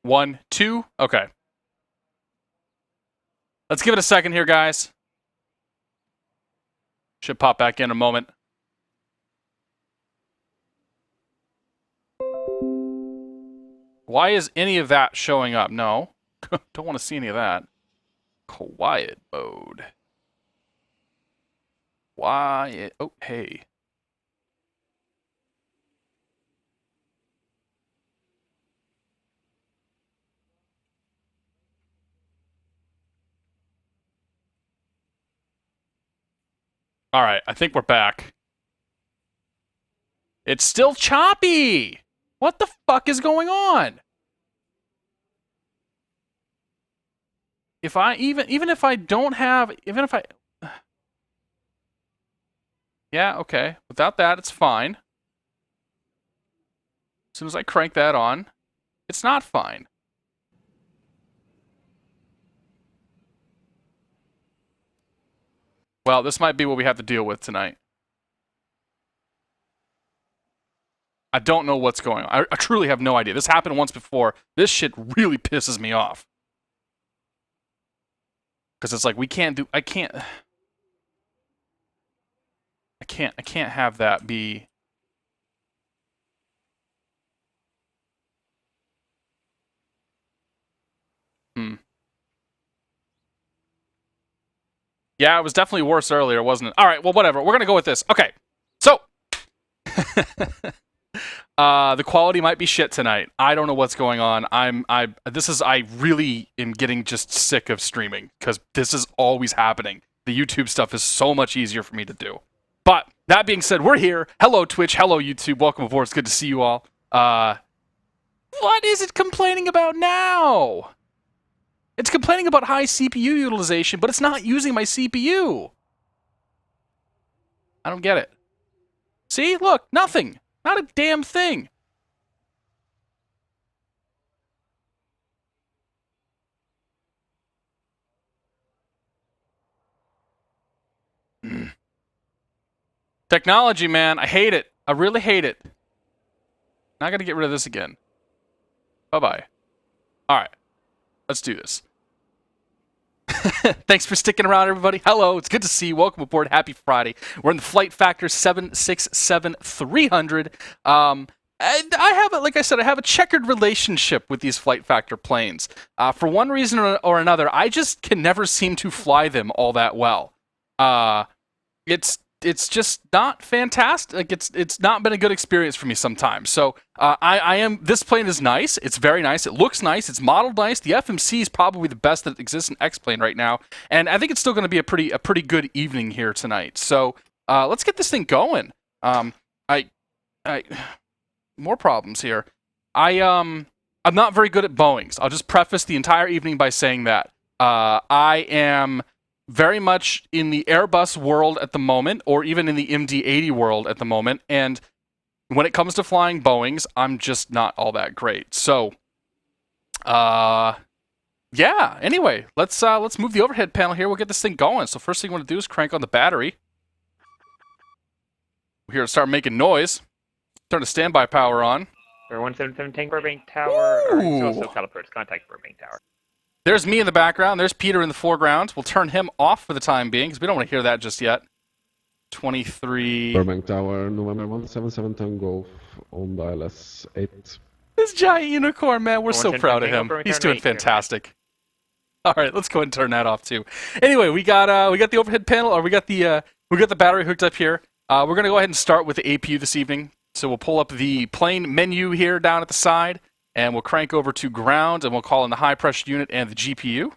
1, 2. Okay. Let's give it a second here, guys. Should pop back in a moment. Why is any of that showing up? No. Don't want to see any of that. Quiet mode. Quiet. Oh, hey. All right, I think we're back. It's still choppy. What the fuck is going on? If I even if I don't have even if I yeah, okay. Without that, it's fine. As soon as I crank that on, it's not fine. Well, this might be what we have to deal with tonight. I don't know what's going on. I truly have no idea. This happened once before. This shit really pisses me off. Because it's like, we can't do... I can't have that be... Yeah, it was definitely worse earlier, wasn't it? All right, well, whatever. We're going to go with this. Okay, so... the quality might be shit tonight. I don't know what's going on. I really am getting just sick of streaming because this is always happening. The YouTube stuff is so much easier for me to do. But that being said, we're here. Hello Twitch, hello YouTube. Welcome aboard. It's good to see you all. What is it complaining about now? It's complaining about high CPU utilization, but it's not using my CPU. I don't get it. See? Look, nothing. Not a damn thing. Technology, man. I hate it. I really hate it. Not gonna get rid of this again. Bye-bye. Alright. Let's do this. Thanks for sticking around, everybody. Hello, it's good to see you. Welcome aboard. Happy Friday. We're in the FlightFactor 767-300. And I have, like I said, I have a checkered relationship with these FlightFactor planes. For one reason or another, I just can never seem to fly them all that well. It's just not fantastic. Like it's not been a good experience for me sometimes. So this plane is nice. It's very nice. It looks nice. It's modeled nice. The FMC is probably the best that exists in X-Plane right now, and I think it's still going to be a pretty good evening here tonight. So let's get this thing going. More problems here. I'm not very good at Boeings. I'll just preface the entire evening by saying that I am very much in the Airbus world at the moment, or even in the MD-80 world at the moment, and when it comes to flying Boeings, I'm just not all that great. So, yeah. Anyway, let's move the overhead panel here. We'll get this thing going. So first thing we want to do is crank on the battery. We're here to start making noise. Turn the standby power on. 177 Tank Burbank Tower. So calipers. Contact Burbank Tower. There's me in the background. There's Peter in the foreground. We'll turn him off for the time being, because we don't want to hear that just yet. 23... Burbank Tower, November 177 Tango on the LS8. This giant unicorn, man. We're so proud of him. He's doing fantastic. All right, let's go ahead and turn that off, too. Anyway, we got the overhead panel, or we got the battery hooked up here. We're going to go ahead and start with the APU this evening. So we'll pull up the plane menu here down at the side, and we'll crank over to ground, and we'll call in the high-pressure unit and the GPU.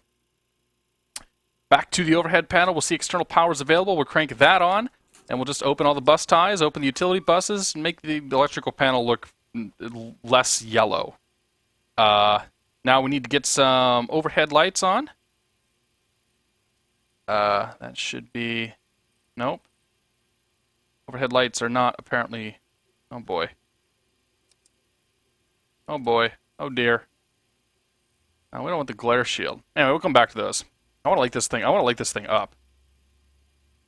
Back to the overhead panel, we'll see external powers available. We'll crank that on, and we'll just open all the bus ties, open the utility buses, and make the electrical panel look less yellow. Now we need to get some overhead lights on. That should be... Nope. Overhead lights are not apparently... Oh boy. Oh boy. Oh dear. We don't want the glare shield. Anyway, we'll come back to those. I want to light this thing. I want to light this thing up.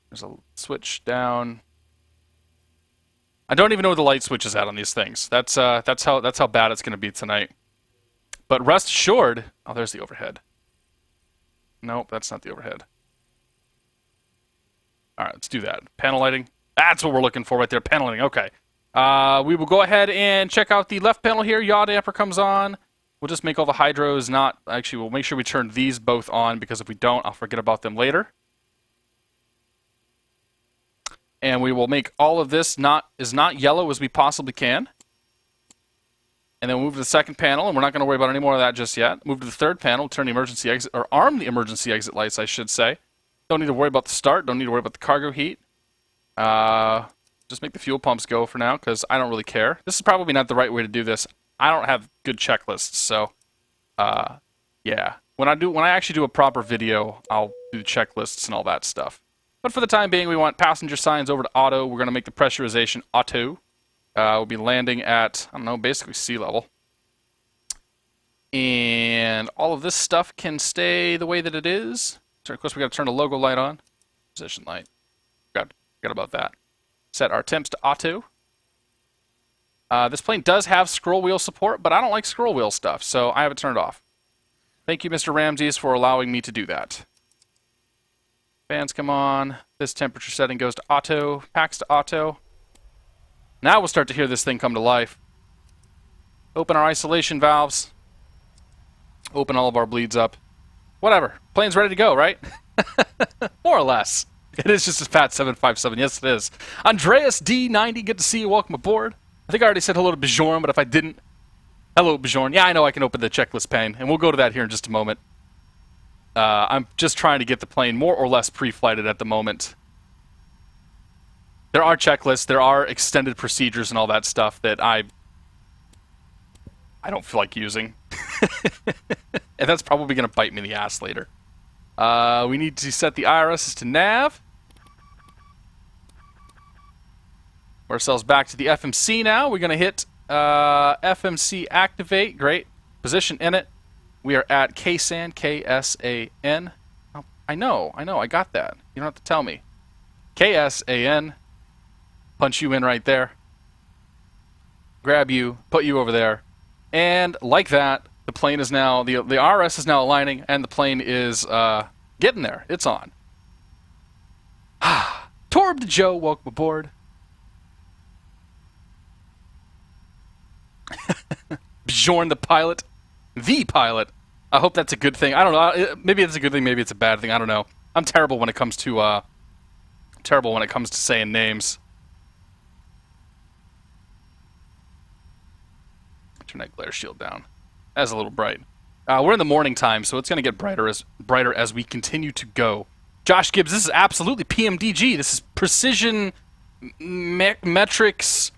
There's a switch down. I don't even know where the light switch is at on these things. That's how bad it's going to be tonight. But rest assured... Oh, there's the overhead. Nope, that's not the overhead. Alright, let's do that. Panel lighting. That's what we're looking for right there. Panel lighting. Okay. We will go ahead and check out the left panel here. Yaw damper comes on. We'll just make all the hydros not... Actually, we'll make sure we turn these both on, because if we don't, I'll forget about them later. And we will make all of this as not yellow as we possibly can. And then we'll move to the second panel, and we're not going to worry about any more of that just yet. Move to the third panel, turn the emergency exit, or arm the emergency exit lights, I should say. Don't need to worry about the start, don't need to worry about the cargo heat. Just make the fuel pumps go for now, because I don't really care. This is probably not the right way to do this. I don't have good checklists, so yeah. When I actually do a proper video, I'll do checklists and all that stuff. But for the time being, we want passenger signs over to auto. We're going to make the pressurization auto. We'll be landing at, I don't know, basically sea level. And all of this stuff can stay the way that it is. So, of course, we got to turn the logo light on. Position light. Forgot about that. Set our temps to auto. This plane does have scroll wheel support, but I don't like scroll wheel stuff, so I have it turned off. Thank you, Mr. Ramses, for allowing me to do that. Fans come on. This temperature setting goes to auto. Packs to auto. Now we'll start to hear this thing come to life. Open our isolation valves. Open all of our bleeds up. Whatever. Plane's ready to go, right? More or less. It is just a Pat 757. Yes, it is. Andreas D90, good to see you. Welcome aboard. I think I already said hello to Bjorn, but if I didn't... Hello, Bjorn. Yeah, I know I can open the checklist pane, and we'll go to that here in just a moment. I'm just trying to get the plane more or less pre-flighted at the moment. There are checklists, there are extended procedures and all that stuff that I don't feel like using. And that's probably going to bite me in the ass later. We need to set the IRS to nav. Ourselves back to the FMC now. We're going to hit FMC activate. Great. Position in it. We are at KSAN, KSAN. Oh, I know, I got that. You don't have to tell me. KSAN. Punch you in right there. Grab you, put you over there. And like that, the plane is now, the RS is now aligning, and the plane is getting there. It's on. Torb to Joe, welcome aboard. Bjorn the pilot. The pilot. I hope that's a good thing. I don't know. Maybe it's a good thing, maybe it's a bad thing. I don't know. I'm terrible when it comes to saying names. Turn that glare shield down. That's a little bright. We're in the morning time, so it's going to get brighter as we continue to go. Josh Gibbs, this is absolutely PMDG. This is precision metrics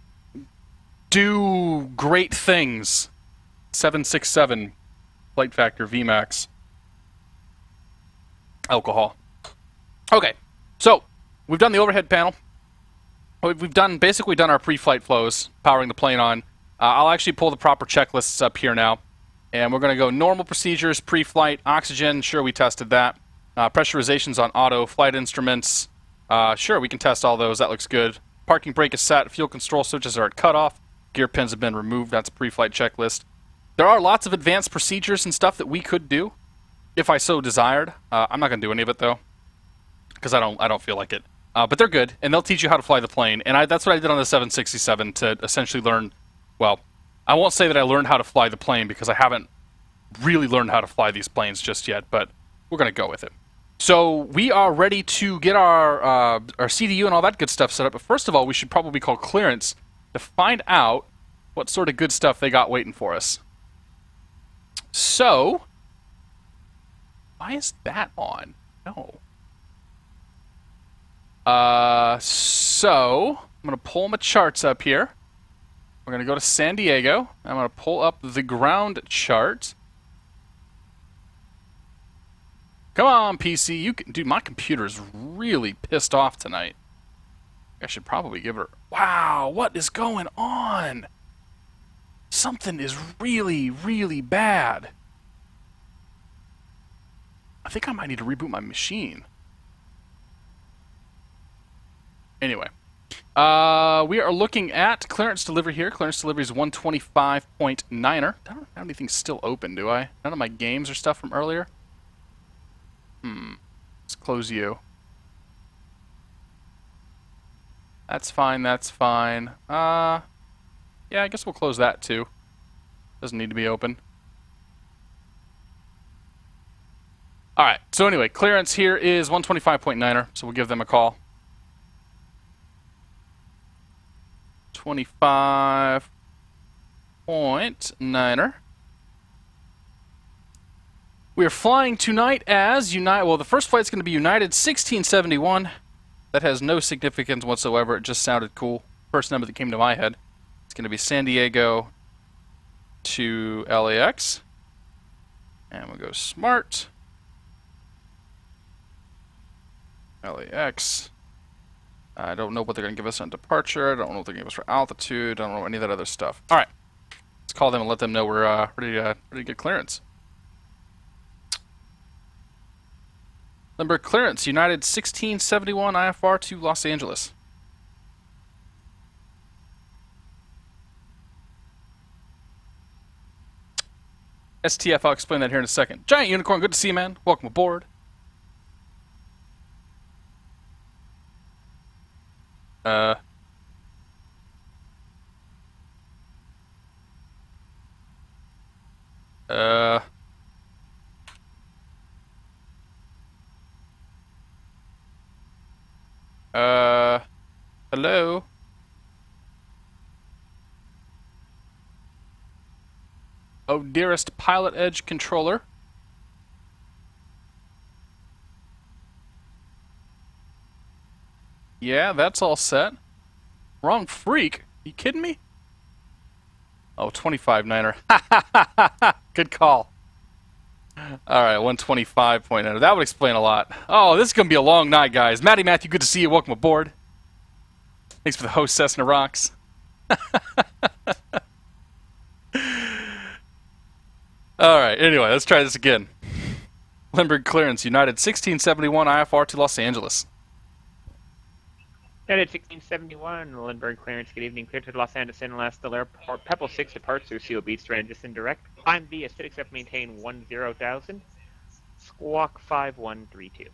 do great things. 767 FlightFactor VMAX alcohol. Okay, so we've done the overhead panel. We've basically done our pre-flight flows, powering the plane on. I'll actually pull the proper checklists up here now. And we're going to go normal procedures, pre-flight, oxygen. Sure, we tested that. Pressurization's on auto, flight instruments. Sure, we can test all those. That looks good. Parking brake is set. Fuel control switches are at cutoff. Gear pins have been removed. That's a pre-flight checklist. There are lots of advanced procedures and stuff that we could do, if I so desired. I'm not going to do any of it, though, because I don't feel like it. But they're good, and they'll teach you how to fly the plane. And that's what I did on the 767 to essentially learn... Well, I won't say that I learned how to fly the plane because I haven't really learned how to fly these planes just yet, but we're going to go with it. So we are ready to get our CDU and all that good stuff set up. But first of all, we should probably call clearance to find out what sort of good stuff they got waiting for us. So, why is that on? No. So, I'm going to pull my charts up here. We're going to go to San Diego. I'm going to pull up the ground chart. Come on, PC. You can, dude, my computer is really pissed off tonight. I should probably give her... Wow, what is going on? Something is really, really bad. I think I might need to reboot my machine. Anyway. We are looking at clearance delivery here. Clearance delivery is 125.9er. I don't have anything still open, do I? None of my games or stuff from earlier? Let's close you. That's fine, that's fine. Yeah, I guess we'll close that too. Doesn't need to be open. Alright, so anyway, clearance here is 125.9er, so we'll give them a call. 25.9er. We are flying tonight as United. Well, the first flight's going to be United 1671. That has no significance whatsoever. It just sounded cool. First number that came to my head. It's going to be San Diego to LAX. And we'll go smart. LAX. I don't know what they're going to give us on departure. I don't know what they're going to give us for altitude. I don't know any of that other stuff. All right. Let's call them and let them know we're ready to get clearance. Number clearance, United 1671 IFR to Los Angeles. STF, I'll explain that here in a second. Giant Unicorn, good to see you, man. Welcome aboard. Hello? Oh, dearest PilotEdge controller. Yeah, that's all set. Wrong freak. Are you kidding me? Oh, 25.9er. Good call. Alright, 125.9er. That would explain a lot. Oh, this is going to be a long night, guys. Matty Matthew, good to see you. Welcome aboard. Thanks for the host, Cessna Rocks. Alright, anyway, let's try this again. Limburg clearance, United 1671 IFR to Los Angeles. United 1671, Lindbergh clearance, good evening. Clear to Los Angeles International Airport. Pebble 6 departs through Seal Beach, transition direct. Climb via sit except maintain 10,000. Squawk 5132.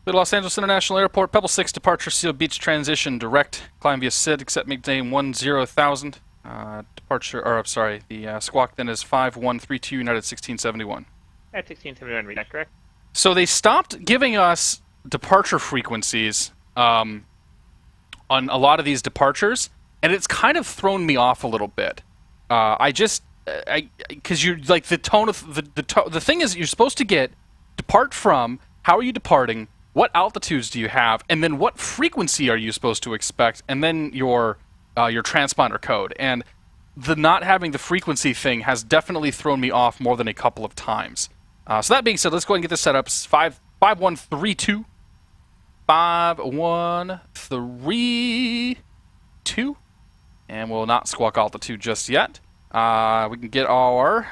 The Los Angeles International Airport, Pebble 6 departure, Seal Beach transition direct. Climb via SID except maintain 10,000. Departure, or I'm sorry, the squawk then is 5132 United 1671. At 1671, read that correct? So they stopped giving us departure frequencies on a lot of these departures, and it's kind of thrown me off a little bit. Because you're like the tone of the thing is you're supposed to get depart from, how are you departing, what altitudes do you have, and then what frequency are you supposed to expect, and then your transponder code. And the not having the frequency thing has definitely thrown me off more than a couple of times. So that being said, let's go ahead and get this set up. 5132. 5132. And we'll not squawk altitude just yet. We can get our,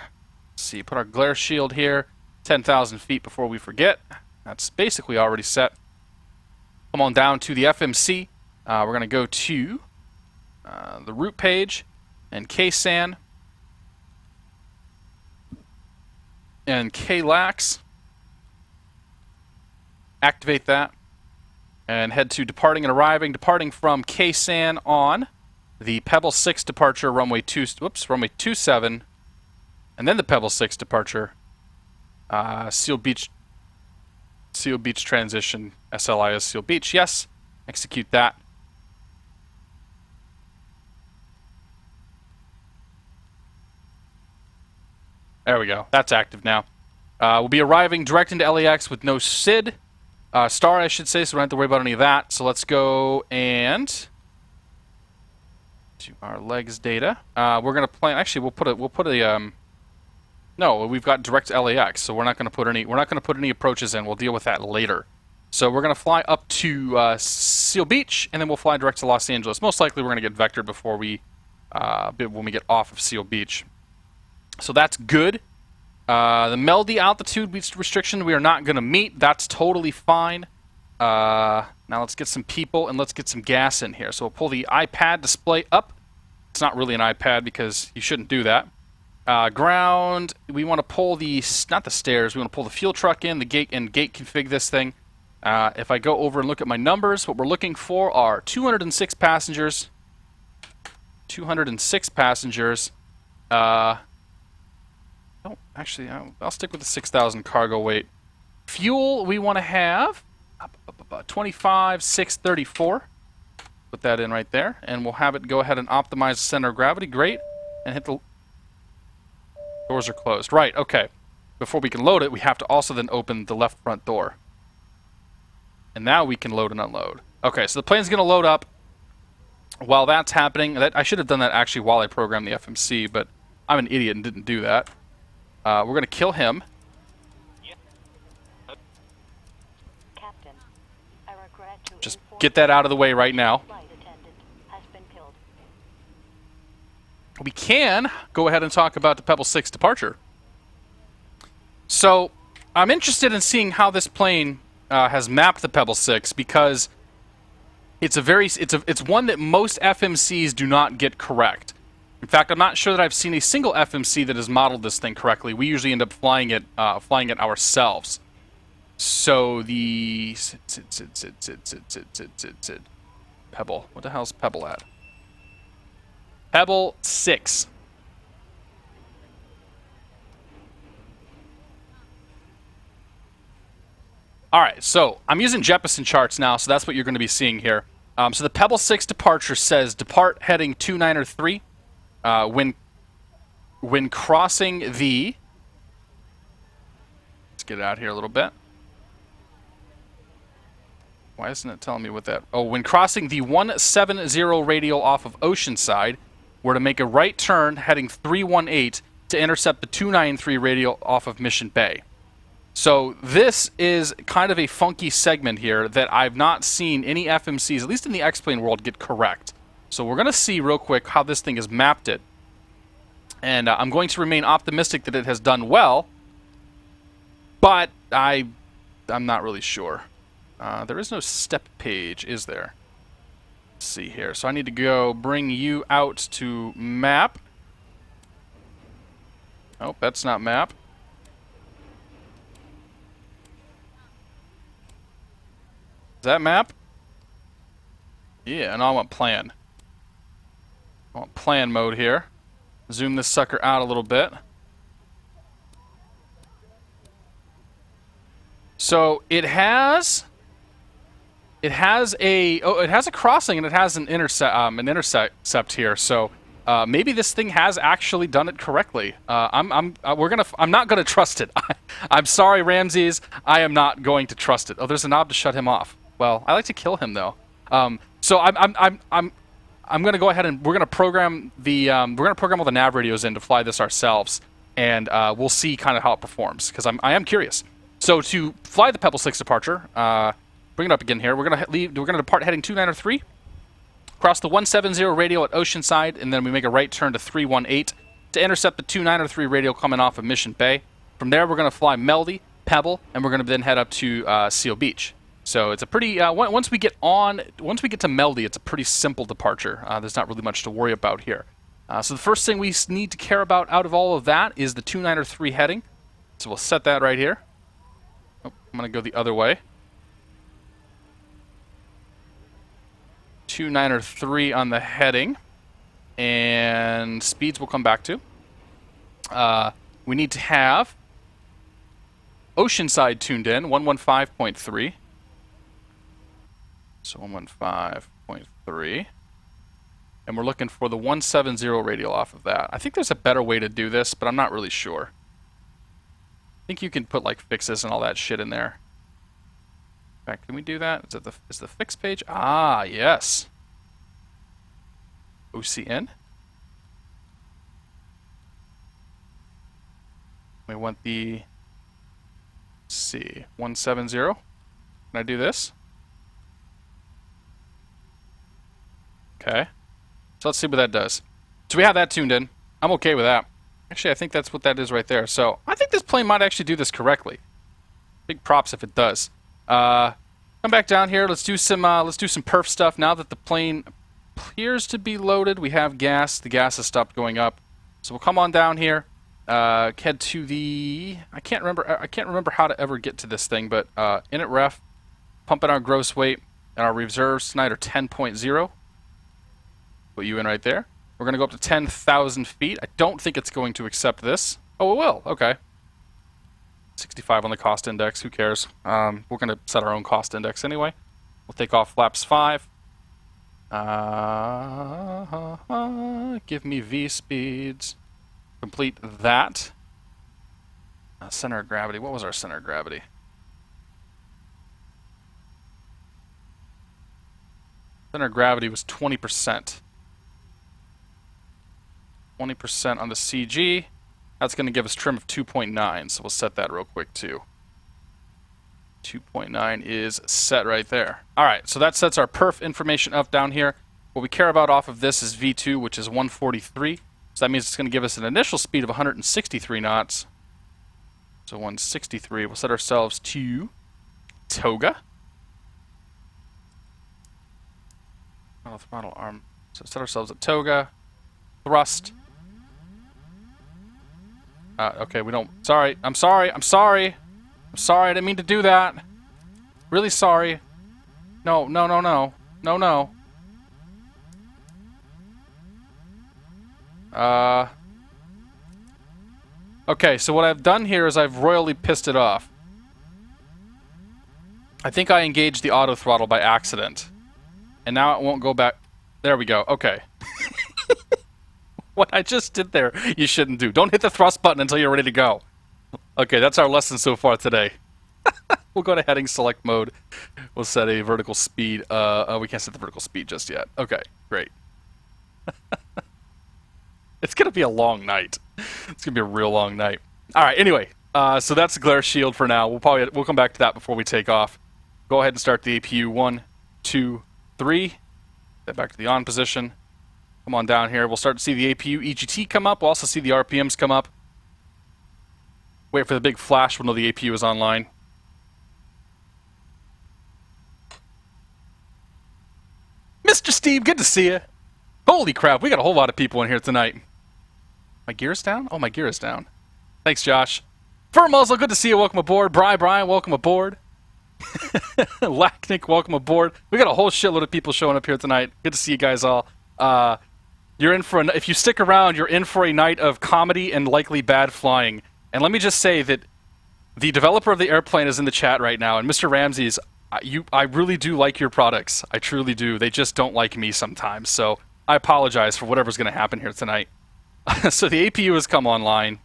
let's see, put our glare shield here. 10,000 feet before we forget. That's basically already set. Come on down to the FMC. We're going to go to the route page and KSAN. And KLAX. Activate that. And head to departing and arriving. Departing from KSAN on the Pebble 6 departure, runway 27. And then the Pebble 6 departure. Seal Beach transition. SLI is Seal Beach. Yes. Execute that. There we go. That's active now. We'll be arriving direct into LAX with no SID. Star, I should say, so we don't have to worry about any of that. So let's go and to our legs data. We're gonna plan. Actually, we'll put a. No, we've got direct to LAX, so we're not gonna put any approaches in. We'll deal with that later. So we're gonna fly up to Seal Beach, and then we'll fly direct to Los Angeles. Most likely, we're gonna get vectored before when we get off of Seal Beach. So that's good. The MELD altitude restriction we are not going to meet. That's totally fine. Now let's get some people and let's get some gas in here. So we'll pull the iPad display up. It's not really an iPad because you shouldn't do that. Ground, we want to pull the, not the stairs, we want to pull the fuel truck in, the gate, and gate config this thing. If I go over and look at my numbers, what we're looking for are 206 passengers. 206 passengers. No, actually, I'll stick with the 6,000 cargo weight. Fuel, we want to have 25,634. Put that in right there, and we'll have it go ahead and optimize the center of gravity. Great. And hit the... Doors are closed. Right, okay. Before we can load it, we have to also then open the left front door. And now we can load and unload. Okay, so the plane's going to load up. While that's happening, I should have done that actually while I programmed the FMC, but I'm an idiot and didn't do that. We're going to kill him. Captain, I regret to Just inform get that out of the way right now. flight attendant has been killed. We can go ahead and talk about the Pebble 6 departure. So, I'm interested in seeing how this plane has mapped the Pebble 6 because it's one that most FMCs do not get correct. In fact, I'm not sure that I've seen a single FMC that has modeled this thing correctly. We usually end up flying it ourselves. So the Pebble. What the hell's Pebble at? Pebble 6. Alright, so I'm using Jeppesen charts now, so that's what you're going to be seeing here. So the Pebble 6 departure says depart heading 293 when crossing the... Let's get it out here a little bit. Why isn't it telling me what that... Oh, when crossing the 170 radial off of Oceanside, we're to make a right turn heading 318 to intercept the 293 radial off of Mission Bay. So this is kind of a funky segment here that I've not seen any FMCs, at least in the X-Plane world, get correct. So we're going to see real quick how this thing has mapped it. And I'm going to remain optimistic that it has done well, but I'm not really sure. There is no step page, is there? Let's see here. So I need to go bring you out to map. Oh, that's not map. Is that map? Yeah, and I want plan. I want plan mode here. Zoom this sucker out a little bit. So it has a crossing and it has an intercept here. So maybe this thing has actually done it correctly. I'm not gonna trust it. I'm sorry, Ramses. I am not going to trust it. Oh, there's a knob to shut him off. Well, I like to kill him though. So I'm gonna go ahead and we're gonna program all the nav radios in to fly this ourselves, and we'll see kind of how it performs because I am curious. So to fly the Pebble 6 departure, bring it up again here. We're gonna depart heading 293, cross the 170 radial at Oceanside, and then we make a right turn to 318 to intercept the 293 radial coming off of Mission Bay. From there, we're gonna fly Meldy, Pebble, and we're gonna then head up to Seal Beach. So it's a pretty once we get to Meldy, it's a pretty simple departure. There's not really much to worry about here. So the first thing we need to care about out of all of that is the 293 heading. So we'll set that right here. Oh, I'm gonna go the other way. 293 on the heading, and speeds we'll come back to. We need to have Oceanside tuned in, 115.3. So 115.3. And we're looking for the 170 radial off of that. I think there's a better way to do this, but I'm not really sure. I think you can put like fixes and all that shit in there. In fact, can we do that? Is the fix page? Ah, yes. OCN. We want the, let's see, 170. Can I do this? Okay. So let's see what that does. So we have that tuned in. I'm okay with that. Actually, I think that's what that is right there. So I think this plane might actually do this correctly. Big props if it does. Come back down here. Let's do some perf stuff. Now that the plane appears to be loaded, we have gas. The gas has stopped going up, so we'll come on down here. Head to the. I can't remember how to ever get to this thing, but init ref, pump in our gross weight and our reserves tonight are 10.0. Put you in right there. We're gonna go up to 10,000 feet. I don't think it's going to accept this. Oh, it will. Okay. 65 on the cost index. Who cares? We're gonna set our own cost index anyway. We'll take off flaps 5. Give me V speeds. Complete that. Center of gravity. What was our center of gravity? Center of gravity was 20%. 20% on the CG. That's going to give us trim of 2.9, so we'll set that real quick too. 2.9 is set right there. Alright, so that sets our perf information up down here. What we care about off of this is V2, which is 143. So that means it's going to give us an initial speed of 163 knots. So 163. We'll set ourselves to toga. Throttle arm. So set ourselves at toga. Thrust. Okay, we don't. Sorry. I'm sorry. I'm sorry. I'm sorry. I didn't mean to do that. Really sorry. No, no, no, no. No, no. Okay, so what I've done here is I've royally pissed it off. I think I engaged the auto throttle by accident. And now it won't go back. There we go. Okay. What I just did there, you shouldn't do. Don't hit the thrust button until you're ready to go. Okay, that's our lesson so far today. We'll go to heading select mode. We'll set a vertical speed. We can't set the vertical speed just yet. Okay, great. It's gonna be a long night. It's gonna be a real long night. All right. Anyway, so that's the glare shield for now. We'll come back to that before we take off. Go ahead and start the APU. 1, 2, 3. Get back to the on position. Come on down here. We'll start to see the APU EGT come up. We'll also see the RPMs come up. Wait for the big flash. We'll know the APU is online. Mr. Steve, good to see you. Holy crap, we got a whole lot of people in here tonight. My gear is down? Oh, my gear is down. Thanks, Josh. Fur Muzzle, good to see you. Welcome aboard. Brian, welcome aboard. Lachnick, welcome aboard. We got a whole shitload of people showing up here tonight. Good to see you guys all. You're in for if you stick around, you're in for a night of comedy and likely bad flying. And let me just say that the developer of the airplane is in the chat right now, and Mr. Ramses, I really do like your products. I truly do. They just don't like me sometimes. So I apologize for whatever's going to happen here tonight. So the APU has come online.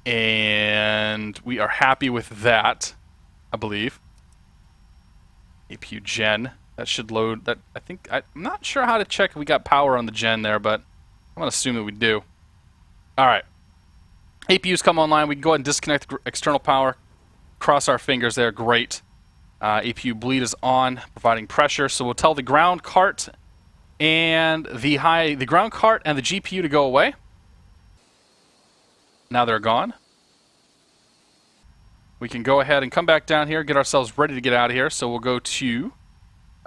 And we are happy with that, I believe. APU gen. That should load. That I'm not sure how to check if we got power on the gen there, but I'm going to assume that we do. All right. APU's come online. We can go ahead and disconnect external power. Cross our fingers there. Great. APU bleed is on, providing pressure. So we'll tell the ground cart and the ground cart and the GPU to go away. Now they're gone. We can go ahead and come back down here, get ourselves ready to get out of here. So we'll go to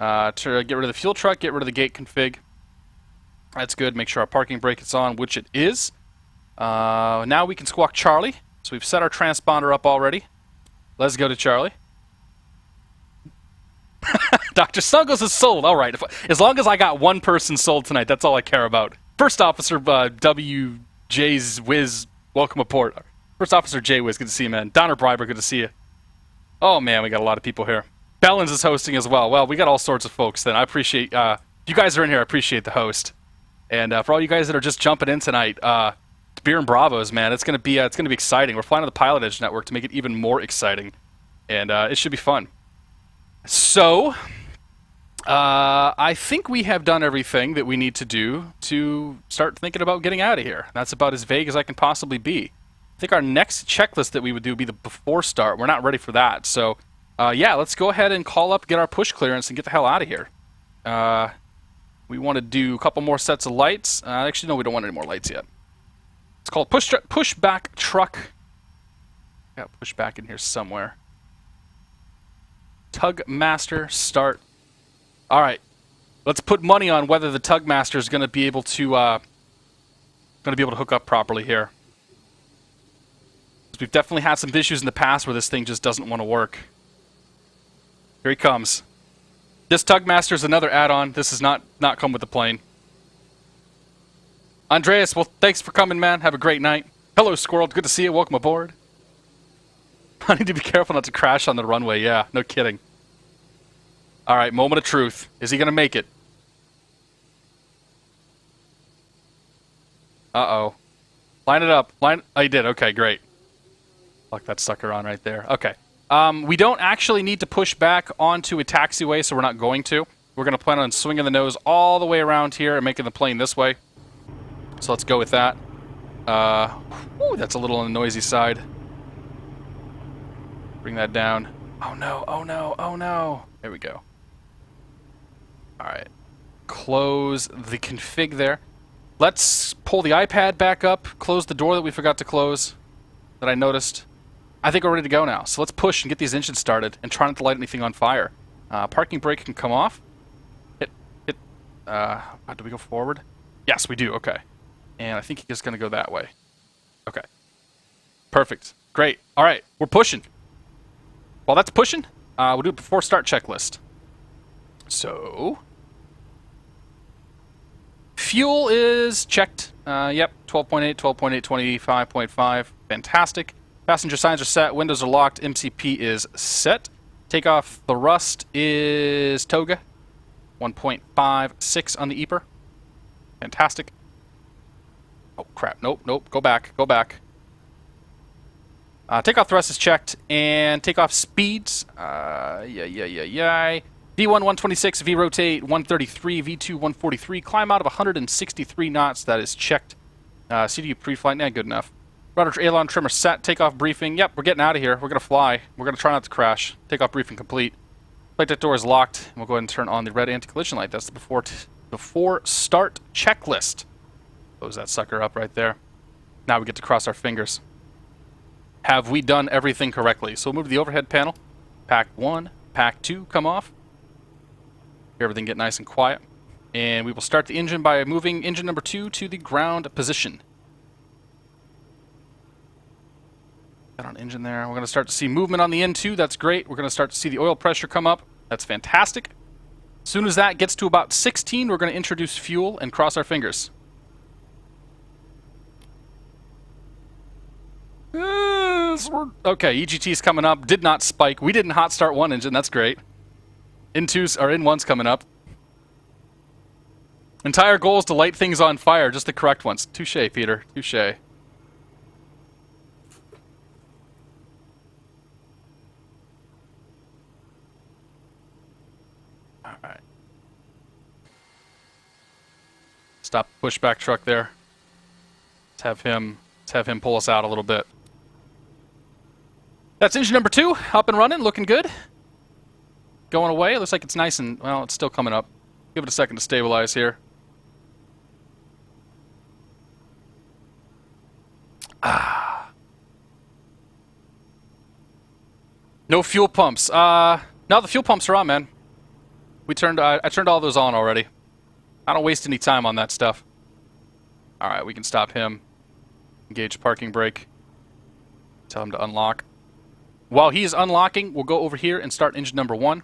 get rid of the fuel truck, get rid of the gate config. That's good. Make sure our parking brake is on, which it is. Now we can squawk Charlie. So we've set our transponder up already. Let's go to Charlie. Dr. Snuggles is sold. All right. As long as I got one person sold tonight, that's all I care about. First Officer WJ's Wiz, welcome aboard. First Officer J Wiz, good to see you, man. Donner Briber, good to see you. Oh, man, we got a lot of people here. Bellins is hosting as well. Well, we got all sorts of folks then. I appreciate, if you guys are in here, I appreciate the host. And for all you guys that are just jumping in tonight, Beer and Bravos, man, it's gonna be exciting. We're flying on the PilotEdge network to make it even more exciting, and it should be fun. So, I think we have done everything that we need to do to start thinking about getting out of here. That's about as vague as I can possibly be. I think our next checklist that we would do would be the before start. We're not ready for that, so yeah, let's go ahead and call up, get our push clearance, and get the hell out of here. We want to do a couple more sets of lights. Actually, no, we don't want any more lights yet. It's called Pushback Truck. Got Pushback in here somewhere. Tugmaster start. All right. Let's put money on whether the Tugmaster is going to be able to hook up properly here. We've definitely had some issues in the past where this thing just doesn't want to work. Here he comes. This Tugmaster is another add-on. This does not come with the plane. Andreas, well, thanks for coming, man. Have a great night. Hello, Squirrel. Good to see you. Welcome aboard. I need to be careful not to crash on the runway. Yeah, no kidding. All right, moment of truth. Is he going to make it? Uh-oh. Line it up. Oh, he did. Okay, great. Lock that sucker on right there. Okay. We don't actually need to push back onto a taxiway, so we're not going to. We're going to plan on swinging the nose all the way around here and making the plane this way. So let's go with that. Whew, that's a little on the noisy side. Bring that down. Oh no, oh no, oh no. There we go. Alright. Close the config there. Let's pull the iPad back up, close the door that we forgot to close, that I noticed. I think we're ready to go now. So let's push and get these engines started and try not to light anything on fire. Parking brake can come off. Do we go forward? Yes, we do. Okay. And I think he's just going to go that way. Okay. Perfect. Great. All right. We're pushing. While that's pushing, we'll do a before start checklist. So, fuel is checked. Yep. 12.8, 12.8, 25.5. Fantastic. Passenger signs are set. Windows are locked. MCP is set. Takeoff thrust is toga. 1.56 on the EPR. Fantastic. Oh, crap. Nope, nope. Go back. Go back. Takeoff thrust is checked. And takeoff speeds. V1, 126. V rotate, 133. V2, 143. Climb out of 163 knots. That is checked. CDU pre-flight. Nah, good enough. Rudder aileron trimmer set. Takeoff briefing. Yep, we're getting out of here. We're going to fly. We're going to try not to crash. Takeoff briefing complete. Flight deck door is locked. And we'll go ahead and turn on the red anti-collision light. That's the before start checklist. Close that sucker up right there. Now we get to cross our fingers. Have we done everything correctly? So we'll move to the overhead panel. Pack 1, Pack 2 come off. Everything get nice and quiet. And we will start the engine by moving engine number 2 to the ground position. Got on engine there. We're going to start to see movement on the N2. That's great. We're going to start to see the oil pressure come up. That's fantastic. As soon as that gets to about 16, we're going to introduce fuel and cross our fingers. Okay, EGT's coming up. Did not spike. We didn't hot start one engine. That's great. N1's coming up. Entire goal is to light things on fire, just the correct ones. Touche, Peter. Touche. Alright. Stop the pushback truck there. Let's have him pull us out a little bit. That's engine number 2, up and running, looking good. Going away, looks like it's nice and, well, it's still coming up. Give it a second to stabilize here. No fuel pumps. No, the fuel pumps are on, man. I turned all those on already. I don't waste any time on that stuff. Alright, we can stop him. Engage parking brake. Tell him to unlock. While he's unlocking, we'll go over here and start engine number 1.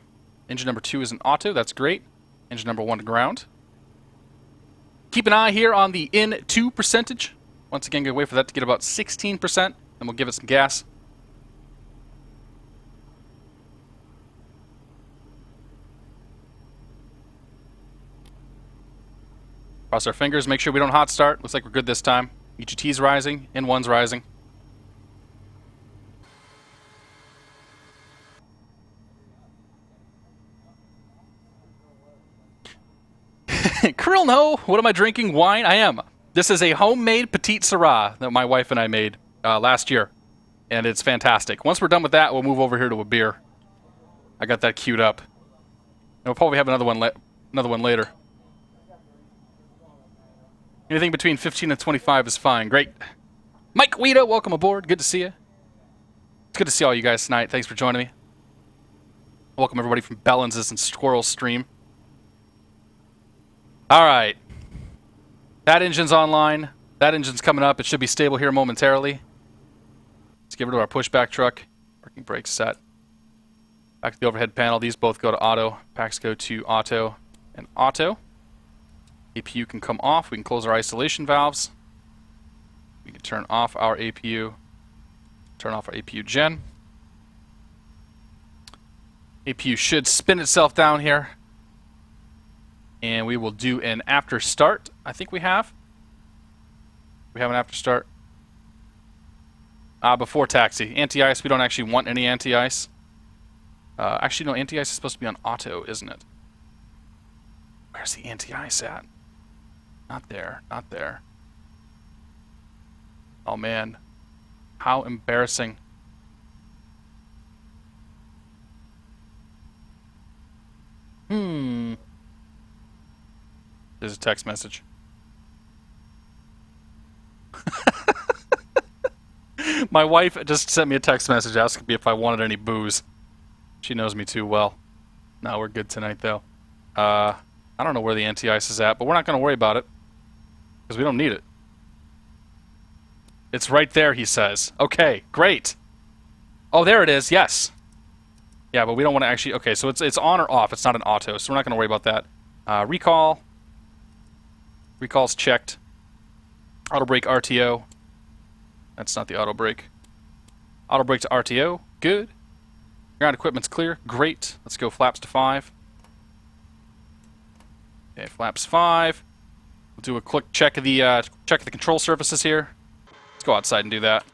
Engine number 2 is an auto. That's great. Engine number 1 to ground. Keep an eye here on the N2 percentage. Once again, gonna wait for that to get about 16%, and we'll give it some gas. Cross our fingers, make sure we don't hot start. Looks like we're good this time. EGT's rising, N1's rising. Krill, no. What am I drinking? Wine? I am. This is a homemade Petite Syrah that my wife and I made last year. And it's fantastic. Once we're done with that, we'll move over here to a beer. I got that queued up. And we'll probably have another one later. Anything between 15 and 25 is fine. Great. Mike Weeda, welcome aboard. Good to see you. It's good to see all you guys tonight. Thanks for joining me. Welcome everybody from Bellins' and Squirrel Stream. All right. That engine's online. That engine's coming up. It should be stable here momentarily. Let's get rid of our pushback truck. Parking brake set. Back to the overhead panel. These both go to auto. Packs go to auto and auto. APU can come off. We can close our isolation valves. We can turn off our APU. Turn off our APU gen. APU should spin itself down here. And we will do an after start. I think we have. We have an after start. Before taxi. Anti-ice, we don't actually want any anti-ice. Actually, no, anti-ice is supposed to be on auto, isn't it? Where's the anti-ice at? Not there, not there. Oh man, how embarrassing. There's a text message. My wife just sent me a text message asking me if I wanted any booze. She knows me too well. No, we're good tonight though. I don't know where the anti-ice is at, but we're not going to worry about it. Because we don't need it. It's right there, he says. Okay, great. Oh, there it is, yes. Yeah, but we don't want to actually... Okay, so it's on or off. It's not an auto, so we're not going to worry about that. Recall. Recall's checked. Auto brake RTO. That's not the auto brake. Auto brake to RTO. Good. Ground equipment's clear. Great. Let's go flaps to 5. Okay, flaps 5. We'll do a quick check of the control surfaces here. Let's go outside and do that.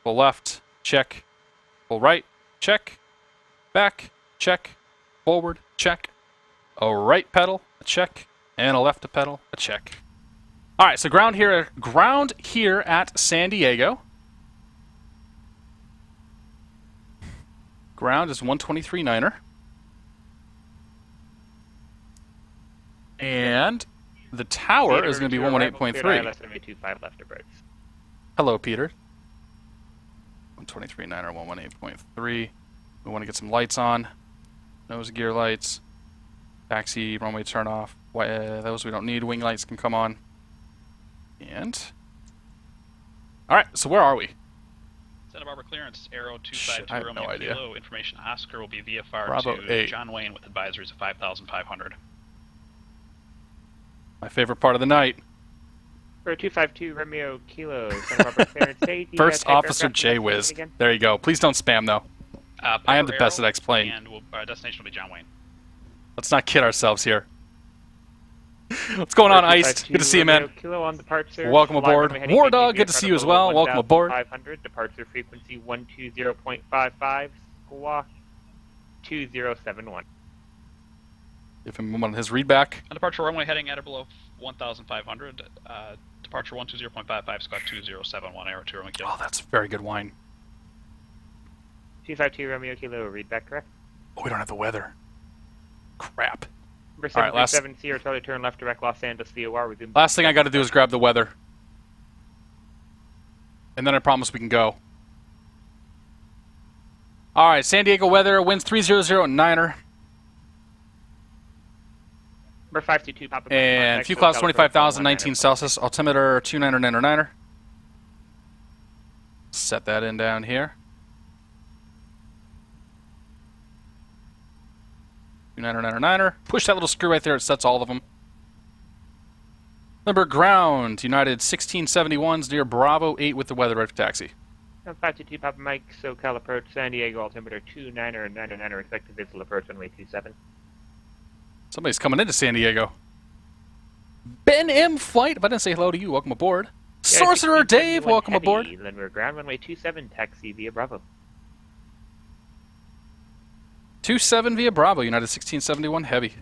Full left, check. Full right, check. Back, check. Forward, check. A right pedal, a check. And a left pedal, a check. All right, so ground here at San Diego. Ground is 123.9er. And the tower is going to be 118.3. Hello, Peter. 123.9er, 118.3. We want to get some lights on. Nose gear lights. Taxi, runway turn off. Those we don't need. Wing lights can come on. And... Alright, so where are we? Santa Barbara clearance, Arrow 252 Romeo no Kilo. Information Oscar will be VFR Bravo to 8. John Wayne with advisories of 5,500. My favorite part of the night. For 252 Romeo Kilo, Santa Barbara clearance. First Officer J-Wiz. There you go. Please don't spam, though. I am the best at explaining. And our destination will be John Wayne. Let's not kid ourselves here. What's going on, Iced? Good to see you, man. Kilo on departure. Welcome aboard. War Dog, good to see you as well. Welcome aboard. 500, departure frequency 120.55, squawk 2071. Give him on his readback. On departure runway heading at or below 1,500. Departure 120.55, squawk 2071, Arrow 2 Romeo Kilo. Oh, that's very good wine. 252 Romeo Kilo, readback correct. Oh, we don't have the weather. Crap. Number All right, 737 Sierra Charlie, turn left direct Los Angeles VOR. Resume. Last thing I got to do is grab the weather. And then I promise we can go. All right, San Diego weather, winds 300.9er. Number 522 Papa. And fuel clouds 25,000, 19 Celsius. Altimeter 2999er. Set that in down here. 2999er. Push that little screw right there. It sets all of them. Number ground, United 1671s near Bravo 8 with the weather right for taxi. 522 Papa Mike, SoCal approach San Diego, altimeter 29er and 99er, expected visual approach runway 27. Somebody's coming into San Diego. Ben M. Flight, if I didn't say hello to you, welcome aboard. Yeah, Sorcerer Dave, welcome heavy. aboard. Then we're ground runway 27, taxi via Bravo. 27 via Bravo, United 1671 heavy.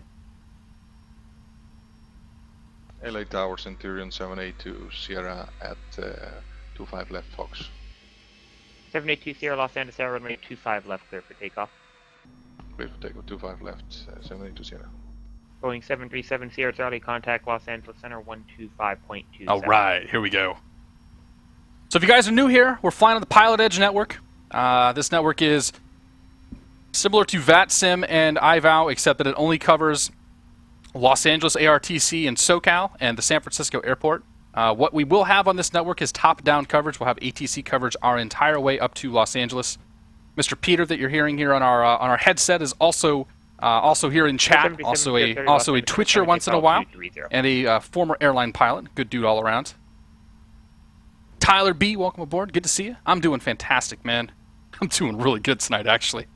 LA Tower Centurion 782 Sierra at 25 left Fox. 782 Sierra Los Angeles Air runway 25 left, clear for takeoff. Clear for takeoff 25 left, 782 Sierra. Boeing 737 Sierra Charlie, contact Los Angeles Center 125.27. All right, here we go. So if you guys are new here, we're flying on the PilotEdge network. This network is Similar to VATSIM and iVow, except that it only covers Los Angeles ARTC and SoCal and the San Francisco airport. What we will have on this network is top-down coverage. We'll have ATC coverage our entire way up to Los Angeles. Mr. Peter that you're hearing here on our headset is also here in chat, also a Twitcher once in a while, and a former airline pilot. Good dude all around. Tyler B, welcome aboard. Good to see you. I'm doing fantastic, man. I'm doing really good tonight, actually.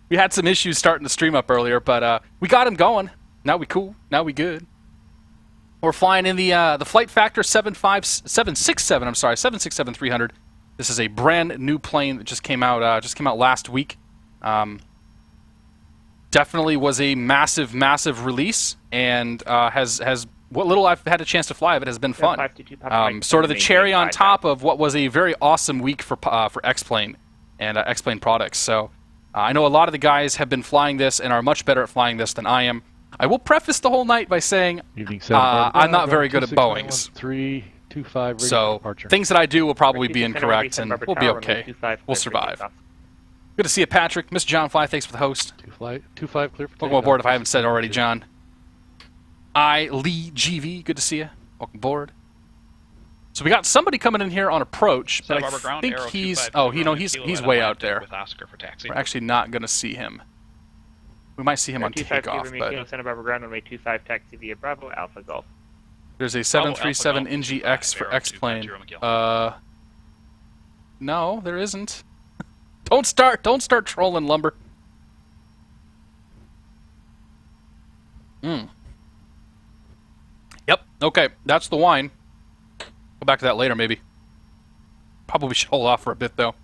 We had some issues starting the stream up earlier, but we got him going. Now we cool. Now we good. We're flying in the FlightFactor 767-300. This is a brand new plane that just came out last week. Definitely was a massive release, and has what little I've had a chance to fly of it has been fun. Sort of the cherry on top of what was a very awesome week for X-Plane and X-Plane products. So I know a lot of the guys have been flying this and are much better at flying this than I am. I will preface the whole night by saying I'm not very good at Boeings. 325 so things that I do will probably be incorrect, and we'll be okay. We'll survive. Good to see you, Patrick. Mr. John Fly, thanks for the host. 25 clear for Welcome aboard if I haven't said it already, John. Lee GV, good to see you. Welcome aboard. So we got somebody coming in here on approach, but I think he's he's way out there. We're actually not going to see him. We might see him on takeoff, but Santa Barbara ground runway 25 taxi via Bravo Alpha Golf. There's a 737 NGX for X-Plane. No, there isn't. Don't start trolling, Lumber. Yep. Okay, that's the wine. Go back to that later, maybe. Probably should hold off for a bit, though.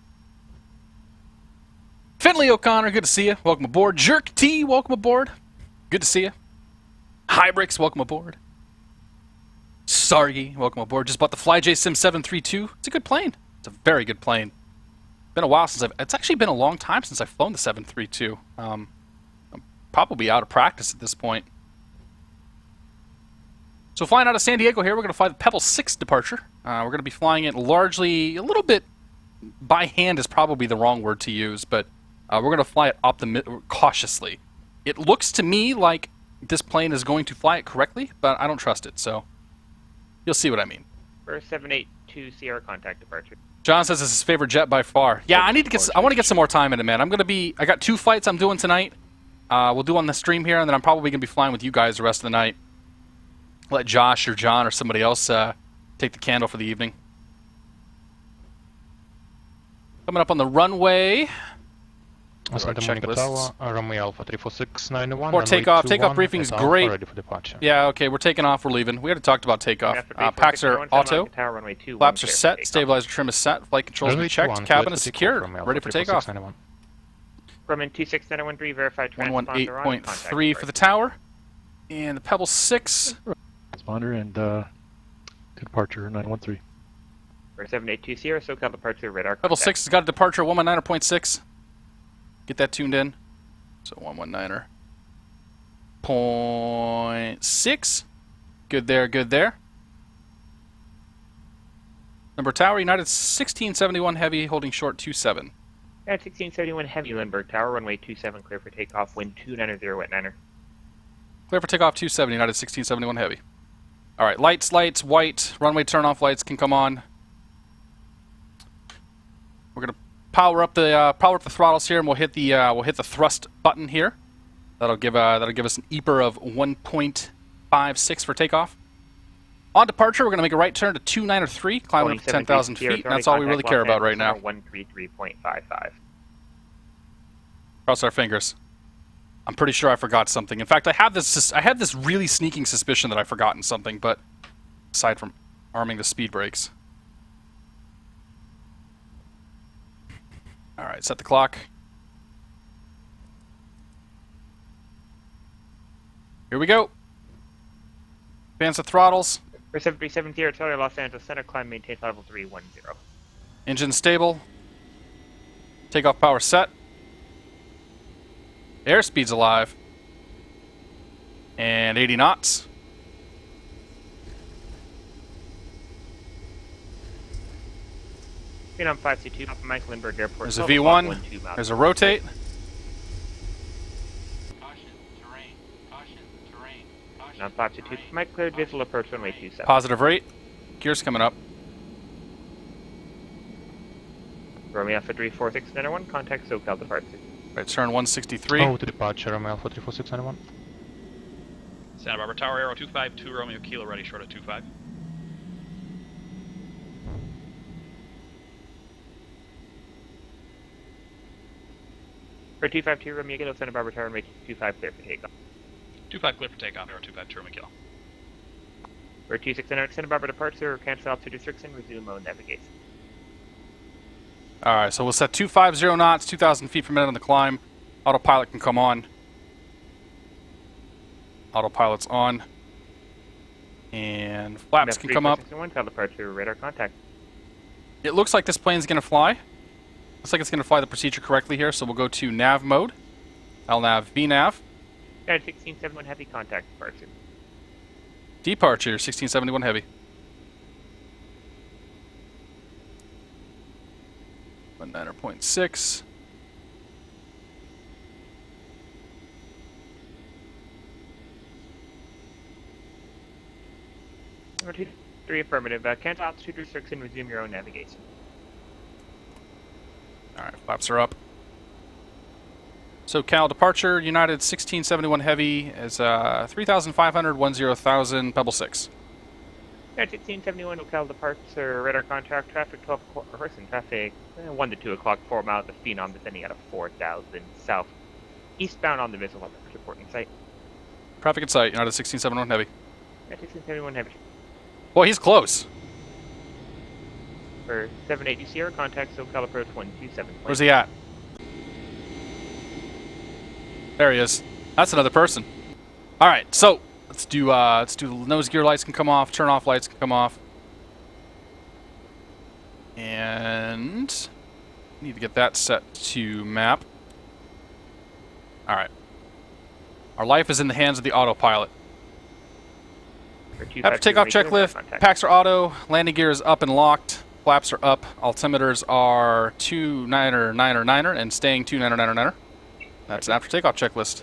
Finley O'Connor, good to see you. Welcome aboard. Jerk T, welcome aboard. Good to see you. Hybrix, welcome aboard. Sargi, welcome aboard. Just bought the FlyJ Sim 732. It's a good plane. It's a very good plane. Been a while since it's actually been a long time since I've flown the 732. I'm probably out of practice at this point. So flying out of San Diego here, we're going to fly the Pebble 6 departure. We're going to be flying it largely, a little bit by hand is probably the wrong word to use, but we're going to fly it cautiously. It looks to me like this plane is going to fly it correctly, but I don't trust it, so you'll see what I mean. For 782 Sierra contact departure. John says it's his favorite jet by far. Yeah, I want to get some more time in it, man. I got 2 flights I'm doing tonight. We'll do on the stream here, and then I'm probably going to be flying with you guys the rest of the night. Let Josh or John or somebody else take the candle for the evening. Coming up on the runway. Runway Alpha 34691. For takeoff. Takeoff briefing is great. Ready for departure. Yeah, okay, we're taking off. We're leaving. We already talked about takeoff. Packs are auto. Flaps are set. Stabilizer trim is set. Flight controls are checked. Cabin is secured. Ready for takeoff. Grumman 26913, verified transponder 118.3 for the tower. And the Pebble 6. Transponder and departure 913. For 782 Sierra, SoCal departure radar. Pebble 6 has got a departure 119.6. Get that tuned in. So 119er. 0.6. Good there, good there. Number tower, United 1671 heavy, holding short 27. Yeah, 1671 heavy, Lindbergh Tower, runway 27, clear for takeoff, wind 290, wet 9er. Clear for takeoff 270, United 1671 heavy. All right, lights, white, runway turn-off lights can come on. We're gonna power up the throttles here, and we'll hit the thrust button here. That'll give us an EPR of 1.56 for takeoff. On departure, we're gonna make a right turn to 293, climbing up to 10,000 feet. And that's all we really care about right now. 133.55. Cross our fingers. I'm pretty sure I forgot something. In fact, I had this really sneaking suspicion that I've forgotten something, but aside from arming the speed brakes. All right, set the clock. Here we go. Advance the throttles. For 737 Sierra, Charlie, Los Angeles Center, climb, maintain level 310. Engine stable. Takeoff power set. Airspeed's alive. And 80 knots. Phenom 5C2, Mike Lindbergh Airport. There's a V1. There's a rotate. on 522, might clear visual approach runway 27. Positive rate. Gears coming up. Romeo Alpha 34691, contact SoCal departure. Right turn 163. Oh, to departure, Romeo Alpha 34691. Santa Barbara Tower, Aero 252, Romeo Kilo ready, short at 25. For 252, Romeo Kilo, Santa Barbara Tower, runway 25 clear for takeoff. 25 clear for takeoff, Aero 252, Romeo Kilo. For 2600, Santa Barbara departure, cancel altitude restriction, resume mode navigation. All right, so we'll set 250 knots, 2,000 feet per minute on the climb. Autopilot can come on. Autopilot's on. And flaps can come up. 34691, departure, radar contact. It looks like this plane's going to fly. Looks like it's going to fly the procedure correctly here, so we'll go to nav mode. LNAV, VNAV. United 1671 heavy contact departure. Departure, 1671 heavy. One 9.6. Number 23 affirmative. Cancel altitude restriction, resume your own navigation. Alright, flaps are up. So Cal departure, United 1671 heavy is 3,500, 10,000, Pebble 6. United 1671 local departure, radar contact, traffic 12 person, traffic 1 to 2 o'clock, 4 miles of Phenom, descending out of 4,000 south. Eastbound on the visual reporting site. Traffic in sight, United 1671 heavy. United 1671 heavy. Boy, he's close. For 780 Sierra, contact SoCal approach 127. Where's he at? There he is. That's another person. All right, so let's do nose gear lights can come off, turn off lights can come off, and need to get that set to map. All right. Our life is in the hands of the autopilot. After takeoff checklist, packs are auto, landing gear is up and locked, flaps are up, altimeters are 29er and staying 29er. That's an after takeoff checklist.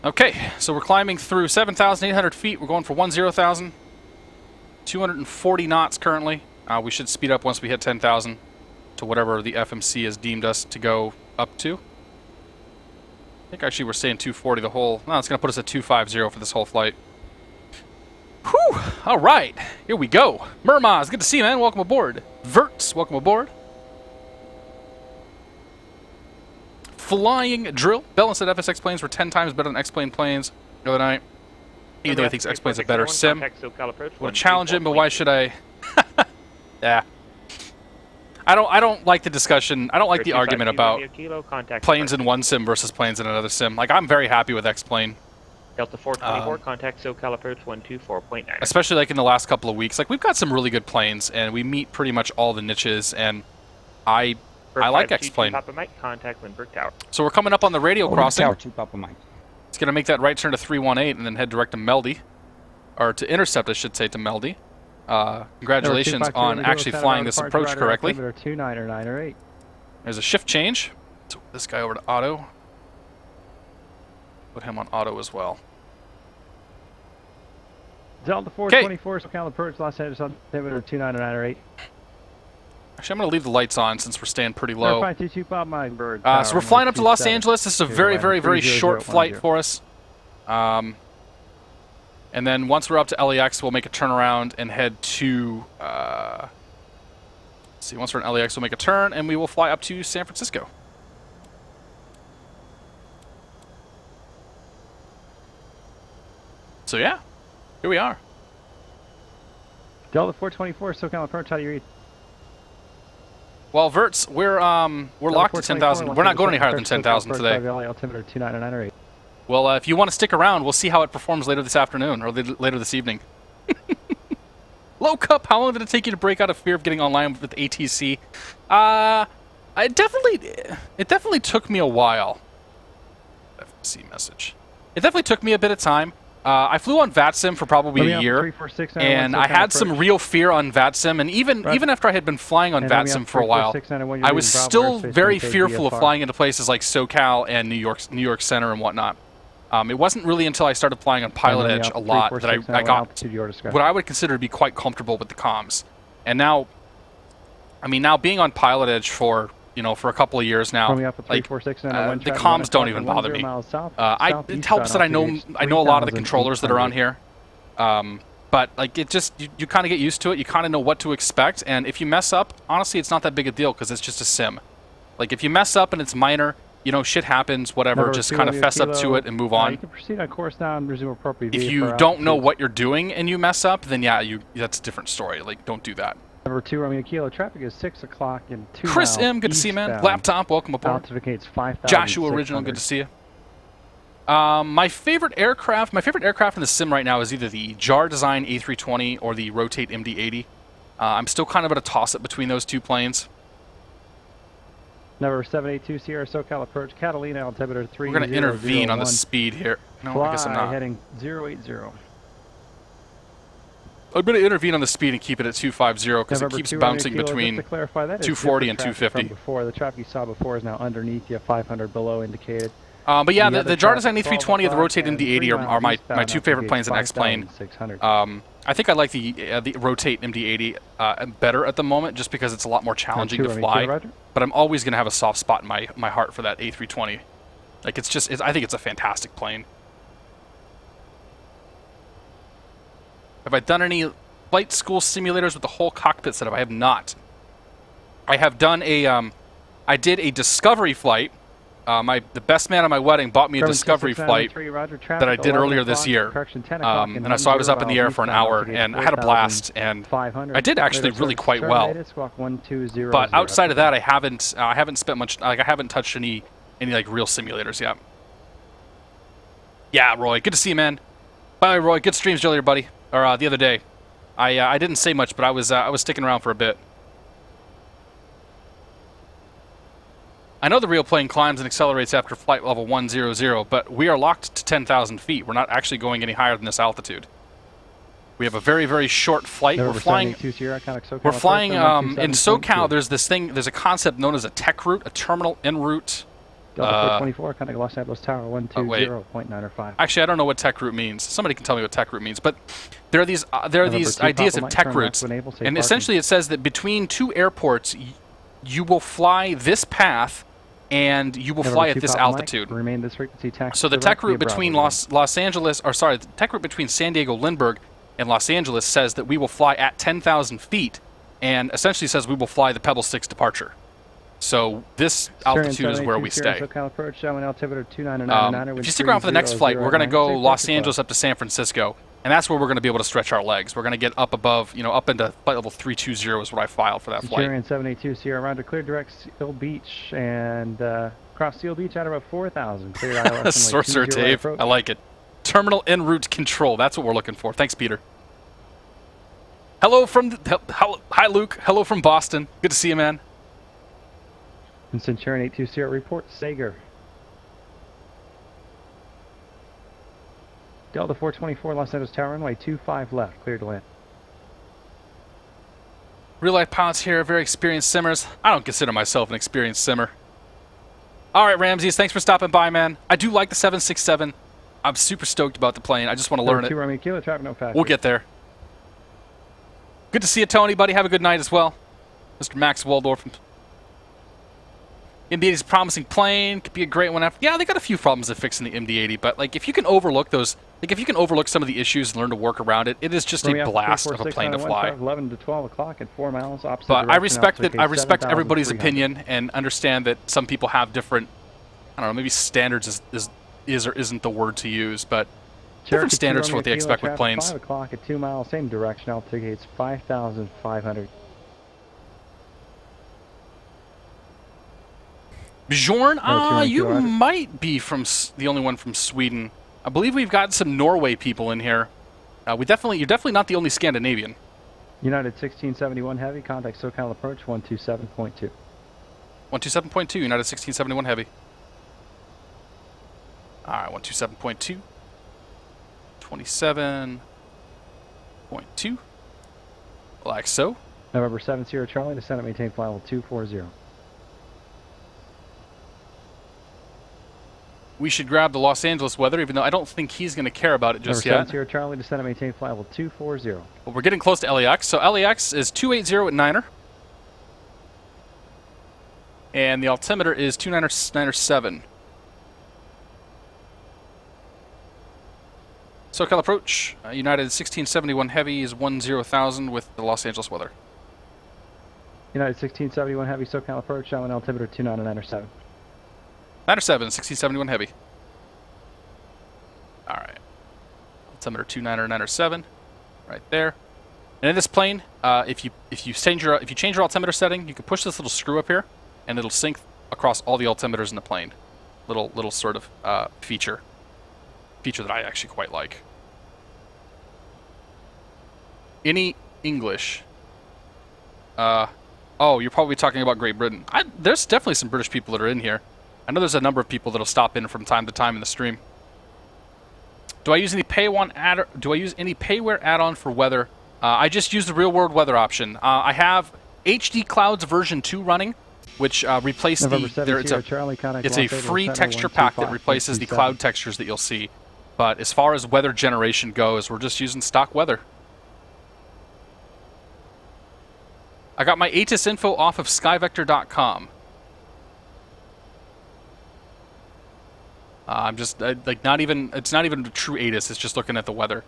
Okay, so we're climbing through 7,800 feet. We're going for 10,000. 240 knots currently. We should speed up once we hit 10,000 to whatever the FMC has deemed us to go up to. I think actually we're saying 240 the whole... No, it's going to put us at 250 for this whole flight. Whew! All right, here we go. Murmaz, good to see you, man. Welcome aboard. Verts, welcome aboard. Flying drill. Bellin said FSX planes were 10 times better than X-plane planes the other night. Even though he thinks X-plane's a better sim. Would challenge him, but why should I? Yeah. I don't like the discussion. I don't like the argument about planes in one sim versus planes in another sim. Like, I'm very happy with X-plane. Delta 424, contact SoCal approach 124.9. Especially like in the last couple of weeks. Like, we've got some really good planes, and we meet pretty much all the niches, and I like X-plane. Contact Lindbergh Tower. So we're coming up on the radio crossing. Tower, 2 Papa Mike. It's going to make that right turn to 318 and then head direct to Meldy. Or to intercept, I should say, to Meldy. Congratulations on actually flying this approach correctly. There's a shift change. So this guy over to auto. Put him on auto as well. Delta 424, SoCal approach, Los Angeles, altimeter 29908. Actually, I'm going to leave the lights on since we're staying pretty low. So So we're flying up to Los Angeles. This is a very, very, very short flight for us. And then once we're up to LAX, we'll make a turnaround and head to... let's see, once we're in LAX, we'll make a turn, and we will fly up to San Francisco. So yeah, here we are. Delta 424, SoCal approach, how do you read? Well, Verts, we're locked at 10,000. We're not going any higher than 10,000 today. Altimeter 29908. Well, if you want to stick around, we'll see how it performs later this afternoon or later this evening. Low Cup, how long did it take you to break out of fear of getting online with ATC? It definitely took me a while. FMC message. It definitely took me a bit of time. I flew on VATSIM for probably a year, and I had some real fear on VATSIM, and even after I had been flying on VATSIM for a while, I was still very fearful of flying into places like SoCal and New York Center and whatnot. It wasn't really until I started flying on PilotEdge a lot that I got what I would consider to be quite comfortable with the comms. And now, I mean, now being on PilotEdge for a couple of years now, like, the comms don't even bother me. It helps that I know a lot of the controllers that are on here, but like you kind of get used to it. You kind of know what to expect, and if you mess up, honestly, it's not that big a deal because it's just a sim. Like if you mess up and it's minor, shit happens, whatever. Just kind of fess up to it and move on. You can proceed on course now and resume appropriate. If you don't know what you're doing and you mess up, then yeah, that's a different story. Like don't do that. Number 2, Romeo Kilo, traffic is 6 o'clock and 2 Chris M, good to see you, man. Laptop, welcome aboard. Joshua Original, good to see you. My favorite aircraft in the sim right now is either the JAR Design A320 or the Rotate MD-80. I'm still kind of at a toss-up between those two planes. Number 782 Sierra SoCal approach, Catalina, altimeter 3001. We're going to intervene on the speed here. No, I guess I'm not. Heading 080. I'm going to intervene on the speed and keep it at 250 because it keeps bouncing between 240 and 250. Before. The traffic you saw before is now underneath you, 500 below indicated. But yeah, the JAR Design A320 and the Rotate MD-80 are my two favorite planes in X-Plane. I think I like the Rotate MD-80 better at the moment just because it's a lot more challenging to fly. But I'm always going to have a soft spot in my heart for that A320. Like I think it's a fantastic plane. Have I done any flight school simulators with the whole cockpit setup? I have not. I have done I did a discovery flight. The best man at my wedding bought me a discovery flight that I did earlier this year. And so I was up in the air for an hour, and I had a blast, and I did actually really quite well. But outside of that, I haven't spent much. Like I haven't touched any like real simulators yet. Yeah, Roy, good to see you, man. Bye, Roy. Good streams earlier, buddy, or the other day. I didn't say much, but I was sticking around for a bit. I know the real plane climbs and accelerates after flight level 100, but we are locked to 10,000 feet. We're not actually going any higher than this altitude. We have a very, very short flight. We're flying in SoCal. There's a concept known as a tech route, a terminal en route. Delta 24, kind of Los Angeles Tower 120.905. Actually, I don't know what tech route means. Somebody can tell me what tech route means. But there are these ideas of tech routes, and essentially it says that between two airports, you will fly this path, and you will fly at this altitude. So the tech route between the tech route between San Diego Lindbergh and Los Angeles says that we will fly at 10,000 feet, and essentially says we will fly the Pebble 6 departure. So this altitude is where we stay. If you stick around for the next flight, we're going to go Los Angeles up to San Francisco, and that's where we're going to be able to stretch our legs. We're going to get up above, up into flight level 320 is what I filed for that flight. Centurion 782 Sierra Roger, clear direct Seal Beach, and cross Seal Beach at about 4,000. Clear ILS. Sorcerer Dave, I like it. Terminal en route control, that's what we're looking for. Thanks, Peter. Hi, Luke. Hello from Boston. Good to see you, man. And Centurion 820 report Sager. Delta 424 Los Angeles Tower runway 25 left, clear to land. Real life pilots here, very experienced simmers. I don't consider myself an experienced simmer. All right, Ramses, thanks for stopping by, man. I do like the 767. I'm super stoked about the plane. I just want to learn it. We'll get there. Good to see you, Tony, buddy. Have a good night as well. Mr. Max Waldorf. MD-80 is a promising plane. Could be a great one. Yeah, they got a few problems to fix in the MD-80, but like if you can overlook those, like if you can overlook some of the issues and learn to work around it, it is just a blast of a plane to fly. 11 to 12 o'clock at 4 miles opposite. But I respect that. I respect everybody's opinion and understand that some people have different. I don't know. Maybe standards is or isn't the word to use, but different standards for what they expect with planes. 5 o'clock at 2 miles, same direction. Altitude 5,500. Bjorn, you might be from the only one from Sweden. I believe we've got some Norway people in here. You're definitely not the only Scandinavian. United 1671 Heavy, contact SoCal approach 127.2. 127.2, United 1671 Heavy. All right, 127.2. 27.2. Like so. November 7 Sierra Charlie, descend and maintain flight level 240. We should grab the Los Angeles weather, even though I don't think he's going to care about it just November 7 yet. Sierra Charlie, descend and maintain flight level 240. But we're getting close to LAX. So LAX is 280 at Niner. And the altimeter is 297. SoCal approach. United 1671 Heavy is 10,000 with the Los Angeles weather. United 1671 Heavy, SoCal approach, showing altimeter 299.7. 97, 1671 Heavy. All right. Altimeter 2997, right there. And in this plane, if you change your altimeter setting, you can push this little screw up here, and it'll sync across all the altimeters in the plane. Little sort of feature that I actually quite like. Any English? Oh, you're probably talking about Great Britain. There's definitely some British people that are in here. I know there's a number of people that'll stop in from time to time in the stream. Do I use any payware add-on for weather? I just use the real-world weather option. I have HD Clouds version 2 running, which replaces it's a free texture pack that replaces the cloud textures that you'll see. But as far as weather generation goes, we're just using stock weather. I got my ATIS info off of skyvector.com. I'm just like it's not even a true ATIS. It's just looking at the weather.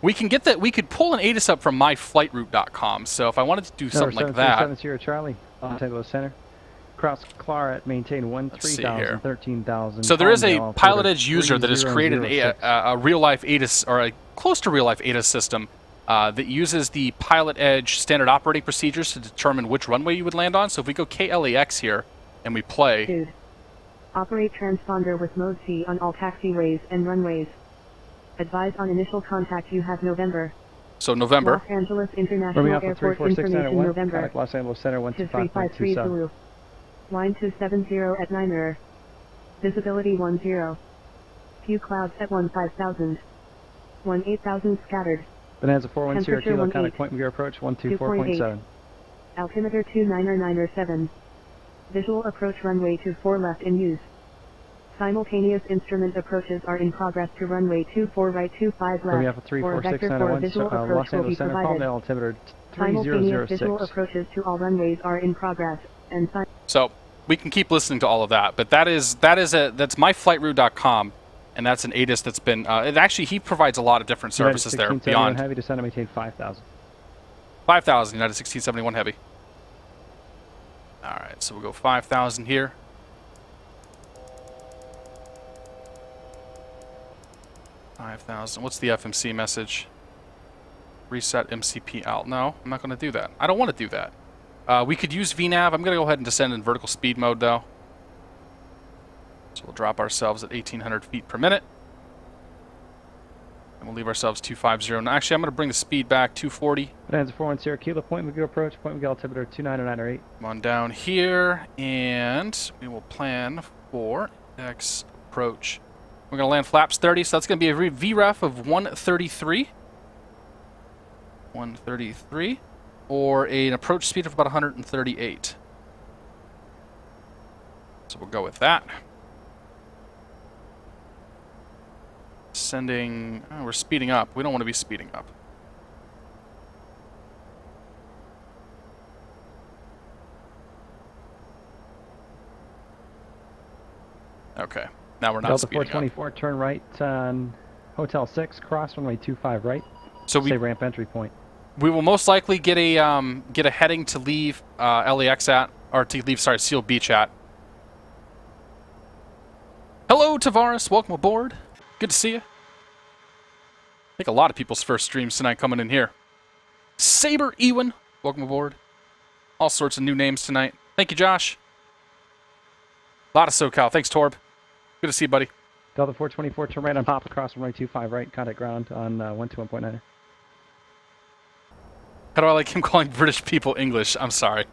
We can get that. We could pull an ATIS up from myflightroute.com. So if I wanted to do something like that, 7 Sierra Charlie, Takeoff Center, cross Claret, maintain 13,000, 13,000. So there is a PilotEdge user that has created a real-life ATIS, or a close to real-life ATIS system that uses the PilotEdge standard operating procedures to determine which runway you would land on. So if we go KLAX here and we play. Dude. Operate transponder with mode C on all taxiways and runways. Advise on initial contact you have November. So November. Los Angeles International Airport information November. Los Angeles Center 125.27. Zulu. Line 270 at Niner. Visibility 10. Few clouds at 15,000. 18,000 scattered. Bonanza 410 Kilo, contact point gear approach 124.7. Altimeter 299.7. Visual approach runway 24 left in use. Simultaneous instrument approaches are in progress to runway 24 right 25 left. For vector 4 visual approach will be provided. Altimeter 3006. Simultaneous visual approaches to all runways are in progress. And so we can keep listening to all of that, but that's myflightroute.com, and that's an ATIS that's been. Actually, he provides a lot of different services there beyond. Heavy descend and maintain 5,000. 5,000 United 1671 Heavy. All right, so we'll go 5,000 here. What's the FMC message? Reset MCP alt. No, I'm not going to do that. I don't want to do that. We could use VNAV. I'm going to go ahead and descend in vertical speed mode, though. So we'll drop ourselves at 1,800 feet per minute. And we'll leave ourselves 250. Now, actually, I'm going to bring the speed back 240. Bonanza 410 Kilo, point McGill approach, point McGill altimeter 299.8. Come on down here, and we will plan for X approach. We're going to land flaps 30, so that's going to be a VREF of 133. 133. Or an approach speed of about 138. So we'll go with that. Sending... Oh, we're speeding up. We don't want to be speeding up. Okay. Now we're not Delta speeding 424, up. turn right on Hotel 6, cross runway 25 right. So say ramp entry point. We will most likely get a heading to leave LAX at, or to leave, sorry, Seal Beach at. Hello, Tavares. Welcome aboard. Good to see you. I think a lot of people's first streams tonight coming in here. Saber Ewan. Welcome aboard. All sorts of new names tonight. Thank you, Josh. A lot of SoCal. Thanks, Torb. Good to see you, buddy. Delta 424, turn right on pop across runway 25 right, contact ground on 121.9. How do I like him calling British people English? I'm sorry.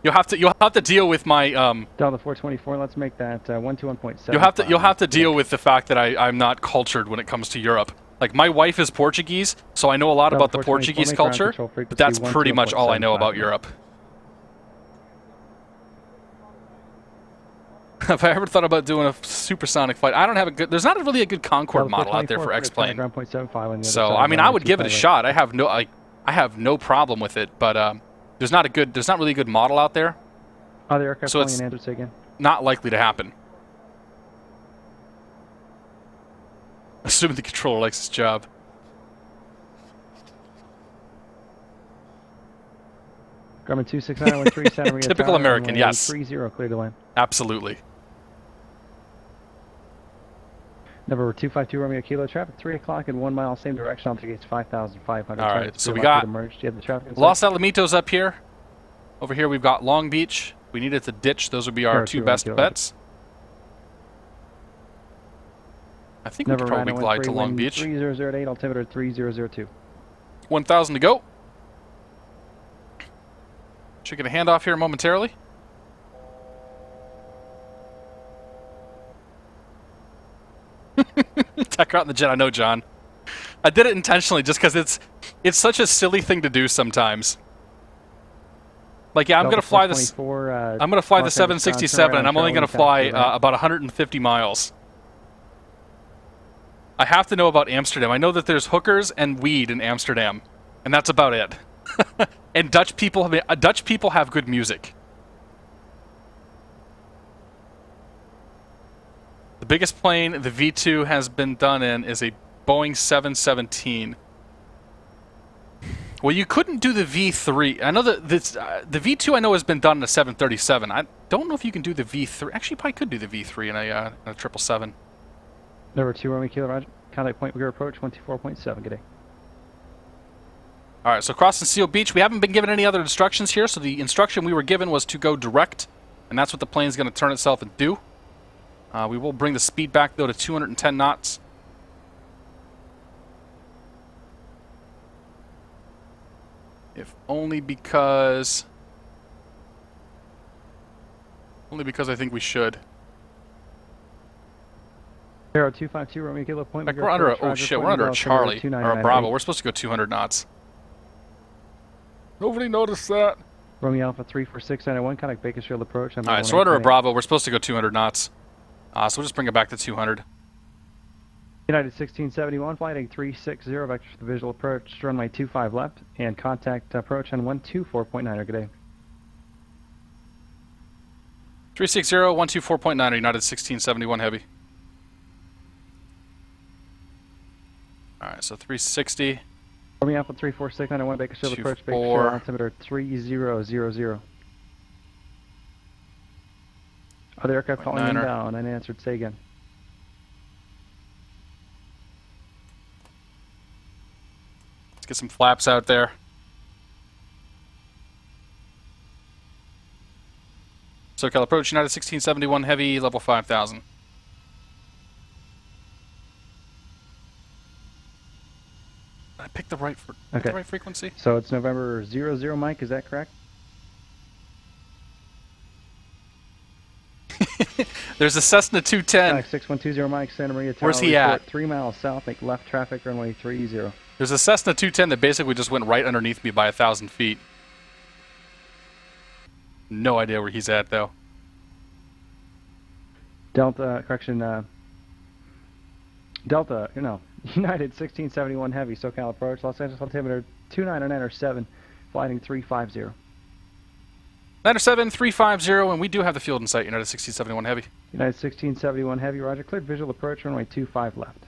You'll have to deal with my Delta 424. Let's make that 121.7. You'll have to deal with the fact that I'm not cultured when it comes to Europe. Like, my wife is Portuguese, so I know a lot about the Portuguese culture, but that's pretty much all I know about Europe. Have I ever thought about doing a supersonic flight? I don't have a good. There's not really a good Concorde model out there for X-plane. So I mean, I would give it a shot. I have no problem with it, but there's not really a good model out there. Other aircraft so it's in Andrews again. Not likely to happen. Assuming the controller likes his job. Grumman 26913 Santa Maria. Typical American, yes. 30, clear to land. Absolutely. Number 252 Romeo Kilo, traffic 3 o'clock in 1 mile, same direction, altimeter 5,500. All right, so we got Los Alamitos up here. Over here we've got Long Beach. We needed to ditch. Those would be our two best bets. I think we could probably glide to Long Beach. 3008, altimeter 3002. 1,000 to go. Should get a handoff here momentarily. Tech out in the jet, I know, John. I did it intentionally just because it's such a silly thing to do sometimes. Like, yeah, I'm gonna fly this. I'm gonna fly the 767, and I'm only gonna fly about 150 miles. I have to know about Amsterdam. I know that there's hookers and weed in Amsterdam, and that's about it. And Dutch people have good music. The biggest plane the V2 has been done in is a Boeing 717. Well, you couldn't do the V3. I know that the V2 I know has been done in a 737. I don't know if you can do the V3. Actually, you probably could do the V3 in a 777. Number 2 Romeo Kilo, roger. Contact point, we approach 124.7. Good day. All right, so crossing Seal Beach. We haven't been given any other instructions here, so the instruction we were given was to go direct, and that's what the plane's going to turn itself and do. We will bring the speed back, though, to 210 knots. If only because I think we should. Arrow 252 Romeo Kilo point. Like we're under a Charlie or a Bravo. We're supposed to go 200 knots. Nobody noticed that. Romeo Alpha 34691, contact Bakersfield approach. All right, so we're under a Bravo. We're supposed to go 200 knots. So we'll just bring it back to 200. United 1671, flighting 360, vector for the visual approach, runway 25 left, and contact approach on 124.9. Good day. 360, 124.9, United 1671 Heavy. All right, so 360. Romeo Alpha 34691, Bakersfield approach, Bakersfield altimeter 3000. Other aircraft calling inbound, unanswered, say again. Let's get some flaps out there. SoCal approach, United 1671 Heavy, level 5000. I picked the right frequency. So it's November 00, Mike, is that correct? There's a Cessna 210. 6120 Mike, Santa Maria Tower. Where's he at? 3 miles south, make left traffic, runway 30. There's a Cessna 210 that basically just went right underneath me by 1,000 feet. No idea where he's at, though. Delta, United 1671 Heavy, SoCal approach, Los Angeles altimeter 29907, flighting 350. 907, 350, and we do have the field in sight, United 1671 Heavy. United 1671 Heavy, roger. Cleared visual approach, runway 25 left.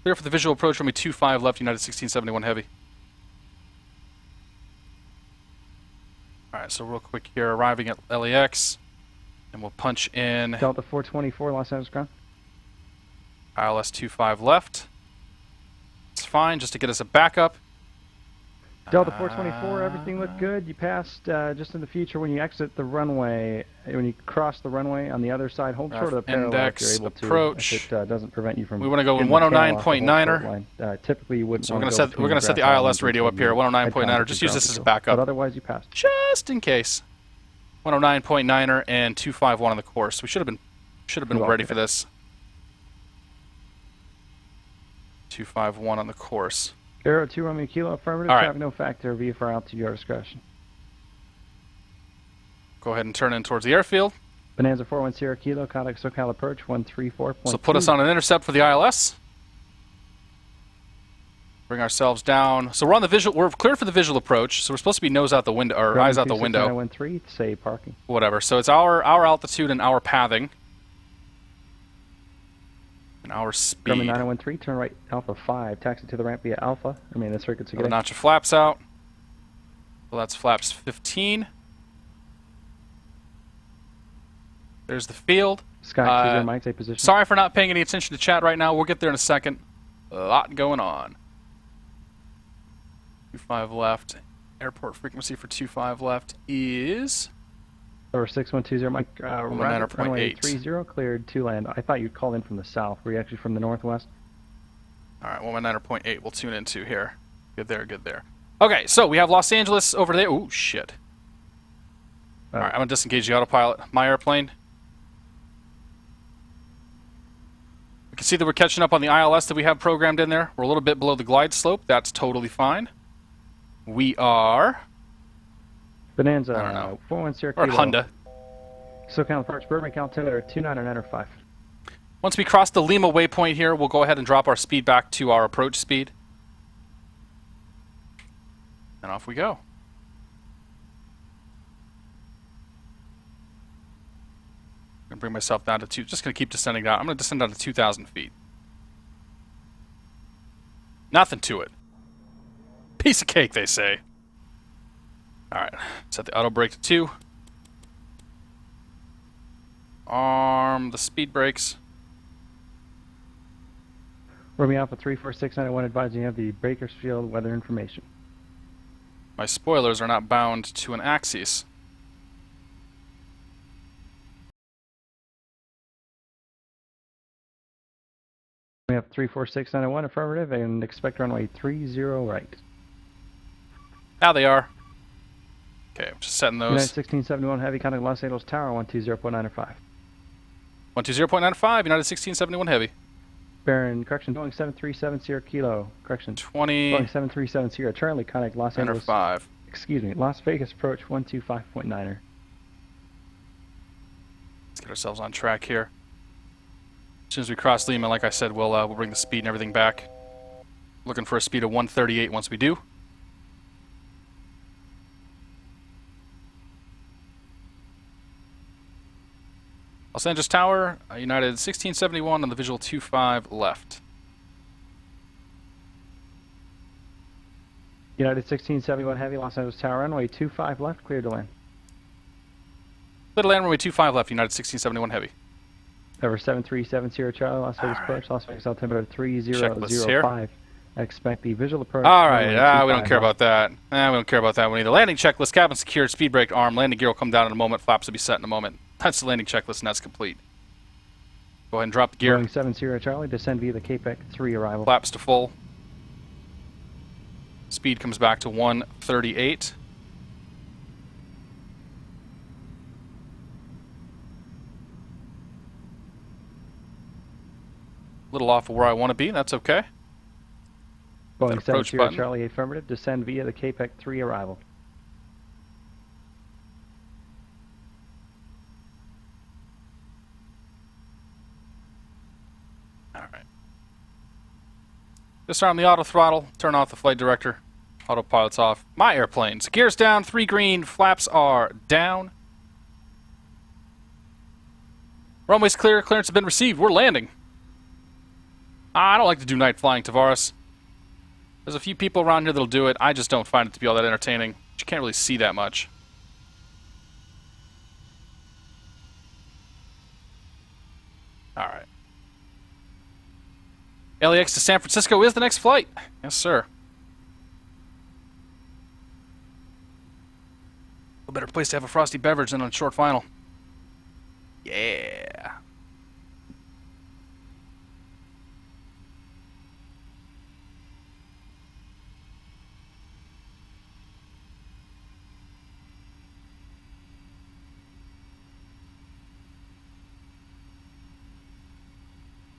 Clear for the visual approach, runway 25 left, United 1671 Heavy. Alright, so real quick here, arriving at LAX, and we'll punch in Delta 424, Los Angeles ground. ILS 25 left. It's fine, just to get us a backup. Delta 424, everything looked good. You passed just in the future when you exit the runway, when you cross the runway on the other side, hold short of the parallel if you're able approach. to. If it doesn't prevent you from. We want to go in 109.9er. Typically, you wouldn't. So we're going to set the ILS radio up here, 109.9er. Just use this as a backup. But otherwise, you passed. Just in case. 109.9er and 251 on the course. We should have been ready for this. 251 on the course. Aero 2 Romeo Kilo, affirmative. All right. Traffic no factor. VFR altitude, your discretion. Go ahead and turn in towards the airfield. Bonanza 41 Sierra Kilo, contact SoCal approach 134.2. So put us on an intercept for the ILS. Bring ourselves down. So we're on the visual. We're cleared for the visual approach. So we're supposed to be nose out the window or eyes out the window. 913, say parking. Whatever. So it's our altitude and our pathing. And our speed. Grumman 9013, turn right Alpha 5, taxi to the ramp via Alpha. I mean, the circuit's Got a notch of flaps out. Well, that's flaps 15. There's the field. Sky 20 Mike, take position. Sorry for not paying any attention to chat right now. We'll get there in a second. A lot going on. 25 left. Airport frequency for 25 left is... Over 6120 Mike, runway 30, cleared to land. I thought you'd call in from the south. Were you actually from the northwest? All right, 119.8 we'll tune into here. Good there, good there. Okay, so we have Los Angeles over there. Ooh, shit. All right, I'm going to disengage the autopilot. My airplane. We can see that we're catching up on the ILS that we have programmed in there. We're a little bit below the glide slope. That's totally fine. We are... Bonanza, I don't know. 41 Sierra Or Kilo. Honda. SoCal approach, Burbank altimeter 29905. Once we cross the Lima waypoint here, we'll go ahead and drop our speed back to our approach speed. And off we go. I'm going to bring myself down to just going to keep descending down. I'm going to descend down to 2,000 feet. Nothing to it. Piece of cake, they say. Alright, set the auto brake to 2. Arm the speed brakes. Romeo Alpha 34691 advising you have the Bakersfield weather information. My spoilers are not bound to an axis. We have 34691 affirmative and expect runway 30 right. Now they are. Okay, I'm just setting those. United 1671 heavy contact Los Angeles Tower 120.95. 120.95, United 1671 heavy. Baron, correction, Boeing 737 Sierra Kilo, correction. 20. Boeing 737 Sierra, currently contact Los Angeles. 5. Excuse me, Las Vegas approach 125.9er. Let's get ourselves on track here. As soon as we cross Lima, like I said, we'll bring the speed and everything back. Looking for a speed of 138 once we do. Los Angeles Tower, United 1671 on the visual 25 left. United 1671 heavy, Los Angeles Tower runway 25 left, clear to land. Clear to land, runway 25 left, United 1671 heavy. Over 737 Sierra Charlie, Las Vegas approach, Las Vegas altimeter 3005. here. Expect the visual approach. All right, we don't care about that. We don't care about that one either. Landing checklist, cabin secured, speed brake arm, landing gear will come down in a moment, flaps will be set in a moment. That's the landing checklist, and that's complete. Go ahead and drop the gear. Boeing 7 Sierra Charlie, descend via the KPEC 3 arrival. Flaps to full. Speed comes back to 138. A little off of where I want to be, that's okay. Boeing 7 approach Sierra button. Charlie, affirmative, descend via the KPEC 3 arrival. Alright. Disarm the auto throttle, turn off the flight director. Autopilot's off. My airplanes. Gears down, 3 green, flaps are down. Runway's clear, clearance has been received. We're landing. I don't like to do night flying, Tavares. There's a few people around here that'll do it. I just don't find it to be all that entertaining. You can't really see that much. Alright. LAX to San Francisco is the next flight. Yes, sir. No better place to have a frosty beverage than on a short final. Yeah.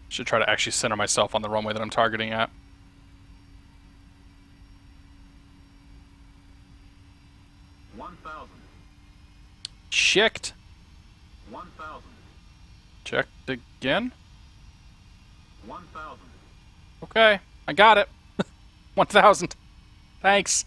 Should try to actually center myself on the runway that I'm targeting at. Checked. 1,000. Checked again. 1,000. Okay, I got it. 1,000. Thanks.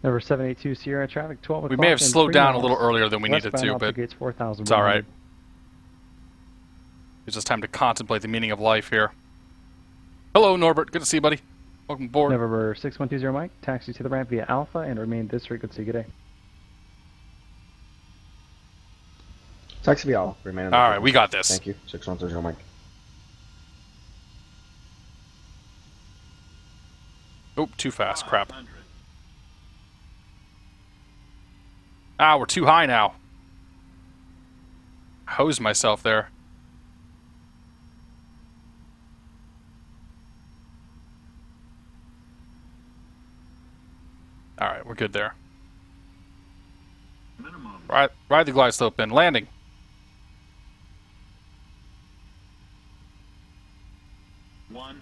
Number 782 Sierra traffic 12 o'clock. We may have slowed down a little miles. earlier than we needed to, but Gates 4,000. it's all right. Gives us time to contemplate the meaning of life here. Hello, Norbert. Good to see you, buddy. Welcome aboard. November 6120 Mike, taxi to the ramp via Alpha and remain this frequency. Good day. Taxi via Alpha, remain on all right, we got this. Thank you. 6120 Mike. Oh, too fast. Crap. Ah, we're too high now. Hosed myself there. Alright, we're good there. Ride the glide slope in. Landing. $100.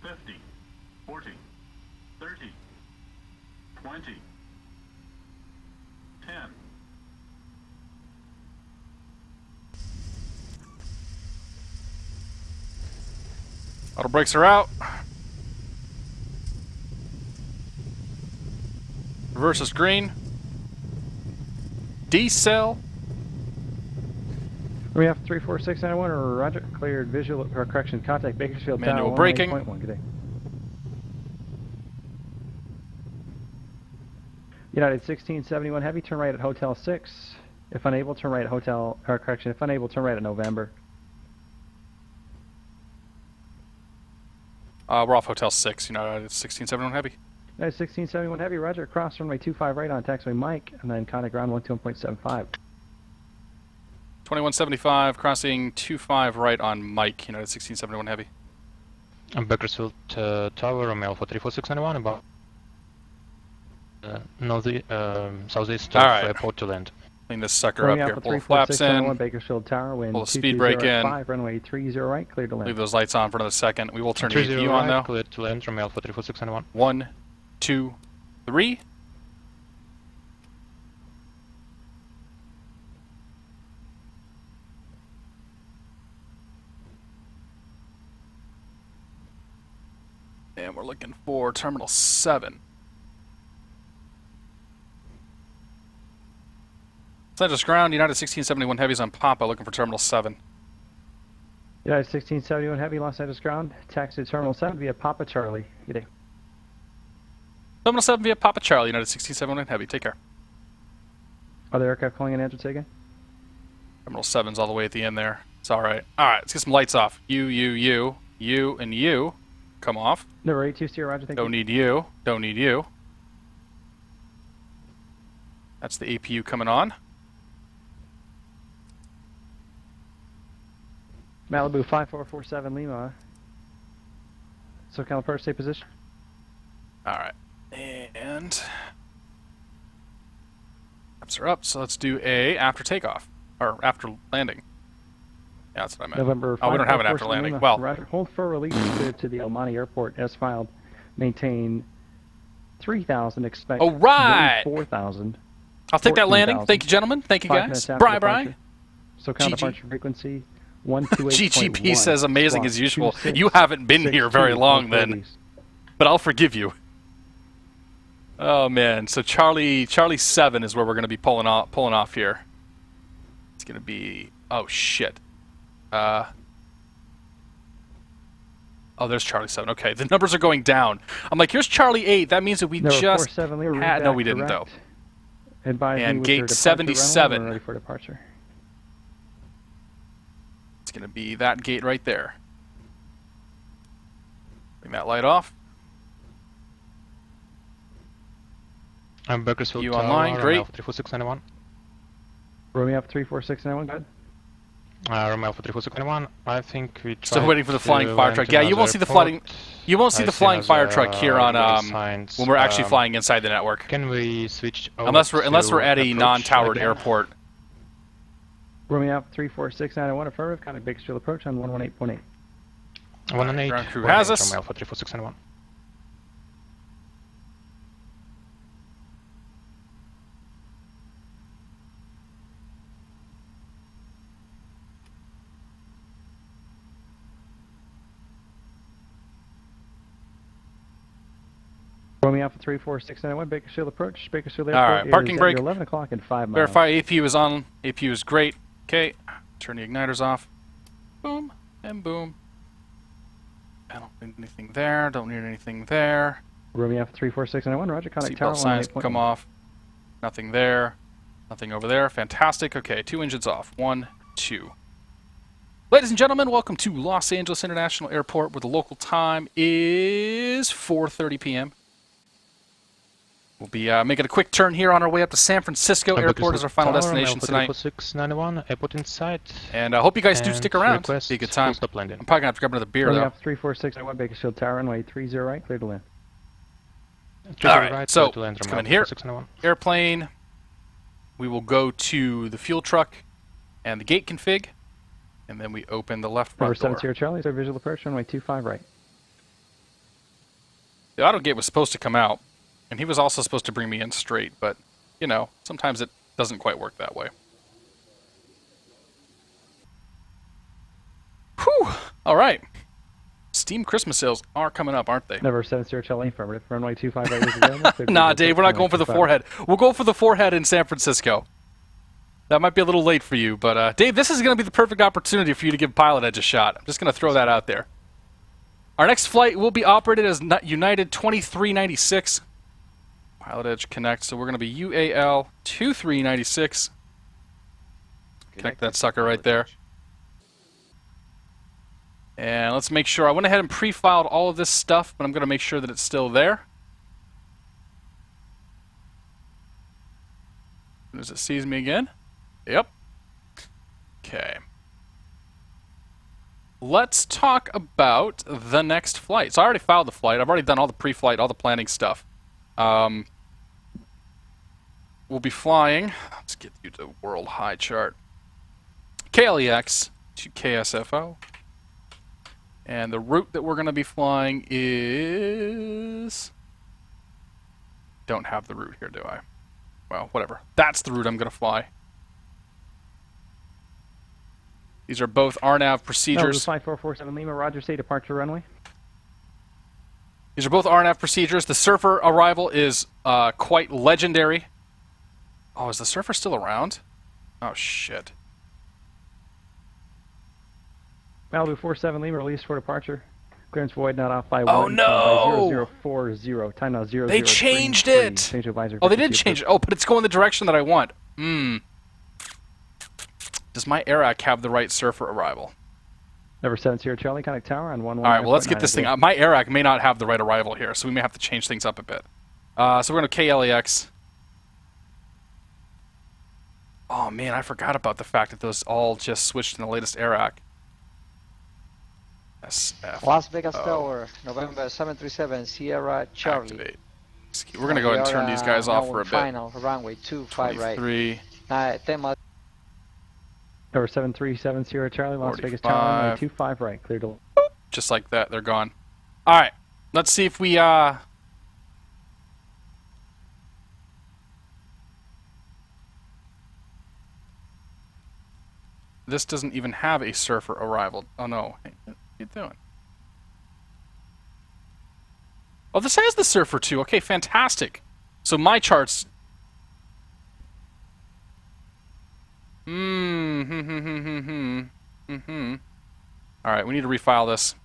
50. 40. 30. 20. 10. Auto brakes are out. Reverse is green. D-cell. We have 34691 or Roger. Cleared visual or correction. Contact Bakersfield Tower. Manual braking. 1. Good day. United 1671 Heavy, turn right at Hotel 6. If unable, turn right at Hotel, or correction, if unable, turn right at November. We're off Hotel 6, United 1671 Heavy. United 1671 Heavy, Roger, cross runway 25 right on taxiway Mike, and then contact ground 121.75. 2175, crossing 25 right on Mike, United 1671 Heavy. Bakersfield Tower, Romeo for 34691, about southeast of airport to land. Clean this sucker up here. Pull the flaps in. Bakersfield Tower, wind pull the speed brake in. 5, runway 30 right, clear to land. Leave those lights on for another second. We will turn the EPU right, on now. Clear to land, Romeo for 34691. 1, 2, 3. And we're looking for Terminal 7. Centers ground, United 1671 Heavy's on Papa, looking for Terminal 7. United 1671 Heavy, Los Angeles ground, taxi to Terminal 7 via Papa Charlie. Good day. Terminal 7 via Papa Charlie, United 1671 Heavy, take care. Other aircraft calling in, answer taken? Terminal 7's all the way at the end there. It's alright. Alright, let's get some lights off. You, and you. Come off. Number 82 Sierra, Roger, thank you. Don't need you. Don't need you. That's the APU coming on. Malibu 5447 Lima. SoCal approach, stay position. Alright. And flaps are up, so let's do a after takeoff. Or after landing. Yeah, that's what I meant. November we don't have an after landing. Lima. Well, Roger. Hold for release clear to the El Monte Airport as filed. Maintain 3,000, expect all right. 4,000. I'll take that landing. Thank you, gentlemen. Thank you, guys. Bye. SoCal departure frequency 128.1. GGP says amazing as usual. You haven't been here very long then, but I'll forgive you. Oh man, so Charlie 7 is where we're going to be pulling off here. It's going to be, oh shit. Oh, there's Charlie 7. Okay, the numbers are going down. I'm like, here's Charlie 8. That means that we just had, no we didn't though. And gate 77. Ready for departure. It's going to be that gate right there. Bring that light off. I'm Bakersfield You Tower, online, great. Romeo 34691. Romeo 34691, go ahead. Romeo 34691. I think we Still waiting for the flying fire truck. Yeah, you won't see the flying. You won't see the flying fire truck here on when we're actually flying inside the network. Can we switch over unless we're at a approach non-towered again? airport. Romeo 34691, affirmative. Contact Bakersfield approach on 118.8. 118. Ground crew has us. Romeo 34691. Romeo Alpha 34691, Bakersfield approach. Bakersfield All Airport right, parking is brake. at 11 o'clock and 5 miles. Verify APU is on. APU is great. Okay, turn the igniters off. Boom and boom. I don't need anything there. Don't need anything there. Romeo Alpha 34691, roger. Contact tower Seatbelt signs 118.1. come off. Nothing there. Nothing over there. Fantastic. Okay, 2 engines off. 1, 2. Ladies and gentlemen, welcome to Los Angeles International Airport, where the local time is 4:30 p.m. We'll be making a quick turn here on our way up to San Francisco Airport as our final destination tonight. 691, airport in sight. And I hope you guys do And stick around. request Be a good time. full stop landing. I'm probably going to have to grab another beer, Romeo though. Alpha 34691, Bakersfield Tower, runway 30 right, clear to land. All right, so to land let's Romeo come in here. 691. Airplane. We will go to the fuel truck and the gate config. And then we open the left Number front door. 70 Charlie, so visual approach, runway 25 right. The auto gate was supposed to come out, and he was also supposed to bring me in straight, but, you know, sometimes it doesn't quite work that way. Whew! All right. Steam Christmas sales are coming up, aren't they? Number 70 Charlie, affirmative, runway 25 right is available. Clear to Nah, land. Dave, we're not going for the 25. forehead. We'll go for the forehead in San Francisco. That might be a little late for you, but Dave, this is going to be the perfect opportunity for you to give PilotEdge a shot. I'm just going to throw that out there. Our next flight will be operated as United 2396. PilotEdge connect, so we're going to be UAL 2396. Connect that sucker right there. And let's make sure. I went ahead and pre-filed all of this stuff, but I'm going to make sure that it's still there. As it sees me again. Yep. Okay. Let's talk about the next flight. So I already filed the flight. I've already done all the pre-flight, all the planning stuff. We'll be flying. Let's get you to world high chart. KLAX to KSFO. And the route that we're going to be flying is... Don't have the route here, do I? Well, whatever. That's the route I'm going to fly. These are both RNAV procedures. 5447 Lima, roger, say departure runway. These are both RNAV procedures. The Surfer arrival is quite legendary. Oh, is the Surfer still around? Oh, shit. Malibu 47 Lima, release for departure. Clearance void, not off by 1. Oh, no! 0040. Time now 0033. They changed it! Change advisor. Oh, they did change it. Oh, but it's going the direction that I want. Does my ARAC have the right Surfer arrival? Number 70 Charlie, contact tower on 11. All right, well, let's get this thing up. My ARAC may not have the right arrival here, so we may have to change things up a bit. So we're going to KLAX. Oh, man, I forgot about the fact that those all just switched in the latest ARAC. SFO. Las Vegas Tower, November 737, Sierra Charlie. Activate. We're going to go ahead and turn these guys off for a bit. Final, runway 25 right. 23. 10 miles. Number 737 Sierra Charlie, Las 45. Vegas Tower, runway 25 right, clear to... Just like that, they're gone. All right, let's see if we... This doesn't even have a Surfer arrival. Oh, no. Hey, what are you doing? Oh, this has the Surfer, too. Okay, fantastic. So my charts... All right, we need to refile this.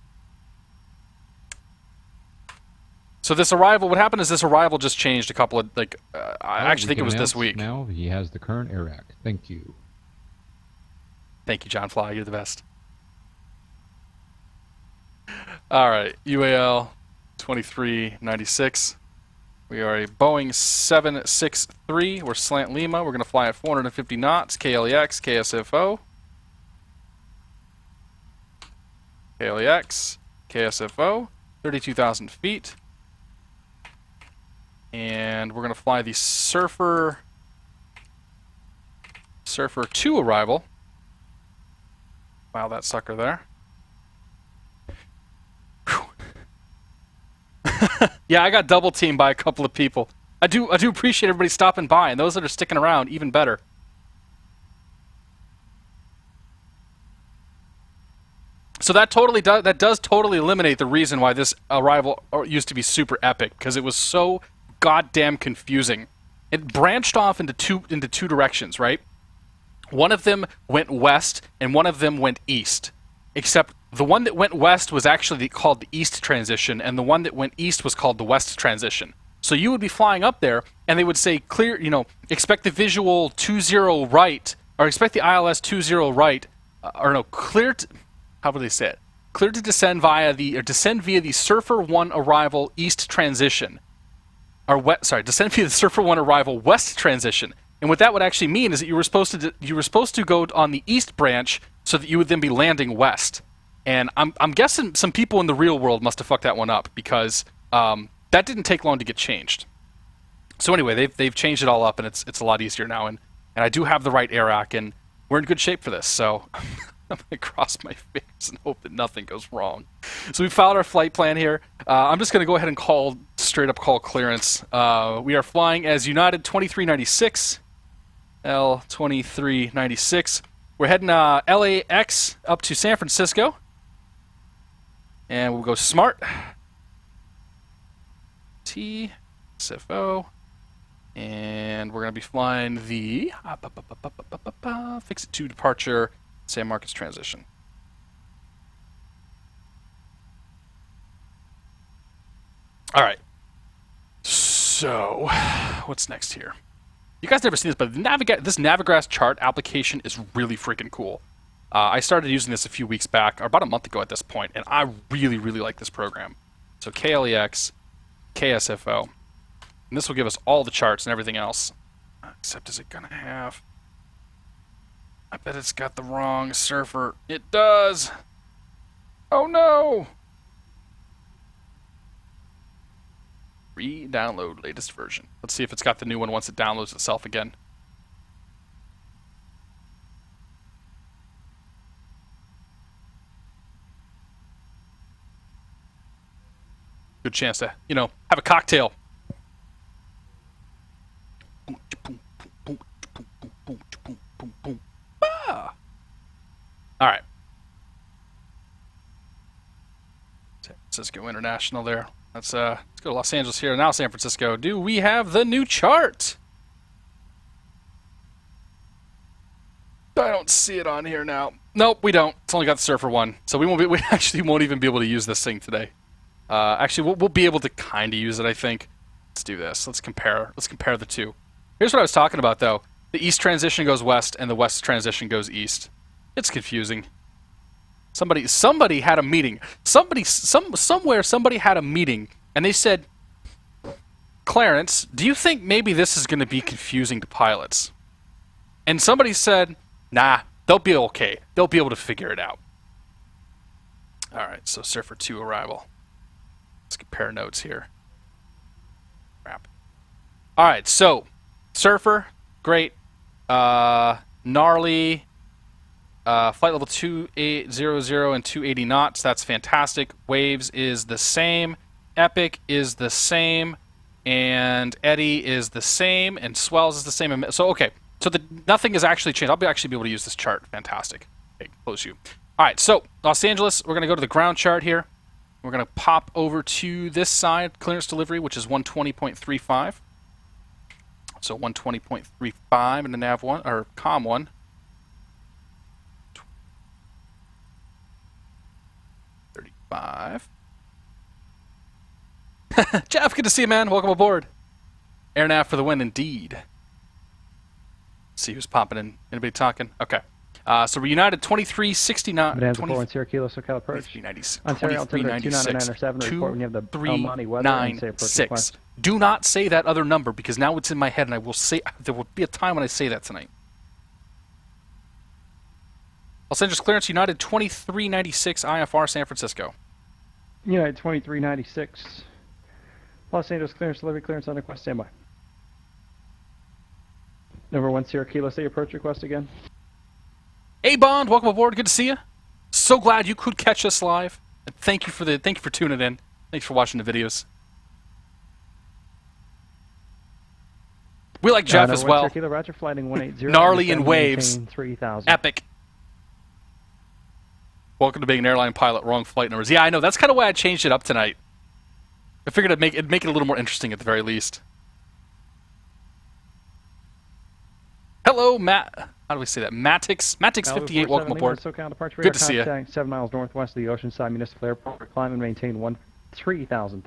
So this arrival, what happened is this arrival just changed a couple of, like, I actually think it was this week. Now he has the current ARAC. Thank you. Thank you, John Fly. You're the best. All right, UAL 2396. We are a Boeing 763. We're slant Lima. We're going to fly at 450 knots. KLAX, KSFO. KLAX, KSFO. 32,000 feet. And we're going to fly the Surfer 2 arrival. Wow, that sucker there. Yeah, I got double teamed by a couple of people. I do appreciate everybody stopping by, and those that are sticking around, even better. So that does totally eliminate the reason why this arrival used to be super epic, because it was so goddamn confusing. It branched off into two directions, right? One of them went west, and one of them went east. Except the one that went west was actually called the east transition, and the one that went east was called the west transition. So you would be flying up there, and they would say, clear, expect the visual 20 right, or expect the ILS 20 right, clear to, how would they say it? Clear to descend via the Surfer 1 arrival east transition. Descend via the Surfer 1 arrival west transition. And what that would actually mean is that you were supposed to go on the east branch so that you would then be landing west. And I'm guessing some people in the real world must have fucked that one up, because that didn't take long to get changed. So anyway, they've changed it all up, and it's a lot easier now. And I do have the right AIRAC, and we're in good shape for this. So I'm gonna cross my fingers and hope that nothing goes wrong. So we filed our flight plan here. I'm just gonna go ahead and straight up call clearance. We are flying as United 2396. L2396. We're heading LAX up to San Francisco. And we'll go smart. TSFO. And we're going to be flying the fix it to departure San Marcos transition. All right. So, what's next here? You guys never seen this, but this Navigraph chart application is really freaking cool. I started using this a few weeks back, or about a month ago at this point, and I really, really like this program. So KLAX, KSFO, and this will give us all the charts and everything else. Except, is it gonna have? I bet it's got the wrong Surfer. It does. Oh no! Re-download latest version. Let's see if it's got the new one once it downloads itself again. Good chance to, have a cocktail. All right. San Francisco International there. Let's go to Los Angeles here. Now San Francisco. Do we have the new chart? I don't see it on here now. Nope, we don't. It's only got the Surfer 1. So we actually won't even be able to use this thing today. Actually, we'll be able to kind of use it, I think. Let's do this. Let's compare the two. Here's what I was talking about, though. The east transition goes west, and the west transition goes east. It's confusing. Somebody had a meeting. Somewhere somebody had a meeting, and they said, Clarence, do you think maybe this is going to be confusing to pilots? And somebody said, nah, they'll be okay. They'll be able to figure it out. All right, so Surfer 2 arrival. Let's compare notes here. Crap. All right, so Surfer, great. Gnarly. Flight level 2800 and 280 knots. That's fantastic. Waves is the same. Epic is the same. And Eddy is the same. And Swells is the same. So, okay. So nothing has actually changed. I'll actually be able to use this chart. Fantastic. Okay, close you. All right, so Los Angeles, we're going to go to the ground chart here. We're going to pop over to this side, clearance delivery, which is 120.35. So 120.35 in the nav 1, or com 1. Jeff, good to see you, man. Welcome aboard. Air nav for the win, indeed. See who's popping in. Anybody talking? Okay. So we're United 2369. Bonanza 4 Sierra Kilo SoCal approach. 2396. Ontario altimeter 2997. Report when you have the El Monte weather and say approach request. Do not say that other number because now it's in my head and I will say there will be a time when I say that tonight. Los Angeles clearance United 2396 IFR San Francisco. United 2396. Los Angeles clearance, delivery clearance on request, standby. Number 1 Sierra Kilo, say approach request again. Hey Bond, welcome aboard. Good to see you. So glad you could catch us live. And thank you for tuning in. Thanks for watching the videos. We like Jeff as well. Sierra Kilo, Roger, flighting 180. Gnarly in waves. 3000. Epic. Welcome to being an airline pilot. Wrong flight numbers. Yeah, I know. That's kind of why I changed it up tonight. I figured it'd make it a little more interesting at the very least. Hello, Matt. How do we say that? Matix58, welcome aboard. Good to see you. 7 miles northwest of the Oceanside Municipal Airport. Climb and maintain 13,000.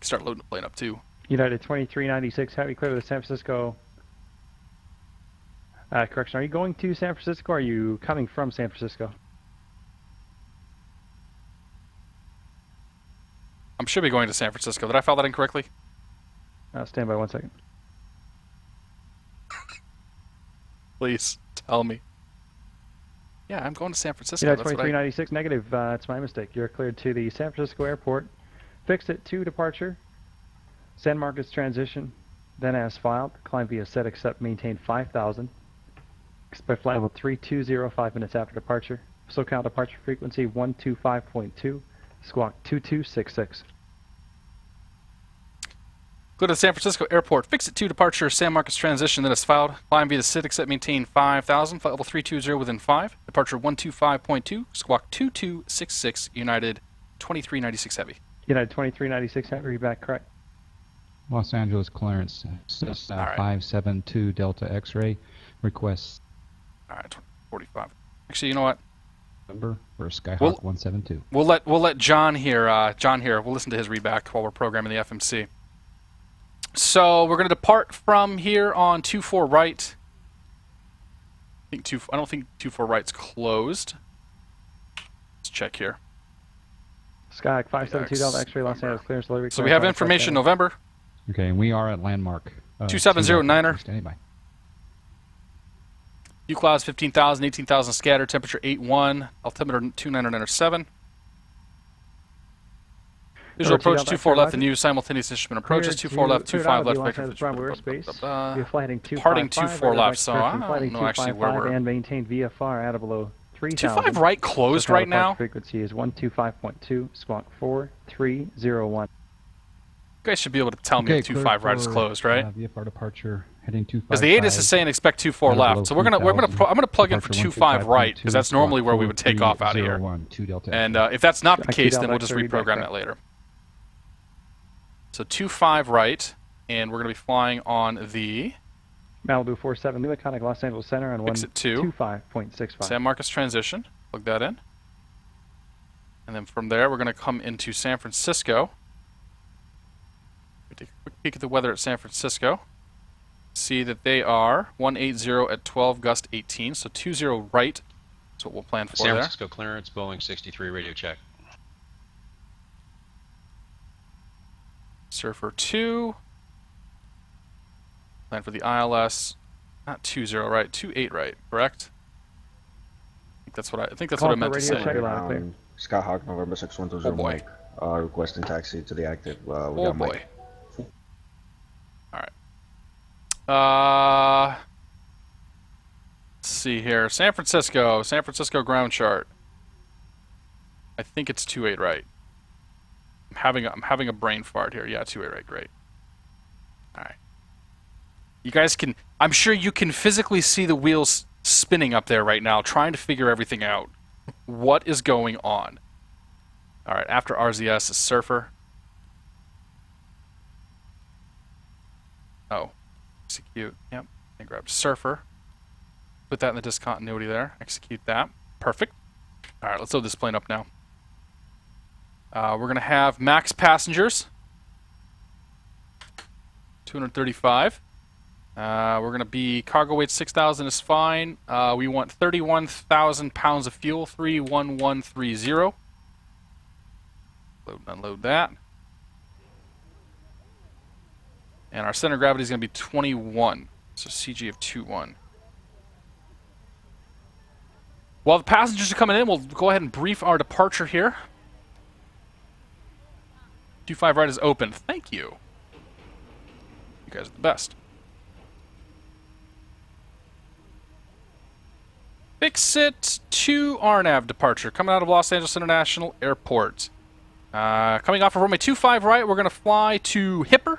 Start loading the plane up too. United 2396, heavy clear to San Francisco. Correction, are you going to San Francisco or are you coming from San Francisco? I should be going to San Francisco. Did I file that incorrectly? Stand by 1 second. Please, tell me. Yeah, I'm going to San Francisco. United 2396, negative. It's my mistake. You're cleared to the San Francisco airport. Fixed it to departure. San Marcos transition. Then as filed. Climb via set accept maintain 5,000. Expect flight level 320 5 minutes after departure. SoCal departure frequency 125.2. Squawk 2266. Go to the San Francisco airport. Fix it to departure. San Marcos transition. Then as filed. Climb via the set accept maintain 5,000. Flight level 320 within 5. Departure 125.2. Squawk 2266. United 2396 heavy. United 2396 heavy. Read back correct. Los Angeles clearance. 572 Delta X-ray. Request. All right, 45. Actually, you know what? Number for Skyhawk 172. We'll let John here. We'll listen to his readback while we're programming the FMC. So we're going to depart from here on 24 right. I don't think 24 right's closed. Let's check here. Skyhawk 572 Delta X-ray Los Angeles clearance delivery. So we have information November. Okay, and we are at landmark. 2709er. Standing by. U-clouds 15,000, 18,000 scatter, temperature 81, altimeter 2997. Visual approach 24 left and use simultaneous instrument approaches 24 left, 25 left. Departing 24 left, so I don't know actually where we're. And maintain VFR at below 3,000. 25 right closed right now. Frequency is 125.2, squawk 4301. You guys should be able to tell me if 25 right is closed, right? VFR departure heading 25. Because the ATIS is saying expect 24 left, so I'm gonna plug in for 25 right because that's normally where we would take off out of here. And if that's not the case, then we'll just reprogram that later. So 25 right, and we're gonna be flying on the Malibu 47 Lima Conic Los Angeles Center on 125.65. San Marcos transition. Plug that in, and then from there we're gonna come into San Francisco. Take a quick peek at the weather at San Francisco. See that they are 180 at 12 gust 18, so 20 right. That's what we'll plan for San there. Francisco clearance, Boeing 63 radio check. Surfer 2. Plan for the ILS. Not 20 right, 28 right, correct? I think that's what I meant to say. Skyhawk November 6120 Mike. Requesting taxi to the active. We got Mike. Let's see here. San Francisco ground chart. I think it's 28 right. I'm having a brain fart here. Yeah, 28 right, great. Alright. You guys can, I'm sure you can physically see the wheels spinning up there right now, trying to figure everything out. What is going on? Alright, after RZS is Surfer. Oh. Execute. Yep. And grab Surfer. Put that in the discontinuity there. Execute that. Perfect. All right, let's load this plane up now. We're going to have max passengers. 235. We're going to be cargo weight 6,000 is fine. We want 31,000 pounds of fuel, 31130. Load and unload that. And our center of gravity is going to be 21. So CG of 21. While the passengers are coming in, we'll go ahead and brief our departure here. 25 right is open. Thank you. You guys are the best. Fix it to RNAV departure. Coming out of Los Angeles International Airport. Coming off of runway 25 right, we're going to fly to Hipper.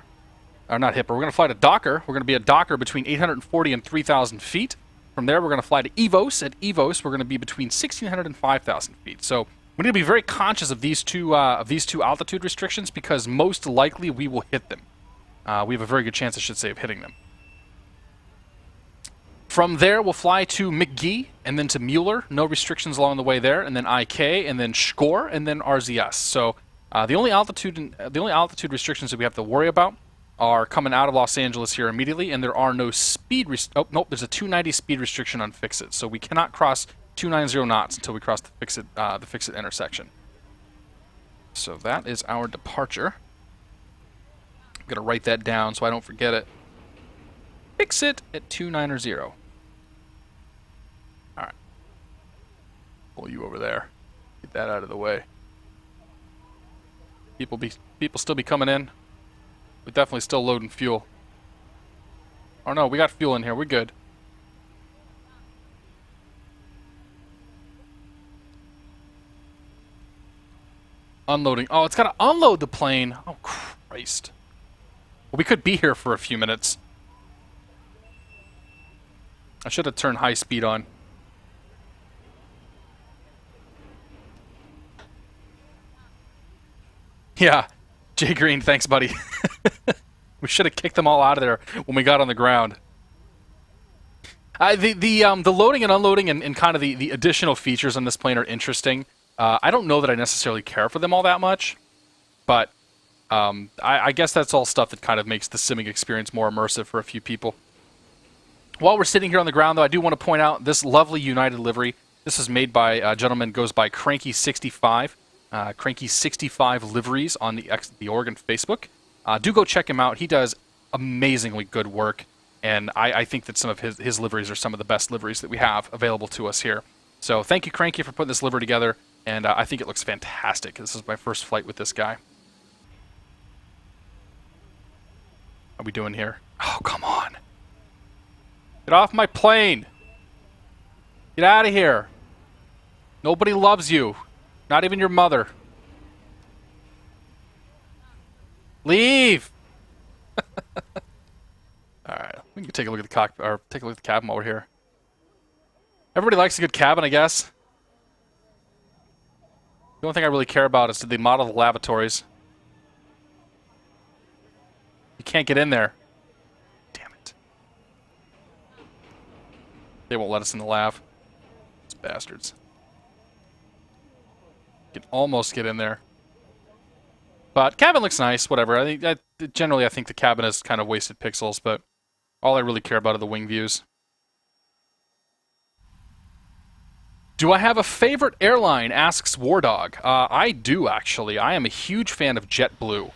Or not Hipper, we're going to fly to Docker. We're going to be at Docker between 840 and 3,000 feet. From there, we're going to fly to Evos. At Evos, we're going to be between 1,600 and 5,000 feet. So we need to be very conscious of these two altitude restrictions because most likely we will hit them. We have a very good chance, I should say, of hitting them. From there, we'll fly to McGee and then to Mueller. No restrictions along the way there. And then IK and then Skor and then RZS. So the only altitude restrictions that we have to worry about are coming out of Los Angeles here immediately, and there are no speed. Oh nope, there's a 290 speed restriction on Fix-It, so we cannot cross 290 knots until we cross the Fix-It intersection. So that is our departure. I'm gonna write that down so I don't forget it. Fix-It at 290. All right, pull you over there. Get that out of the way. People still be coming in. We're definitely still loading fuel. Oh no, we got fuel in here. We're good. Unloading. Oh, it's got to unload the plane. Oh, Christ. Well, we could be here for a few minutes. I should have turned high speed on. Yeah. Jay Green, thanks, buddy. We should have kicked them all out of there when we got on the ground. The loading and unloading and kind of the additional features on this plane are interesting. I don't know that I necessarily care for them all that much, but I guess that's all stuff that kind of makes the simming experience more immersive for a few people. While we're sitting here on the ground, though, I do want to point out this lovely United livery. This is made by a gentleman goes by Cranky65. Cranky65 liveries on the Oregon Facebook. Do go check him out. He does amazingly good work, and I think that some of his liveries are some of the best liveries that we have available to us here. So thank you, Cranky, for putting this livery together, and I think it looks fantastic. This is my first flight with this guy. What are we doing here? Oh, come on. Get off my plane. Get out of here. Nobody loves you. Not even your mother. Leave! Alright, we can take a look at the cockpit, or take a look at the cabin while we're here. Everybody likes a good cabin, I guess. The only thing I really care about is did they model the lavatories. You can't get in there. Damn it. They won't let us in the lav. These bastards. Can almost get in there, but cabin looks nice. Whatever. I think generally I think the cabin is kind of wasted pixels, but all I really care about are the wing views. Do I have a favorite airline? Asks Wardog. I do actually. I am a huge fan of JetBlue.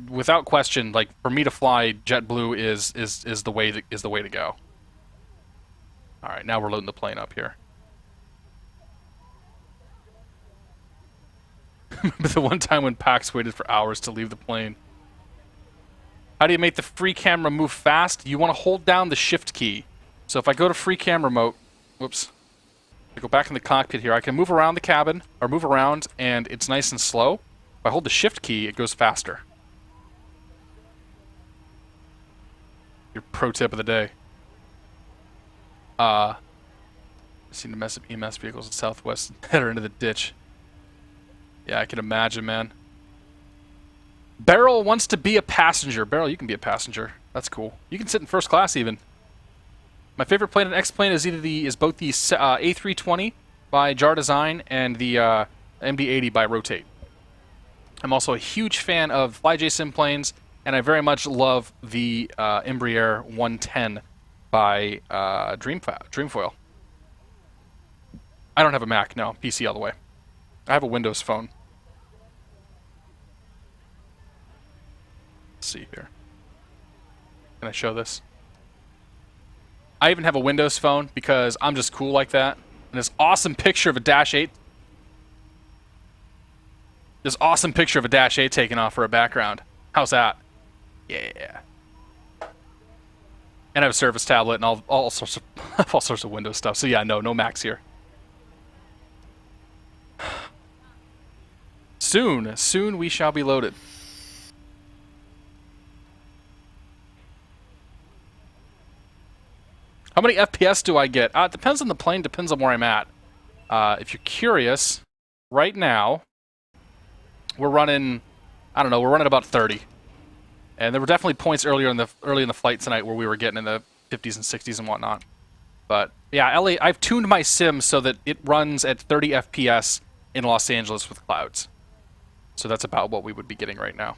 Without question, like for me to fly, JetBlue is the way to go. All right, now we're loading the plane up here. Remember the one time when Pax waited for hours to leave the plane. How do you make the free camera move fast? You want to hold down the shift key. So if I go to free camera mode, whoops, I go back in the cockpit here, I can move around the cabin, or move around, and it's nice and slow. If I hold the shift key, it goes faster. Your pro tip of the day. I've seen the mess of EMS vehicles in Southwest header into the ditch. Yeah, I can imagine, man. Beryl wants to be a passenger. Beryl, you can be a passenger. That's cool. You can sit in first class even. My favorite plane in X-plane is both the A320 by JAR Design and the MD-80 by Rotate. I'm also a huge fan of FlyJSim planes, and I very much love the Embraer 110 by Dreamfoil. I don't have a Mac, no, PC all the way. I have a Windows phone. Let's see here. Can I show this? I even have a Windows phone because I'm just cool like that. And this awesome picture of a Dash 8. This awesome picture of a Dash 8 taken off for a background. How's that? Yeah. And I have a Surface tablet and all sorts of Windows stuff. So yeah, no Macs here. Soon we shall be loaded. How many FPS do I get? It depends on the plane, depends on where I'm at. If you're curious, right now, we're running, I don't know, we're running about 30. And there were definitely points early in the flight tonight where we were getting in the 50s and 60s and whatnot. But yeah, LA, I've tuned my sim so that it runs at 30 FPS in Los Angeles with clouds. So that's about what we would be getting right now.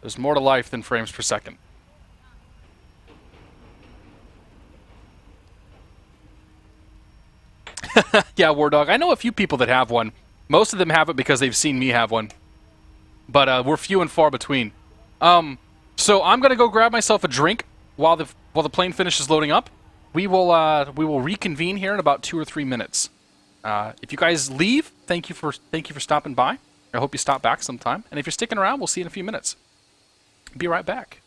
There's more to life than frames per second. Yeah, War Dog. I know a few people that have one. Most of them have it because they've seen me have one. But we're few and far between. So I'm gonna go grab myself a drink while the plane finishes loading up. We will reconvene here in about 2 or 3 minutes. If you guys leave, thank you for stopping by. I hope you stop back sometime. And if you're sticking around, we'll see you in a few minutes. Be right back.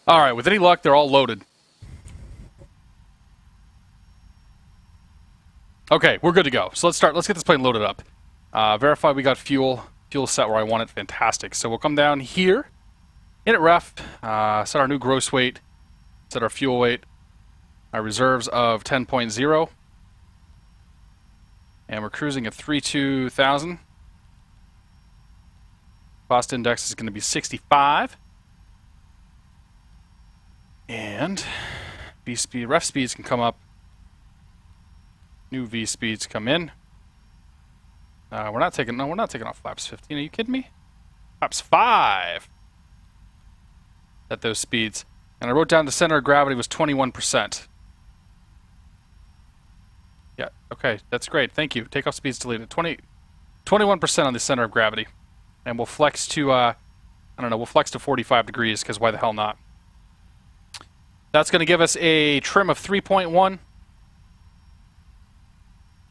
All right, with any luck, they're all loaded. Okay, we're good to go. So let's start. Let's get this plane loaded up. Verify we got fuel set where I want it. Fantastic. So we'll come down here. Init ref, set our new gross weight, set our fuel weight, our reserves of 10.0, and we're cruising at 32,000. Cost index is going to be 65. And V speed, ref speeds can come up. New V speeds come in. We're not taking off flaps 15. Are you kidding me? Flaps 5 at those speeds. And I wrote down the center of gravity was 21%. Yeah, okay, that's great. Thank you. Takeoff speeds deleted. 21% on the center of gravity. And we'll flex to, I don't know, we'll flex to 45 degrees, because why the hell not? That's going to give us a trim of 3.1.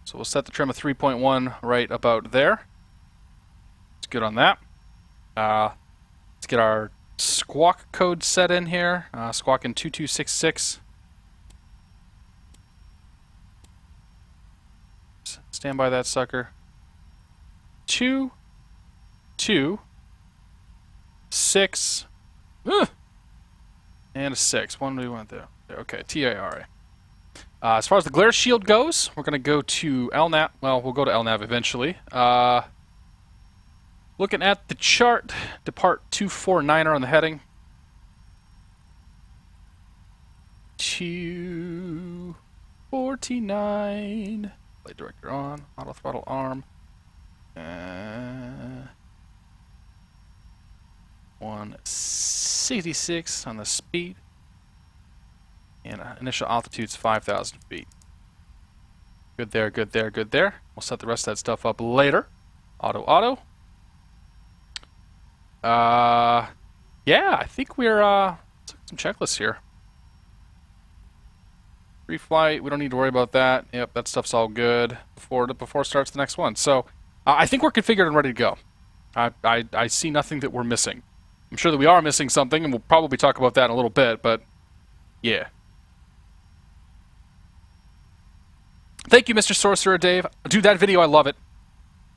So we'll set the trim of 3.1 right about there. It's good on that. Let's get our squawk code set in here. Squawk in 2266. Stand by that sucker. 2, 2, 6, and a 6. One do we want there? Okay, TIRA. As far as the glare shield goes, we're going to go to LNAV. Well, we'll go to LNAV eventually. Looking at the chart, depart 249er on the heading. 249. Flight director on. Auto throttle arm. 166 on the speed. And initial altitude's 5,000 feet. Good there, good there, good there. We'll set the rest of that stuff up later. Auto, auto. Yeah, I think we're, some checklists here. Free flight, we don't need to worry about that. Yep, that stuff's all good before it starts the next one. So, I think we're configured and ready to go. I see nothing that we're missing. I'm sure that we are missing something, and we'll probably talk about that in a little bit, but yeah. Thank you, Mr. Sorcerer Dave. Dude, that video, I love it.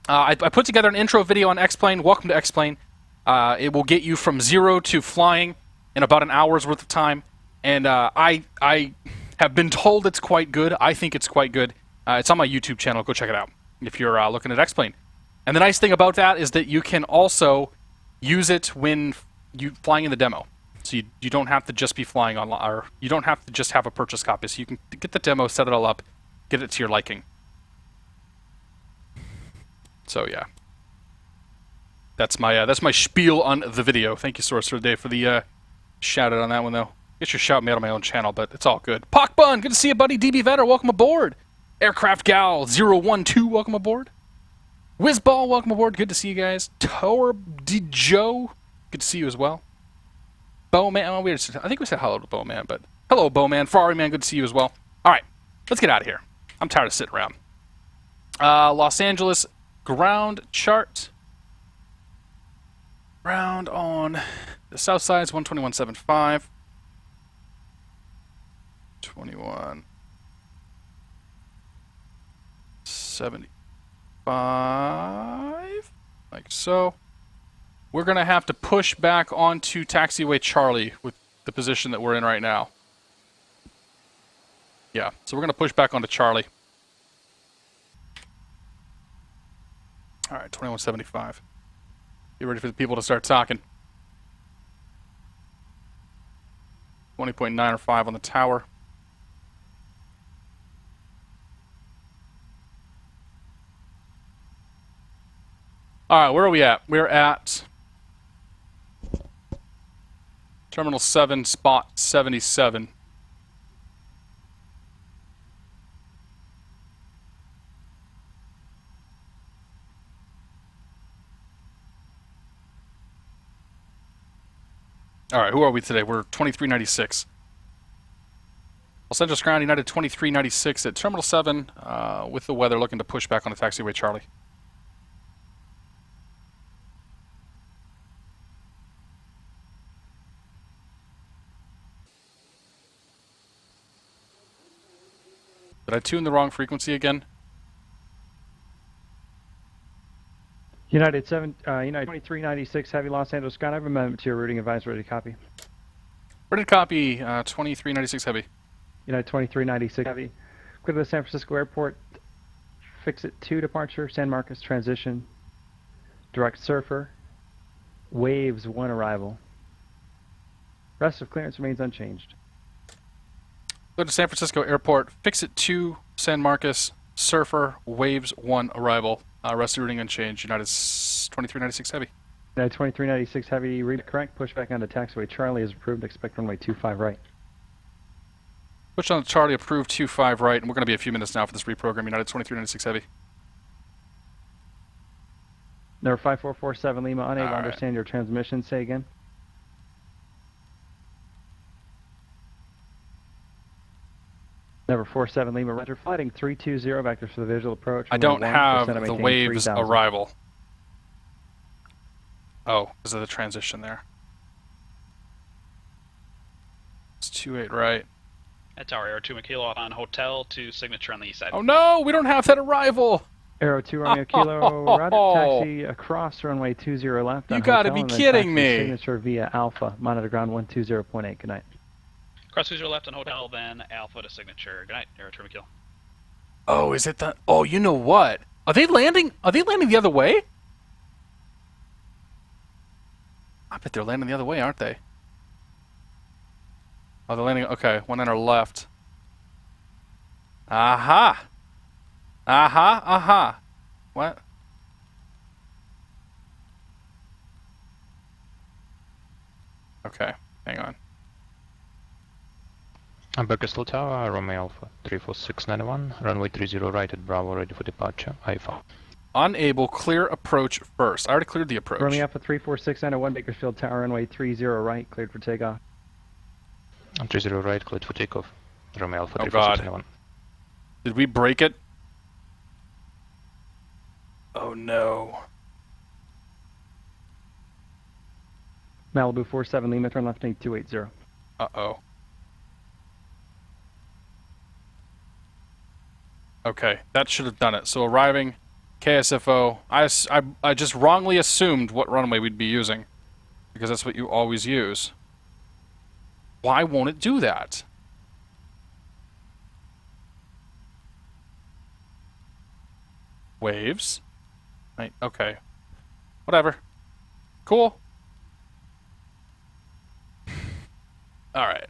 I put together an intro video on X-Plane. Welcome to X-Plane. It will get you from 0 to flying in about an hour's worth of time. And I have been told it's quite good. I think it's quite good. It's on my YouTube channel. Go check it out if you're looking at X-Plane. And the nice thing about that is that you can also use it when you flying in the demo. So you don't have to just be flying online, or you don't have to just have a purchase copy. So you can get the demo, set it all up, get it to your liking. So yeah, that's my spiel on the video. Thank you, Sorcerer Dave, for the shout out on that one though. Get your shout me out on my own channel, but it's all good. Pockbun, good to see you, buddy. DB Vetter, welcome aboard. Aircraft Gal 012, welcome aboard. Whizball, welcome aboard. Good to see you guys. Tower D Joe, good to see you as well. Bowman, oh, I think we said hello to Bowman, but hello, Bowman. Ferrari Man, good to see you as well. All right, let's get out of here. I'm tired of sitting around. Los Angeles ground chart. Ground on the south side is 121.75. 21.75, like so. We're going to have to push back onto taxiway Charlie with the position that we're in right now. Yeah, so we're going to push back onto Charlie. All right, 21.75. Get ready for the people to start talking. 20.9 or 5 on the tower. All right, where are we at? We're at Terminal 7, spot 77. All right, who are we today? We're 2396. Los Angeles Ground United 2396 at Terminal 7 with the weather looking to push back on the taxiway Charlie. Did I tune the wrong frequency again? United 2396 Heavy Los Angeles Skydive, amendment to your routing advice, ready to copy. Ready to copy, 2396 Heavy. United 2396 Heavy, clear to the San Francisco Airport, fix it 2 departure, San Marcos transition, direct surfer, waves 1 arrival. Rest of clearance remains unchanged. Go to San Francisco Airport, fix it 2 San Marcos, surfer, waves 1 arrival. Rest of routing unchanged. United 2396 Heavy. United 2396 Heavy, read it correct. Pushback onto taxiway Charlie is approved. Expect runway 25 right. Push on Charlie, approved 25 right, and we're going to be a few minutes now for this reprogram. United 2396 Heavy. Number 5447 Lima, unable to All right. understand your transmission. Say again. Number 47 Lima, Roger. Flighting 320, vectors for the visual approach. I don't have the maintain waves 3000. arrival. Oh, because of the transition there. It's 28 right. At Tower Air 2 Kilo on hotel to signature on the east side. Oh no, we don't have that arrival. Arrow 2 Romeo Kilo, roger, taxi across runway 20 left. You on gotta hotel, be and then kidding taxi me. Signature via Alpha, monitor ground 120.8. Good night. Cross 20 left on hotel, then Alpha to signature. Good night, Air 2 Kilo. Oh, is it the? Oh, you know what? Are they landing? Are they landing the other way? I bet they're landing the other way, aren't they? Oh, they're landing. Okay, one on our left. Aha! Aha! Aha! What? Okay, hang on. Bakersfield Tower, Romeo Alpha 34691, runway 30 right at Bravo, ready for departure. IFA. Unable, clear approach first. I already cleared the approach. Romeo Alpha 34691, Bakersfield Tower, runway 30 right, cleared for takeoff. 30 right, cleared for takeoff. Romeo Alpha Oh God. 34691. Did we break it? Oh no. Malibu 47 Lima, turn left, 280. Uh-oh. Okay, that should have done it. So arriving, KSFO. I just wrongly assumed what runway we'd be using, because that's what you always use. Why won't it do that? Waves. Right, okay. Whatever. Cool. Alright.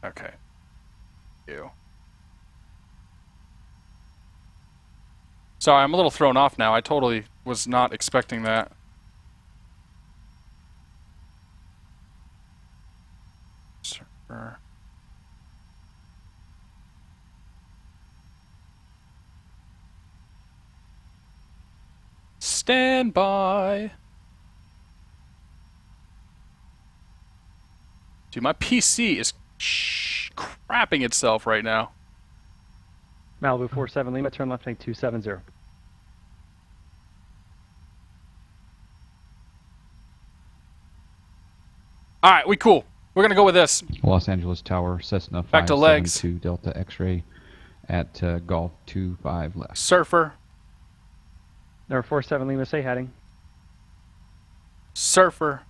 Okay. You. Sorry, I'm a little thrown off now. I totally was not expecting that. Server. Stand by. Dude, my PC is crapping itself right now. Malibu 47 Lima, turn left, 270. All right, we cool. We're gonna go with this. Los Angeles Tower, Cessna Back to legs. 572 Delta X-ray at Golf 25 left. Surfer. Number 47 Lima, say heading. Surfer.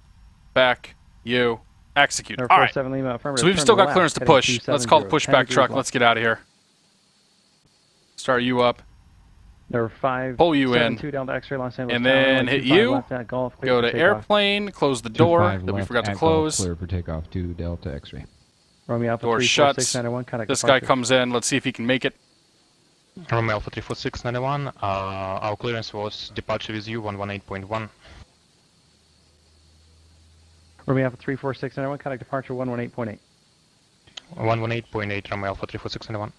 Back. You. Execute. Number All right. 47 Lima, affirmative. So we've turn still got left, clearance to heading push. Let's call the 270, 10 pushback degrees truck. left. Let's get out of here. Start you up. Number 5. Pull you in. 72 Delta X-ray, Los Angeles And Tower, then runway hit 25 you. left at Golf, clear Go for to takeoff. airplane. Close the door 25 that we left forgot to at close. Golf, clear for takeoff to Delta X-ray. Romeo Alpha Door shuts. 34691, contact This guy departure. comes in. Let's see if he can make it. Romeo Alpha 34691, our clearance was departure with you 118.1. Romeo Alpha 34691, contact departure 118.8. 118.8, Romeo Alpha 34691.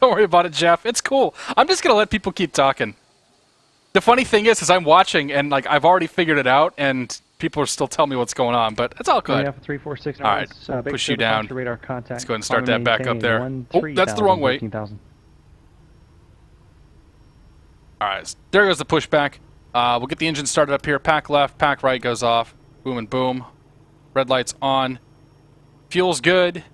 Don't worry about it, Jeff. It's cool. I'm just gonna let people keep talking. The funny thing is I'm watching and like I've already figured it out, and people are still telling me what's going on, but it's all good. Romeo Alpha 34691, All right, push you down. radar contact. Let's go ahead and start Climb that back up there. Oh, that's the wrong way. 15,000. All right, there goes the pushback. We'll get the engine started up here. Pack left, pack right goes off. Boom and boom. Red lights on. Fuel's good.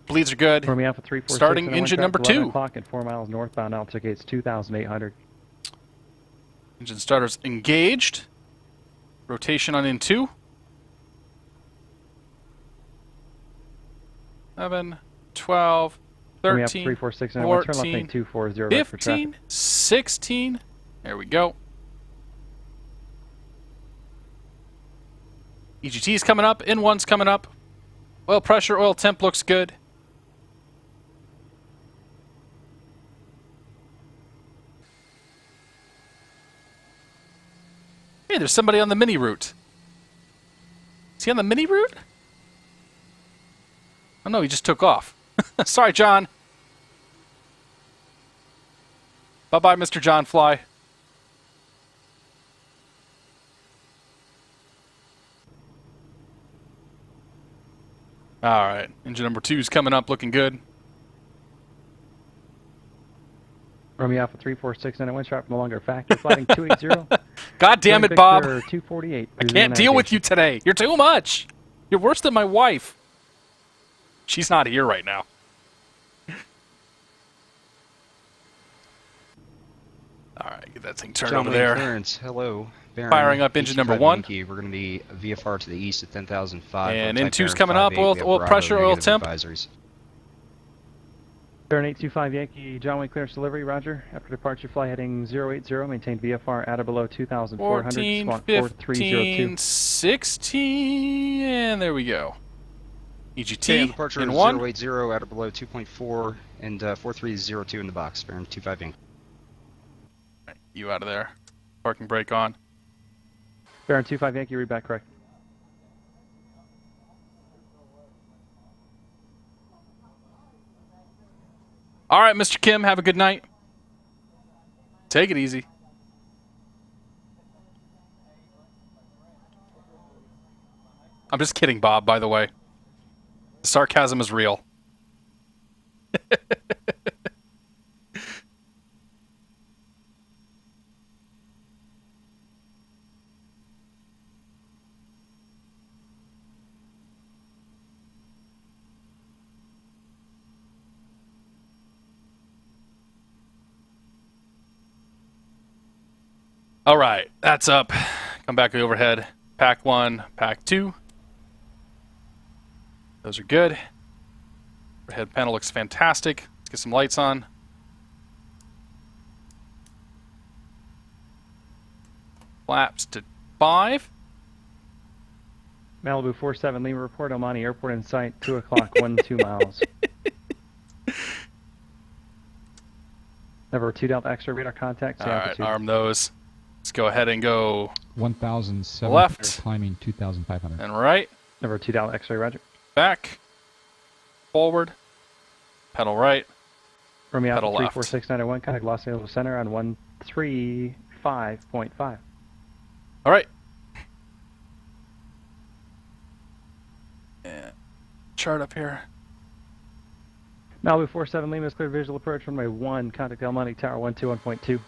Bleeds are good. Romeo Alpha 346. Starting engine number 2. 11 o'clock at 4 miles northbound. Altigates 2,800. Engine starters engaged. Rotation on in 2. 11, 12, 13, 346, 14, 15, 16. There we go. EGT's coming up. N1's coming up. Oil pressure, oil temp looks good. Hey, there's somebody on the mini route. Is he on the mini route? Oh no, he just took off. Sorry, John. Bye-bye, Mr. John Fly. All right, engine number 2 is coming up, looking good. Romeo Alpha 346, and a wind shot from the longer factor, flighting 280. God damn it, Bob. 248. I can't deal with you today. You're too much. You're worse than my wife. She's not here right now. All right, get that thing turned over there. Clearance, hello. Baron, Firing up engine number 1. Yankee. We're going to be VFR to the east at 10,005. And N2's coming up. Oil pressure, oil temp. Advisories. Baron 825 Yankee, John Wayne clearance delivery, roger. After departure, fly heading 080, maintain VFR at or below 2,400, 14, squawk 15, 4302. 16, and there we go. EGT, departure N1. 080 at or below 2.4 and 4302 in the box. Baron 25 Yankee. Right, you out of there. Parking brake on. Baron 25 Yankee, read back correct. All right, Mr. Kim, have a good night. Take it easy. I'm just kidding, Bob, by the way. The sarcasm is real. All right, that's up. Come back overhead. Pack 1, pack 2. Those are good. Overhead panel looks fantastic. Let's get some lights on. Flaps to 5. Malibu 47 Lima report, El Monte Airport in sight, 2 o'clock, 2 miles. Number 2 Delta X-ray radar contact. All right, arm those. Let's go ahead and go 1,700, left, climbing 2,500. and right. Number 2 Delta X-ray, roger. Back, forward, pedal right, Romeo pedal Alpha left. 34691, contact Los Angeles Center on 135.5. All right. Yeah. Chart up here. Malibu 47 Lima is clear visual approach, runway 1, contact El Monte Tower 121.2.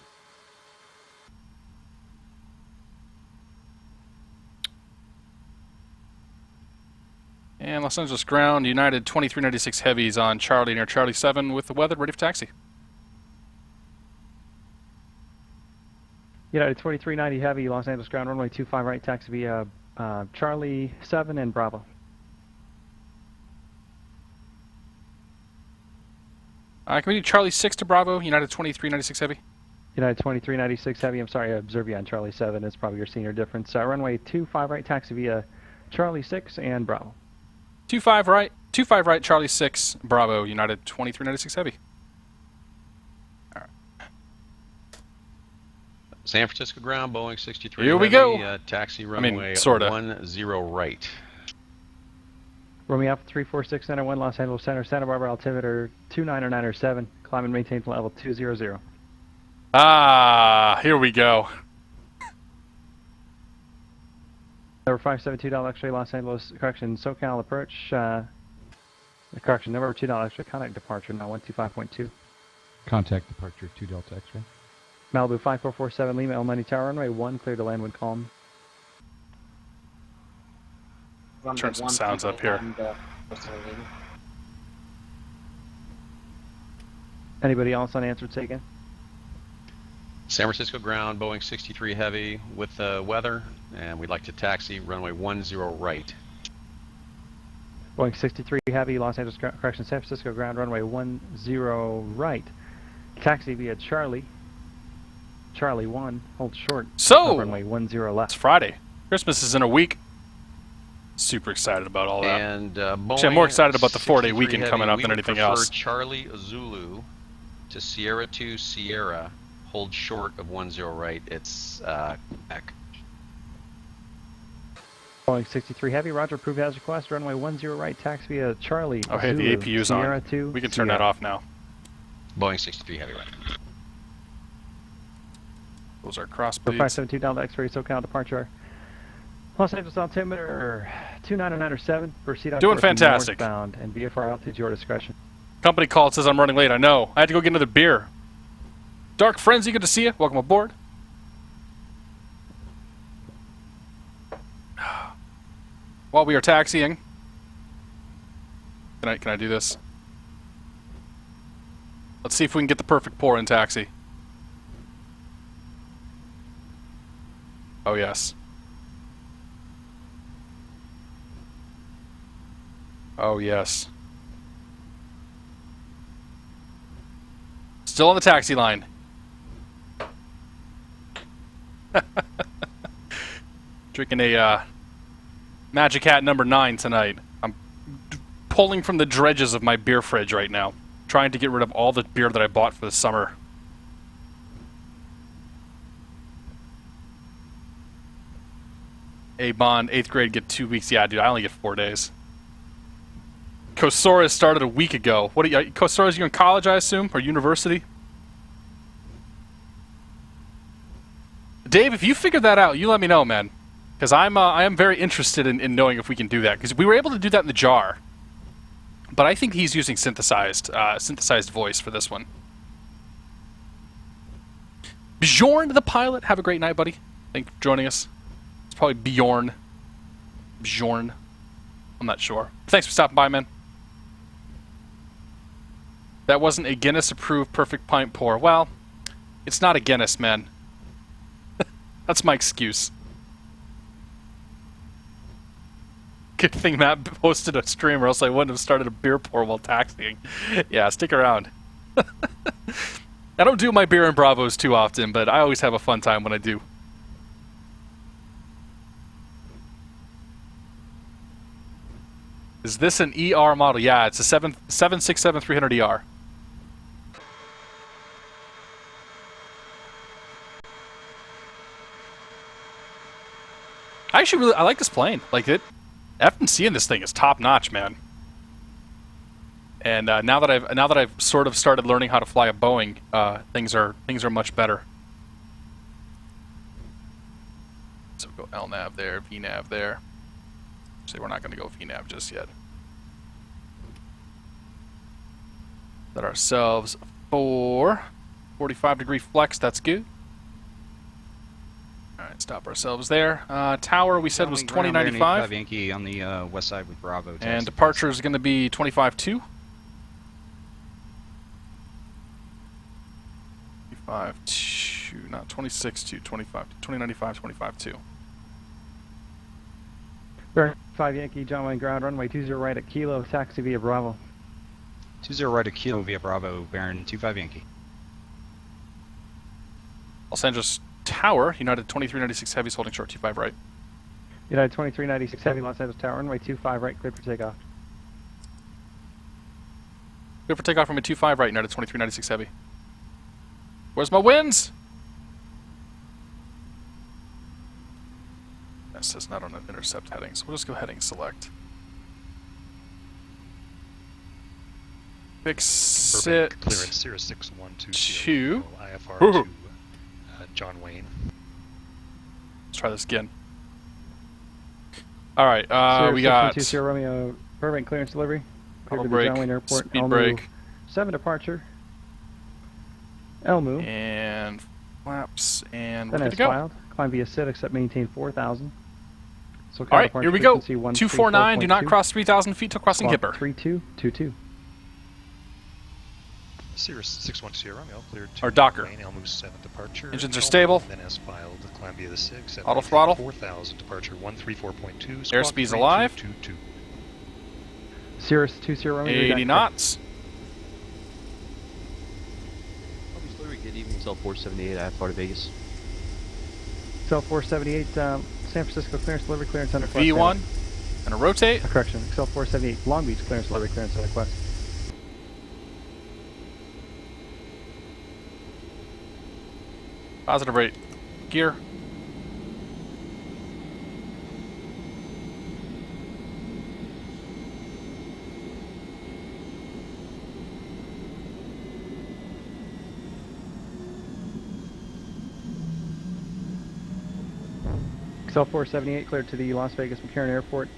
And Los Angeles ground, United 2396 Heavies on Charlie near Charlie 7 with the weather ready for taxi. United 2390 Heavy, Los Angeles ground, runway 25 right, taxi via Charlie 7 and Bravo. Can we do Charlie 6 to Bravo, United 2396 Heavy? United 2396 Heavy, I'm sorry, I observe you on Charlie 7, it's probably your senior difference. Runway 25 right, taxi via Charlie 6 and Bravo. 25 right, 25 right, Charlie 6, Bravo, United 2396 Heavy. All right. San Francisco ground, Boeing 63 Here we Heavy, go. Taxi runway sorta. 10 right. Romeo Alpha 34691, Los Angeles Center, Santa Barbara altimeter 29907, climb and maintain level 200. Ah, here we go. Number 572 X-ray, Los Angeles, correction, SoCal approach, correction, number 2 X-ray, contact departure, now 125.2. Contact departure 2 Delta X-ray. Malibu 5447 Lima, El Monte Tower, runway 1, clear to land when calm. Turn some sounds up here. Anybody else on answer taken? San Francisco ground, Boeing 63 Heavy with weather, and we'd like to taxi runway 10 right. Boeing 63 Heavy, Los Angeles, correction, San Francisco ground, runway 10 right. Taxi via Charlie 1, hold short. So, runway 10 left. It's Friday. Christmas is in a week. Super excited about all that. And Boeing actually, I'm more excited about the 4-day weekend Heavy, coming up than anything else. Charlie Zulu to Sierra 2 Sierra, hold short of 10 right. It's back. Boeing 63 Heavy, roger, approved as request, runway 10 right, taxi via Charlie. Oh, hey, Zulu, the APU's Sierra on. 2, We can turn Sierra. that off now. Boeing 63 Heavy right. Those are cross For bleeds. 572 Delta X-ray SoCal departure. Los Angeles altimeter 29907. Proceed on Doing course fantastic. northbound and VFR altitude your discretion. Company called, says I'm running late. I know. I had to go get another beer. Dark Frenzy, good to see you. Welcome aboard. While we are taxiing, can I do this? Let's see if we can get the perfect pour in taxi. Oh yes. Oh yes. Still on the taxi line. Drinking a Magic Hat number 9 tonight. I'm pulling from the dredges of my beer fridge right now, trying to get rid of all the beer that I bought for the summer. A Bond, 8th grade, get 2 weeks. Yeah, dude, I only get 4 days. Kosaurus started a week ago. What are you, Kosaurus, you in college, I assume, or university? Dave, if you figure that out, you let me know, man. Because I am very interested in knowing if we can do that. Because we were able to do that in the jar. But I think he's using synthesized voice for this one. Bjorn, the pilot, have a great night, buddy. Thanks for joining us. It's probably Bjorn. Bjorn. I'm not sure. Thanks for stopping by, man. That wasn't a Guinness-approved perfect pint pour. Well, it's not a Guinness, man. That's my excuse. Good thing Matt posted a stream, or else I wouldn't have started a beer pour while taxiing. Yeah, stick around. I don't do my beer and Bravos too often, but I always have a fun time when I do. Is this an ER model? Yeah, it's a 767-300ER. I actually really like this plane. Like it. F&C in this thing is top notch, man. And now that I've sort of started learning how to fly a Boeing, things are much better. So go LNAV there, VNAV there. Say we're not going to go VNAV just yet. Set ourselves for 45-degree flex. That's good. All right, stop ourselves there. Tower we said was 2095. Yankee on the west side with Bravo. And departure is going to be 25-2. 25-2, not 26-2, 25, 2095, 25-2. Bearing 5 Yankee, John Wayne ground, runway 20 right at Kilo, taxi via Bravo. 20 right at Kilo via Bravo, bearing 25 Yankee. Los Angeles Tower, United 2396 Heavies holding short 25 right. United 2396 Heavy, Los Angeles Tower, runway 25 right, cleared for takeoff. Cleared for takeoff from a 25 right, United 2396 Heavy. Where's my wins? That says not on an intercept heading, so we'll just go heading select. Fix it. Clearance 06120 2. IFR to John Wayne. Let's try this again. All right, we got 20 Romeo, Burbank clearance delivery. auto Cleared to the brake, John Wayne Airport, speed Elmu, brake, 7 departure. Elmu. and flaps, and we're Then good as to go. filed, climb via SID, except maintain 4,000. SoCal All right, departure here we go. frequency 249. Do not 134.2. cross 3,000 feet till crossing Squawk Kipper. 3222. Cirrus 612 Romeo, cleared to Or Docker. Main Elmo 7 departure. Engines are stable. And then as filed, climb via the 6. Auto throttle. 4,000, departure 134.2. Airspeed's alive. 3222. Cirrus 20 Romeo. 80 knots. Good evening, Cell 478. I have Florida Vegas. Cell 478, San Francisco clearance, delivery clearance under Quest. V1. And a rotate. Correction, Cell 478, Long Beach clearance, delivery clearance under Quest. Positive rate. Gear. Cell 478 cleared to the Las Vegas McCarran Airport.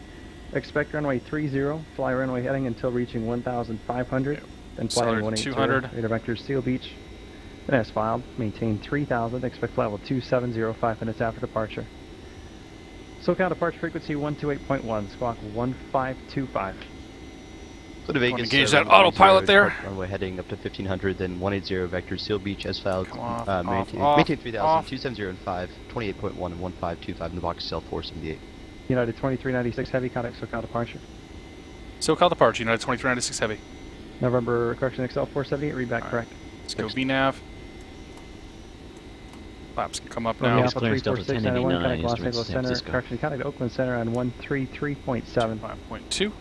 Expect runway 30, fly runway heading until reaching 1,500, then fly Accelerate 180. 200. Radar vector Seal Beach. Then as filed, maintain 3,000, expect level 270 5 minutes after departure. SoCal departure frequency 128.1, squawk 1525. Florida Vegas. Engage that autopilot there. Runway heading up to 1,500, then 180 vector Seal Beach as filed. Maintain 3,000, 270 and 5, 28.1 and 1525 in the box Cell 478. United 2396 Heavy, contact SoCal departure. SoCal departure, United 2396 Heavy. November, correction, XL 478, read back correct. Let's go VNAV. Flaps can come up Romeo now. Alpha 34691, contact Los Angeles Center, correction, contact Oakland Center on 133.7. 5.2.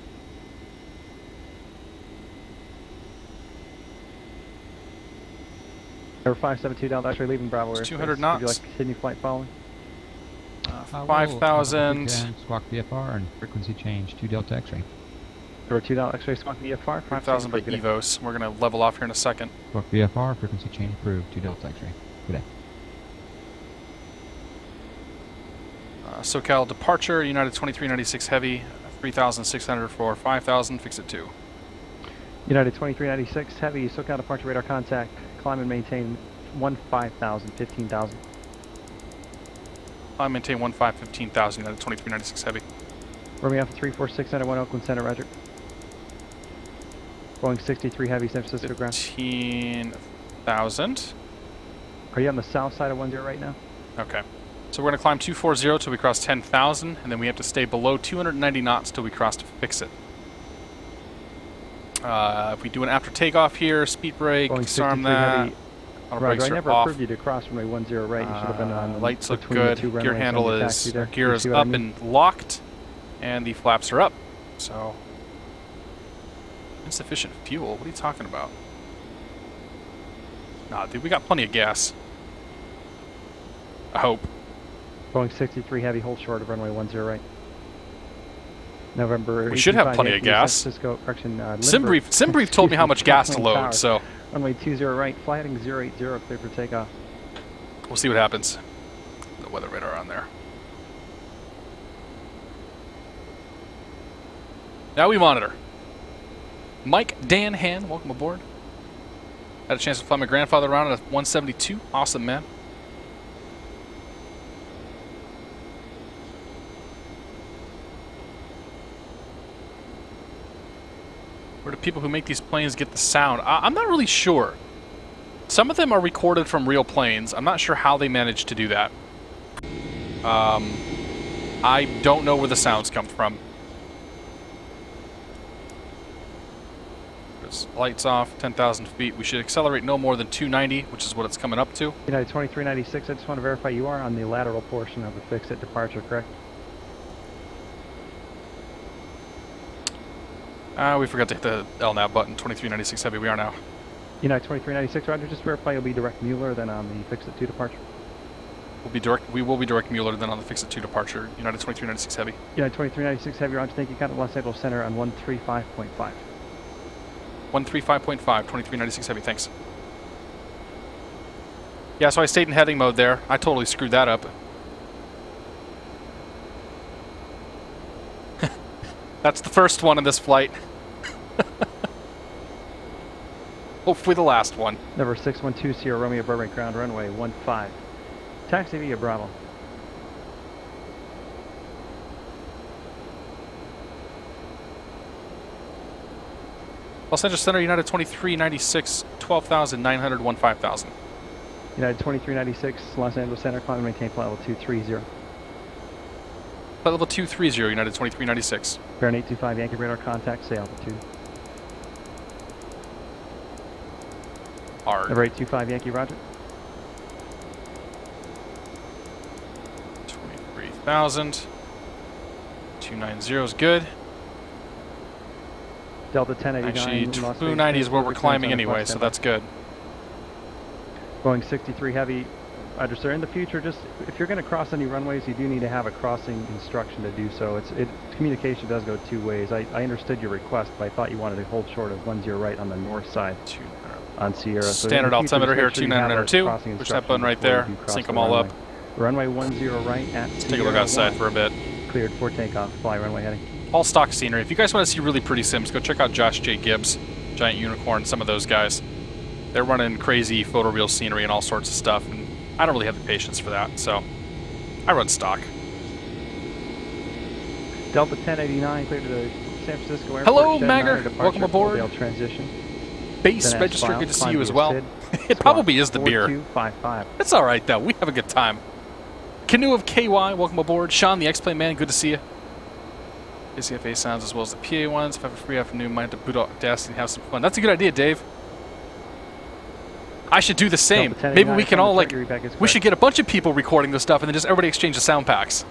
Number 572 Delta X-ray leaving Bravo Air. 200 knots. Would you like to continue flight following? 5,000. Squawk VFR and frequency change 2 Delta X-ray. Number 2 Delta X-ray squawk VFR. 5,000 by EVOS. We're going to level off here in a second. Squawk VFR, frequency change approved 2 Delta X-ray. Good day. SoCal departure, United 2396 Heavy, 3,600 for 5,000, fix it 2. United 2396 Heavy, SoCal departure radar contact, climb and maintain 15,000, 15,000. I maintain 15,000, United 2396 Heavy. Romeo Alpha 34691 Oakland Center, roger. Boeing 63 Heavy, San Francisco ground. 15,000. Are you on the south side of 10 right now? Okay. So we're going to climb 240 till we cross 10,000, and then we have to stay below 290 knots till we cross to fix it. If we do an after takeoff here, speed brake, disarm that. Auto brakes I are never off. approved you to cross runway 10 right. You should have been on the lights look between the good. two Gear runways handle on the is taxi there. gear You is see what I up mean? and locked, and the flaps are up. So insufficient fuel. What are you talking about? Nah, dude, we got plenty of gas. I hope. Boeing 63 Heavy, hold short of runway 10 right. November. We should have plenty of gas. San Francisco, correction, SimBrief told me how much gas to load, so runway 20 right, fly heading 080, clear for takeoff. we'll see what happens. The weather radar on there. Now we monitor. Mike Danhan, welcome aboard. Had a chance to fly my grandfather around at a 172. Awesome, man. Where do people who make these planes get the sound? I'm not really sure. Some of them are recorded from real planes. I'm not sure how they managed to do that. I don't know where the sounds come from. There's lights off, 10,000 feet. We should accelerate no more than 290, which is what it's coming up to. United 2396, I just want to verify you are on the lateral portion of the fixed at departure, correct? We forgot to hit the LNAV button, 2396 Heavy. We are now. United 2396, roger, just verify you'll be direct Mueller, then on the fixed at 2 departure. We will be direct Mueller, then on the fix at 2 departure. United 2396 Heavy. United 2396 Heavy, roger, thank you. Contact Los Angeles Center on 135.5. 135.5, 2396 Heavy, thanks. Yeah, so I stayed in heading mode there. I totally screwed that up. That's the first one in this flight. Hopefully the last one. Number 612 Sierra Romeo Burbank ground runway 15. Taxi via Bravo. Los Angeles Center, United 2396, 12,900, 15,000. United 2396, Los Angeles Center, climb and maintain flight level 230. Flight level 230, United 2396. Bearing 825 Yankee radar contact, say altitude. Hard. Number 825 Yankee, roger. 23,000. 290 is good. Delta 1089. Actually, 290 is where we're climbing anyway, so that's good. Boeing 63 Heavy. Roger, sir. In the future, just if you're going to cross any runways, you do need to have a crossing instruction to do so. Communication does go two ways. I understood your request, but I thought you wanted to hold short of 10 right on the north side on Sierra. Standard altimeter here, 2902. Push that button right there. Sync them all up. Runway 10 right at Let's take a look outside for a bit. Cleared for takeoff. Fly runway heading. All stock scenery. If you guys want to see really pretty sims, go check out Josh J. Gibbs, Giant Unicorn, some of those guys. They're running crazy photoreal scenery and all sorts of stuff, and I don't really have the patience for that, so I run stock. Delta 1089 cleared to the San Francisco Airport. Hello, Magger. Welcome aboard. Transition. Base register, good to see you as well. It probably is the beer. 4255. It's all right, though. We have a good time. Canoe of KY, welcome aboard. Sean, the X-Plane Man, good to see you. KCFA sounds as well as the PA ones. If I have a free afternoon, might have to boot out Audacity and have some fun. That's a good idea, Dave. I should do the same. Maybe we can all, like, we should get a bunch of people recording this stuff and then just everybody exchange the sound packs.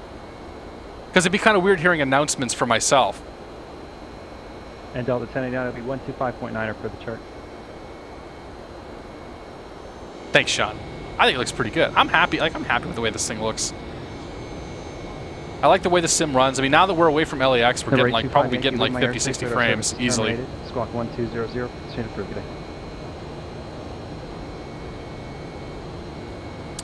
Because it'd be kind of weird hearing announcements for myself. And Delta 1089 will be 125.9er for the chart. Thanks, Sean. I think it looks pretty good. I'm happy. I'm happy with the way this thing looks. I like the way the sim runs. I mean, now that we're away from LAX, we're getting like probably getting like 50, 60 frames easily. Squawk 1200. Standard for today.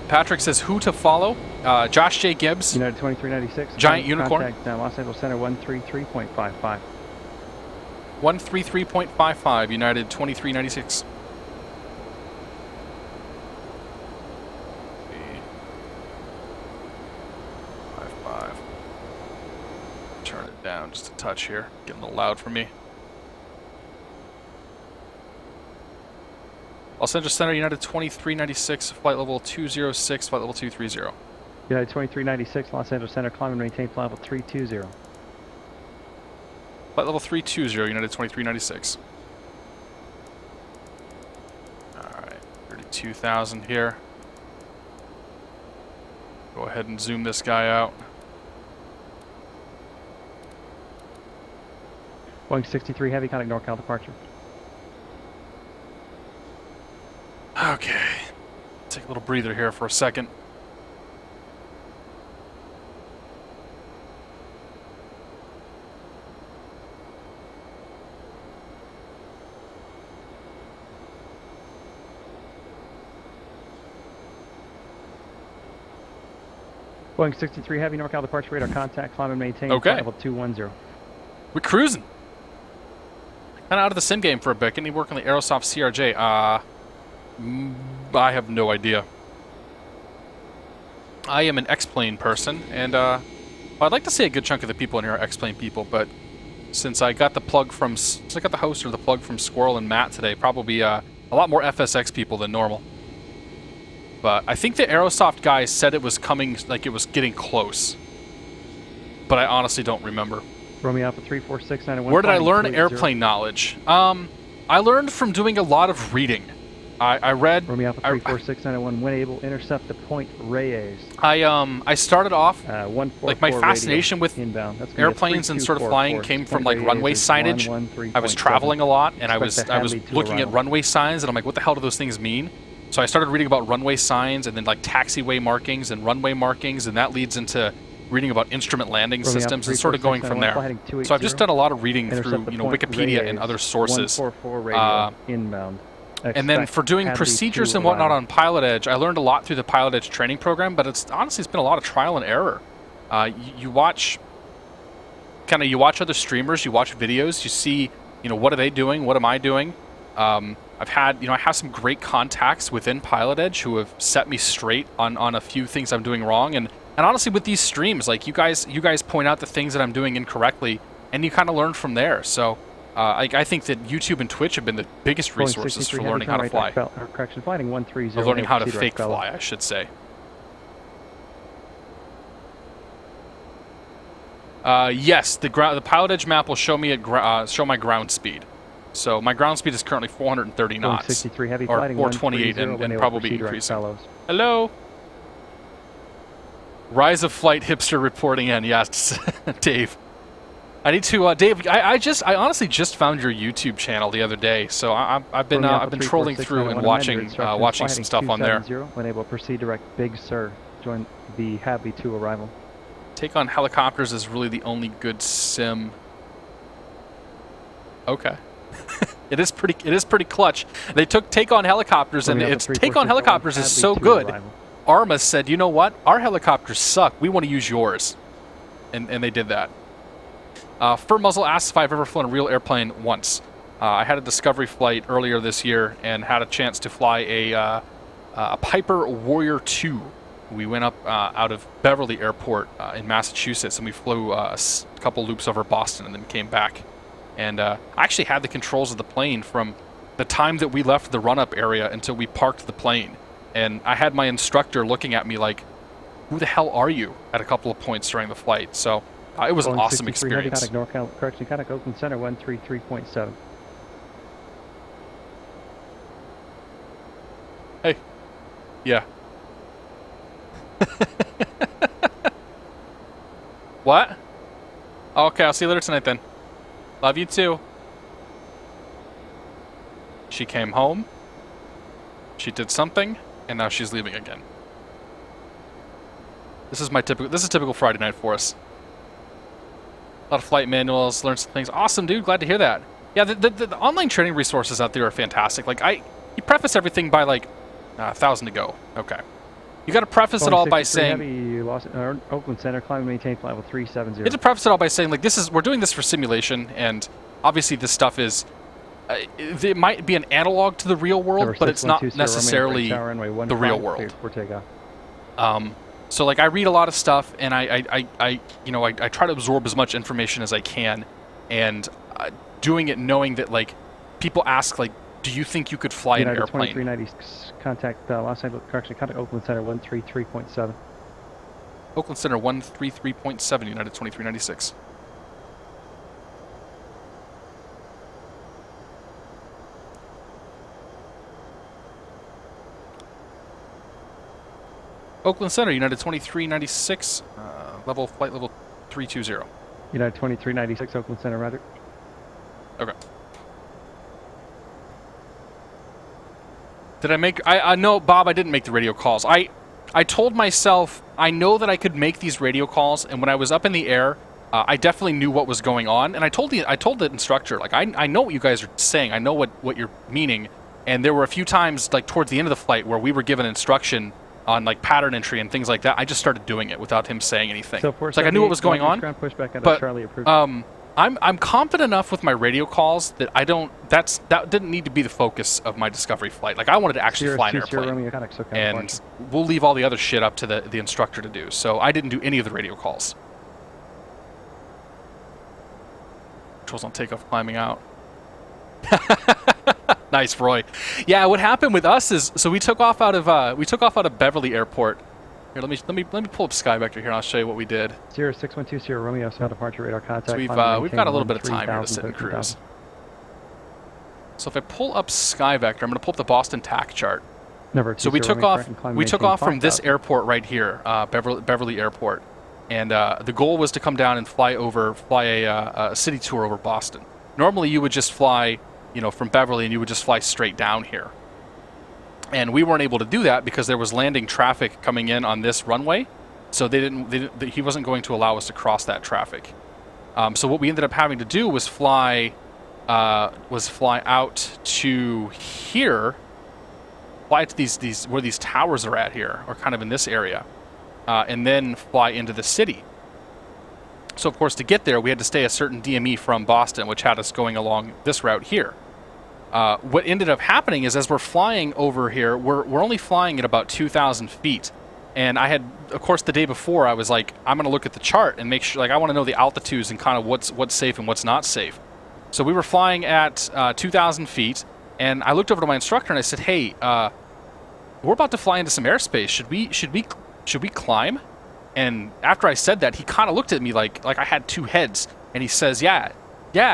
Patrick says who to follow. Josh J. Gibbs. United 2396. Giant Unicorn. Contact Los Angeles Center 133.55. 133.55. United 2396. 55. Turn it down just a touch here. Getting a little loud for me. Los Angeles Center, United 2396, flight level 206, flight level 230. United 2396, Los Angeles Center, climb and maintain flight level 320. Flight level 320, United 2396. Alright, 32,000 here. Go ahead and zoom this guy out. Boeing 63 Heavy, contact NorCal departure. Okay, take a little breather here for a second. Boeing 63 Heavy, NorCal departure radar contact, climb and maintain okay. Level 210. We're cruising. Kind of out of the sim game for a bit. Can you work on the Aerosoft CRJ? I have no idea. I am an X-Plane person, and well, I'd like to say a good chunk of the people in here are X-Plane people, but since I got the plug from, since I got the host or the plug from Squirrel and Matt today, probably a lot more FSX people than normal. But I think the Aerosoft guys said it was coming, like it was getting close. But I honestly don't remember. Romeo Alpha 34691. Where did I learn airplane knowledge? I learned from doing a lot of reading. I read Romeo Alpha 34691 when able intercept the point Reyes. I started off like my fascination with inbound. airplanes and sort of flying came from like runway signage. I was traveling a lot and I was looking at runway signs and I'm like, what the hell do those things mean? So I started reading about runway signs and then like taxiway markings and runway markings, and that leads into reading about instrument landing systems and sort of going from there. So I've just done a lot of reading through Wikipedia and other sources. Inbound. And then for doing procedures and whatnot on PilotEdge, I learned a lot through the PilotEdge training program, but it's been a lot of trial and error. You watch other streamers, you watch videos, you see, what are they doing, what am I doing? I have some great contacts within PilotEdge who have set me straight on a few things I'm doing wrong, and honestly with these streams, like you guys point out the things that I'm doing incorrectly, and you kind of learn from there. So I think that YouTube and Twitch have been the biggest resources for learning how to fly. Correction, flighting 130. Of learning how to fake fly, I should say. Yes, the PilotEdge map will show me show my ground speed. So my ground speed is currently 430 knots, 63 heavy, or flighting 428, and probably increasing. Fellows. Hello. Rise of Flight hipster reporting in. Yes, Dave. I need to, Dave. I honestly just found your YouTube channel the other day, so I've been trolling through and watching some stuff on there. When able to proceed direct, Big Sur. Join the Happy 2 arrival. Take on helicopters is really the only good sim. Okay. It is pretty clutch. They took Take on helicopters, and it's Take on helicopters is so good. Arma said, you know what? Our helicopters suck. We want to use yours, and they did that. Fur muzzle asks if I've ever flown a real airplane once. I had a discovery flight earlier this year and had a chance to fly a Piper Warrior 2. We went up out of Beverly Airport in Massachusetts, and we flew a couple loops over Boston and then came back. And I actually had the controls of the plane from the time that we left the run-up area until we parked the plane. And I had my instructor looking at me like, who the hell are you? At a couple of points during the flight. So it was an awesome experience. Correction, contact Oakland Center 133.7. Hey. Yeah. What? Oh, okay, I'll see you later tonight then. Love you too. She came home. She did something, and now she's leaving again. This is typical Friday night for us. A lot of flight manuals, learn some things. Awesome, dude. Glad to hear that. Yeah, the online training resources out there are fantastic. Like you preface everything by like 1,000 to go. Okay. You got to preface it all by saying. You lost Oakland Center, climb and maintain flight level 370. You have to preface it all by saying like we're doing this for simulation, and obviously this stuff is. It might be an analog to the real world, but it's not necessarily the real world. So like I read a lot of stuff, and I try to absorb as much information as I can, and doing it knowing that like people ask like, do you think you could fly an airplane? 2396, contact Los Angeles, correction, contact Oakland Center 133.7. Oakland Center 133.7, United 2396. Oakland Center, United 2396, flight level 320. United 2396, Oakland Center, roger. Okay. Did I make... no, Bob, I didn't make the radio calls. I told myself, I know that I could make these radio calls, and when I was up in the air, I definitely knew what was going on, and I told the instructor, like, I know what you guys are saying, I know what you're meaning, and there were a few times, like, towards the end of the flight where we were given instruction on like pattern entry and things like that. I just started doing it without him saying anything. So it's like I knew what was going on. But I'm confident enough with my radio calls that that didn't need to be the focus of my discovery flight. Like I wanted to actually fly an airplane, and we'll leave all the other shit up to the instructor to do. So I didn't do any of the radio calls. Controls on takeoff, climbing out. Nice, Roy. Yeah, what happened with us is we took off out of Beverly Airport. Here, let me pull up SkyVector here, and I'll show you what we did. 0612 Romeo, south departure radar contact. So we've got a little bit of time here to sit and cruise. So if I pull up SkyVector, I'm going to pull up the Boston TAC chart. So we took off from this airport right here, Beverly Airport, and the goal was to come down and fly a city tour over Boston. Normally you would just fly, from Beverly, and you would just fly straight down here. And we weren't able to do that because there was landing traffic coming in on this runway, so he wasn't going to allow us to cross that traffic. So what we ended up having to do was fly out to here, fly to these where these towers are at here, or kind of in this area, and then fly into the city. So of course to get there we had to stay a certain DME from Boston, which had us going along this route here. What ended up happening is as we're flying over here, we're only flying at about 2,000 feet. And I had, of course, the day before, I was like, I'm going to look at the chart and make sure, like, I want to know the altitudes and kind of what's safe and what's not safe. So we were flying at 2,000 feet, and I looked over to my instructor and I said, "Hey, we're about to fly into some airspace. Should we climb?" And after I said that, he kind of looked at me like I had two heads, and he says, "Yeah,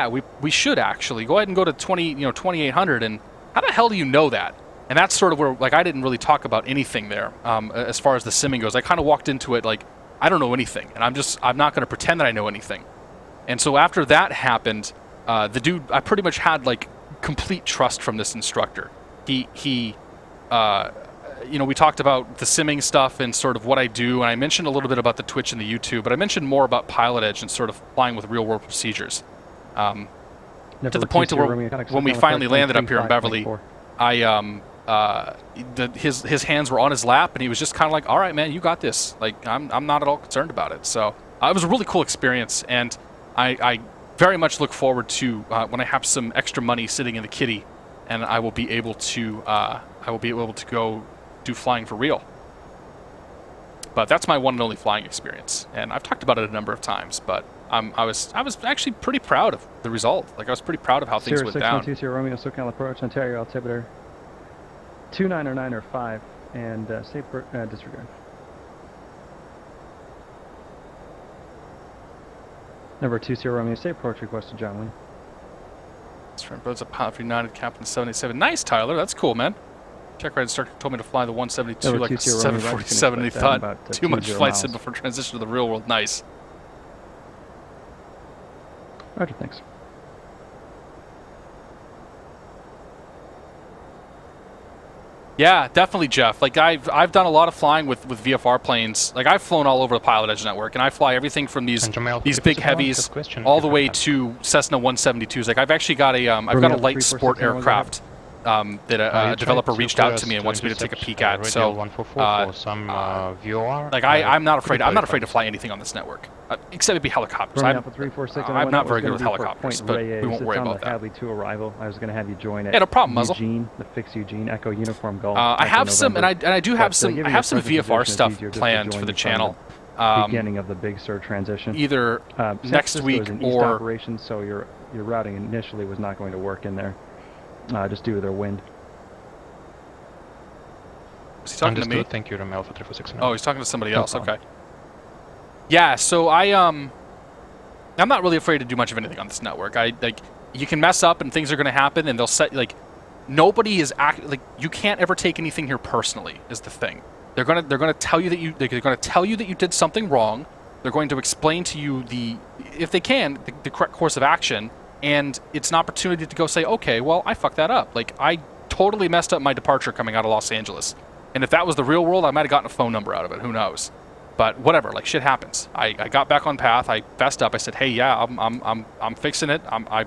we should actually go ahead and go to 2,800." And how the hell do you know that? And that's sort of where I didn't really talk about anything there as far as the simming goes. I kind of walked into it like I don't know anything, and I'm not going to pretend that I know anything. And so after that happened, the dude, I pretty much had complete trust from this instructor. He we talked about the simming stuff and sort of what I do, and I mentioned a little bit about the Twitch and the YouTube, but I mentioned more about PilotEdge and sort of flying with real-world procedures. To the point where when we finally landed up here in Beverly, his hands were on his lap, and he was just kind of like, "All right, man, you got this." I'm not at all concerned about it. So it was a really cool experience, and I very much look forward to when I have some extra money sitting in the kitty, and I will be able to go do flying for real. But that's my one and only flying experience, and I've talked about it a number of times. But I was actually pretty proud of the result. I was pretty proud of how things went down. 612 Sierra Romeo, SoCal approach, Ontario altimeter 2909.5, and safe disregard. Number 2 Sierra Romeo, safe approach requested, John Wayne. That's right, Bro's a pilot for United, Captain 787. Nice, Tyler. That's cool, man. Check ride instructor told me to fly the 172 like a 747, and he thought too much flight sim before transition to the real world. Nice. Roger, thanks. Yeah, definitely, Jeff. I've done a lot of flying with VFR planes. I've flown all over the PilotEdge network, and I fly everything from these big heavies all the way to Cessna 172s. I've actually got a light sport aircraft that a developer reached out to me and wants me to take a peek at. So, I'm not afraid. I'm not afraid to fly anything on this network, except maybe helicopters. I'm not very good with helicopters, but we won't worry about that. Hadley to arrival. I was going to have you join at no problem, Muzzle. Eugene, the fix Eugene, Echo Uniform Golf. I have some, and I do have some. I have some VFR stuff planned for the channel. Beginning of the Big Sur transition. Either next week or operation, so your routing initially was not going to work in there. Just due to their wind. Is he talking to me? Thank you, Romeo for 346. Oh, he's talking to somebody else. Okay. Yeah, so I'm not really afraid to do much of anything on this network. You can mess up and things are going to happen, and they'll set nobody is you can't ever take anything here personally. Is the thing. They're gonna tell you that you did something wrong. They're going to explain to you if they can the correct course of action. And it's an opportunity to go say, okay, well, I fucked that up. I totally messed up my departure coming out of Los Angeles. And if that was the real world, I might have gotten a phone number out of it. Who knows? But whatever. Shit happens. I got back on path. I fessed up. I said, hey, yeah, I'm fixing it. I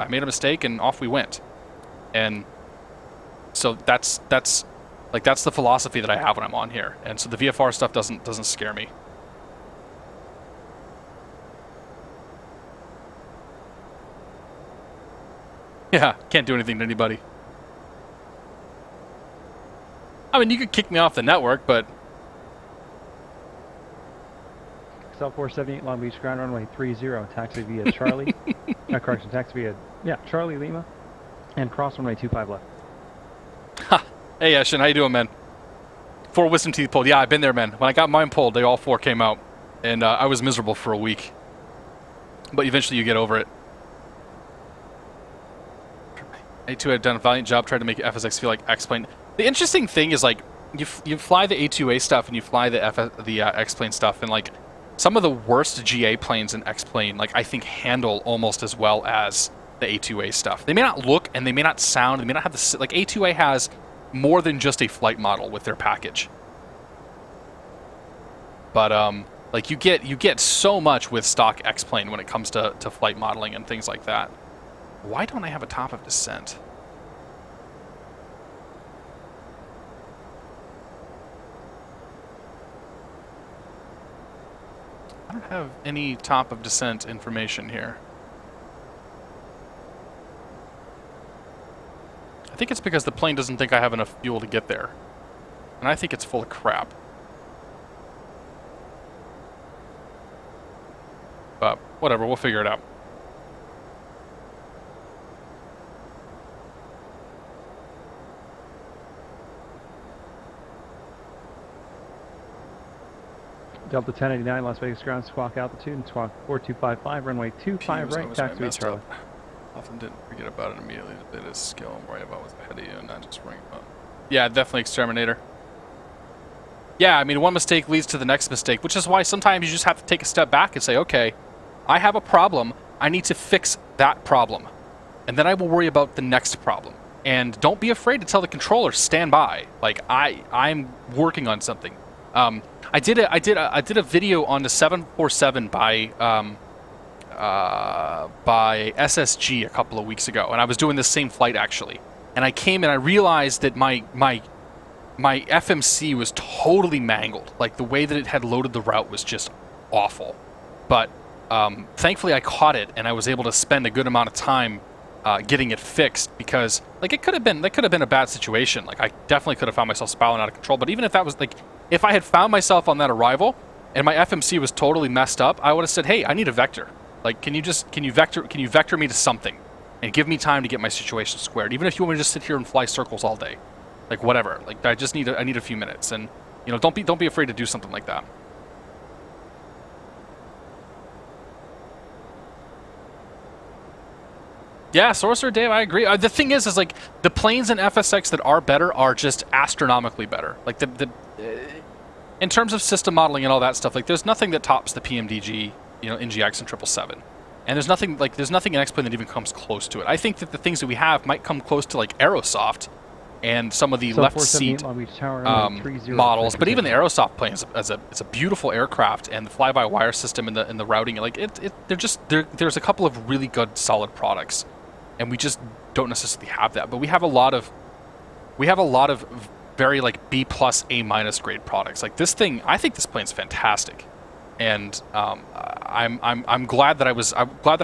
made a mistake, and off we went. And so that's the philosophy that I have when I'm on here. And so the VFR stuff doesn't scare me. Yeah, can't do anything to anybody. I mean, you could kick me off the network, but... Excel 478 Long Beach ground runway 30, taxi via Charlie. Correction, taxi via, Charlie Lima, and cross runway 25 left. Ha! Hey, Eshin, how you doing, man? 4 wisdom teeth pulled. Yeah, I've been there, man. When I got mine pulled, they all 4 came out, and I was miserable for a week. But eventually you get over it. A2 had done a valiant job trying to make FSX feel like X-Plane. The interesting thing is, you fly the A2A stuff and you fly the X-Plane stuff, and, some of the worst GA planes in X-Plane, I think handle almost as well as the A2A stuff. They may not look, and they may not sound, they may not have the... A2A has more than just a flight model with their package. But, you get so much with stock X-Plane when it comes to flight modeling and things like that. Why don't I have a top of descent? I don't have any top of descent information here. I think it's because the plane doesn't think I have enough fuel to get there. And I think it's full of crap. But whatever, we'll figure it out. Delta 1089, Las Vegas ground squawk altitude, and squawk 4255, runway 25 right, taxi Charlie. Often didn't forget about it immediately. It is skill and worry about what's ahead of you and not just worrying about. Yeah, definitely Exterminator. Yeah, I mean, one mistake leads to the next mistake, which is why sometimes you just have to take a step back and say, okay, I have a problem. I need to fix that problem. And then I will worry about the next problem. And don't be afraid to tell the controller, stand by. Like, I'm working on something. I did a video on the 747 by SSG a couple of weeks ago, and I was doing the same flight actually. And I came and I realized that my FMC was totally mangled. Like the way that it had loaded the route was just awful. But thankfully I caught it, and I was able to spend a good amount of time getting it fixed, because like that could have been a bad situation. Like I definitely could have found myself spiraling out of control. But even if that was like, if I had found myself on that arrival and my FMC was totally messed up, I would have said, hey, I need a vector. Like, can you vector me to something and give me time to get my situation squared? Even if you want me to just sit here and fly circles all day, like whatever. Like I need a few minutes, and you know, don't be afraid to do something like that. Yeah, Sorcerer Dave, I agree. The thing is like the planes in FSX that are better are just astronomically better. Like in terms of system modeling and all that stuff, like there's nothing that tops the PMDG, you know, NGX and 777. And there's nothing in X-Plane that even comes close to it. I think that the things that we have might come close to like Aerosoft and some of the left seat models, but even the Aerosoft plane is a beautiful aircraft, and the fly-by-wire system and the routing, like there's a couple of really good solid products, and we just don't necessarily have that. But we have a lot of very like B+, A- grade products. Like this thing, I think this plane's fantastic. And I'm glad that I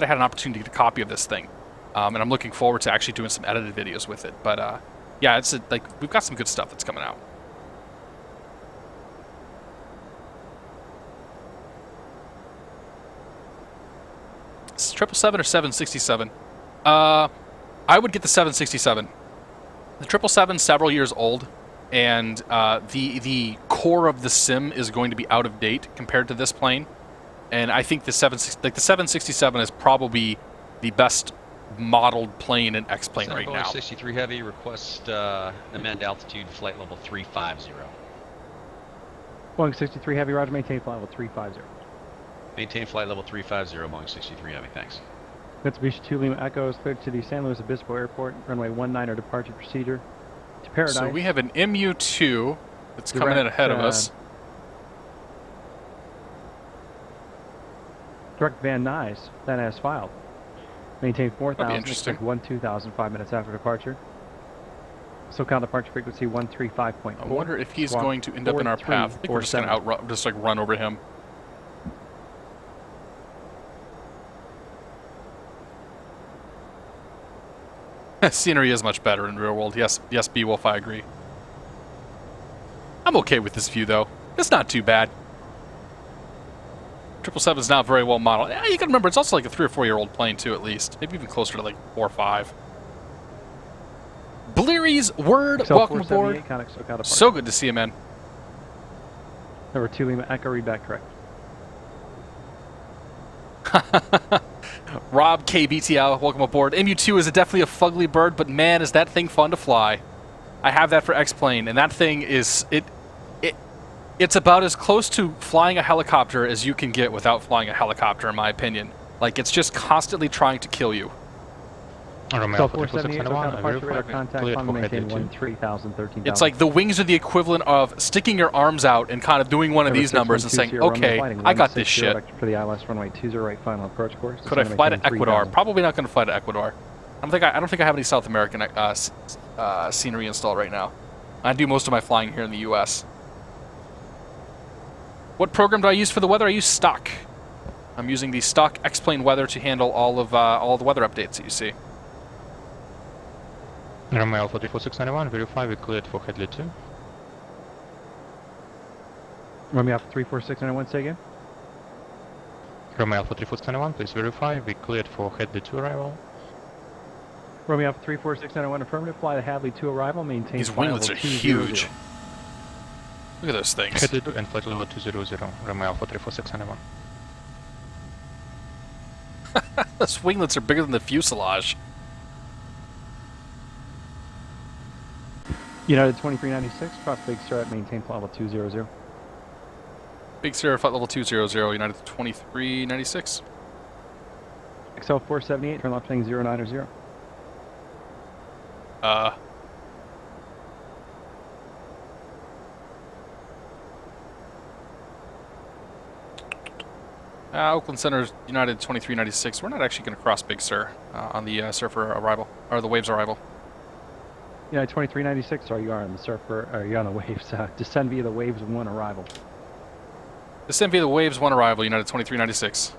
had an opportunity to get a copy of this thing, and I'm looking forward to actually doing some edited videos with it. But yeah, it's like we've got some good stuff that's coming out. It's 777 or 767. I would get the 767. The 777's several years old, and the core of the sim is going to be out of date compared to this plane. And I think the 767 is probably the best modeled plane in X-Plane right now. Boeing 63 Heavy, request amend altitude, flight level 350. Boeing 63 Heavy, roger, maintain flight level 350. Maintain flight level 350, Boeing 63 Heavy, thanks. Mitsubishi 2 Lima Echo is cleared to the San Luis Obispo Airport, runway 19 departure procedure to Paradise. So we have an MU2 that's coming in ahead of us. Direct Van Nuys, that as filed. Maintain 4,000, expect 12,000 5 minutes after departure. SoCal departure frequency 135.4. I wonder if he's going to end up in our path. I think we're just going to run over him. Scenery is much better in real world. Yes, Beowulf, I agree. I'm okay with this view though. It's not too bad. 777 is now very well modeled. Yeah, you can remember it's also like a 3 or 4 year old plane too, at least. Maybe even closer to like 4 or 5. Bleary's Word, welcome aboard. So good to see you, man. Number 2 Lima Echo, read back correct. Rob KBTL, welcome aboard. MU2 is definitely a fugly bird, but man, is that thing fun to fly. I have that for X-Plane, and that thing is it's about as close to flying a helicopter as you can get without flying a helicopter, in my opinion. Like, it's just constantly trying to kill you. It's like the wings are the equivalent of sticking your arms out and kind of doing one of these numbers and saying, okay, I got this shit. For the ILS runway 20 right final approach course. Could I fly to Ecuador? Probably not going to fly to Ecuador. I don't think I have any South American scenery installed right now. I do most of my flying here in the U.S. What program do I use for the weather? I use stock. I'm using the stock X-Plane weather to handle all the weather updates that you see. Romeo 44691, verify we cleared for headley 2. Romeo 34691, say again. Romeo 44691, please verify we cleared for headley 2 arrival. Romeo 34691, affirmative, fly the Hadley 2 arrival, maintain. These winglets are huge. Look at those things. Headed and flight level 200, runway Alpha 34691. Those winglets are bigger than the fuselage. United 2396, cross Big Sur at maintain flight level 200. Big Sur, flight level 200, United 2396. XL 478, turn left heading 090. Oakland Center, United 2396. We're not actually going to cross Big Sur on the Surfer arrival, or the Waves arrival. United 2396, sorry, you are on the Surfer, or you're on the Waves. Descend via the Waves 1 arrival. Descend via the Waves 1 arrival, United 2396.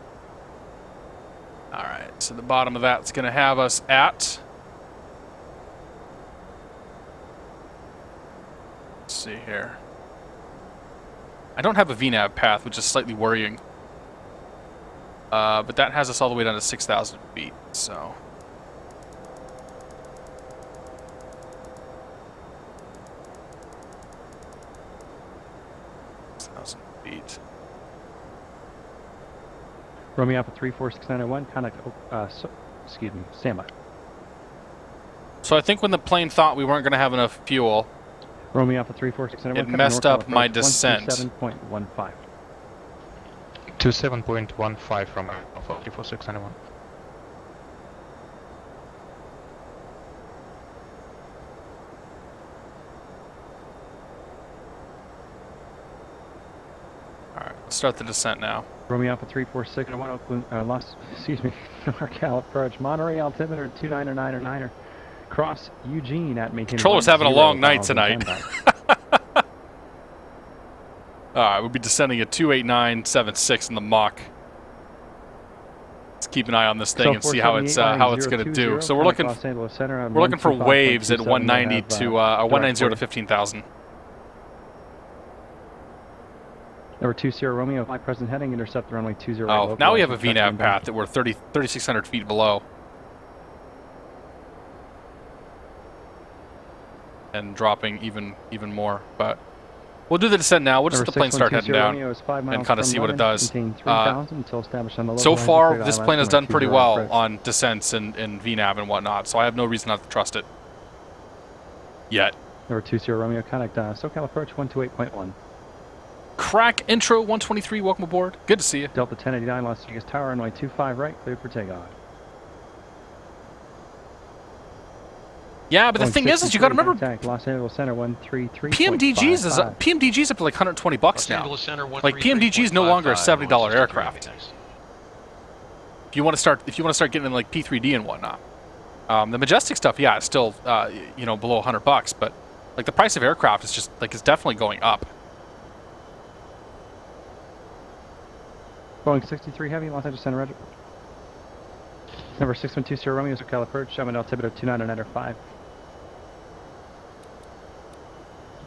Alright, so the bottom of that's going to have us at... Let's see here. I don't have a VNAV path, which is slightly worrying. But that has us all the way down to 6,000 feet, so... feet. Romeo Alpha 34691, excuse me, standby. So I think when the plane thought we weren't going to have enough fuel, Romeo Alpha 34691, it messed up my descent. 27.15. 27.15 from Alpha 34691. Alright, start the descent now. Romeo Alpha 34691, Oakland, excuse me, NorCal approach, Monterey altimeter 299er, cross Eugene at maintain. Controller's having a long night tonight. Alright, we'll be descending at 28976 in the Mach. Let's keep an eye on this thing and see how it's going to do. So we're looking for waves at 190 to 190 to 15,000. Number 20 Romeo, my present heading, intercept the runway 20. Oh, now we have a VNAV path that we're 3,600 feet below. And dropping even more, but we'll do the descent now. We'll just let the plane start heading down and kind of see what it does. So far, this plane has done pretty well on descents and VNAV and whatnot, so I have no reason not to trust it. Yet. Number 20 Romeo, contact SoCal approach 128.1. Crack intro 123, welcome aboard. Good to see you. Delta 1089, Las Vegas Tower, runway 25 right, cleared for takeoff. Yeah, but the thing is you got to remember, Los Angeles Center 133. PMDG's is up to like $120 now. Like PMDG is no longer a $70 aircraft. If you want to start getting in like P3D and whatnot, the Majestic stuff, yeah, it's still below $100, but like the price of aircraft is just like it's definitely going up. Boeing 63 Heavy, Los Angeles Center, roger. Number 6120 Romeo, SoCal approach, I'm at altimeter 299.5.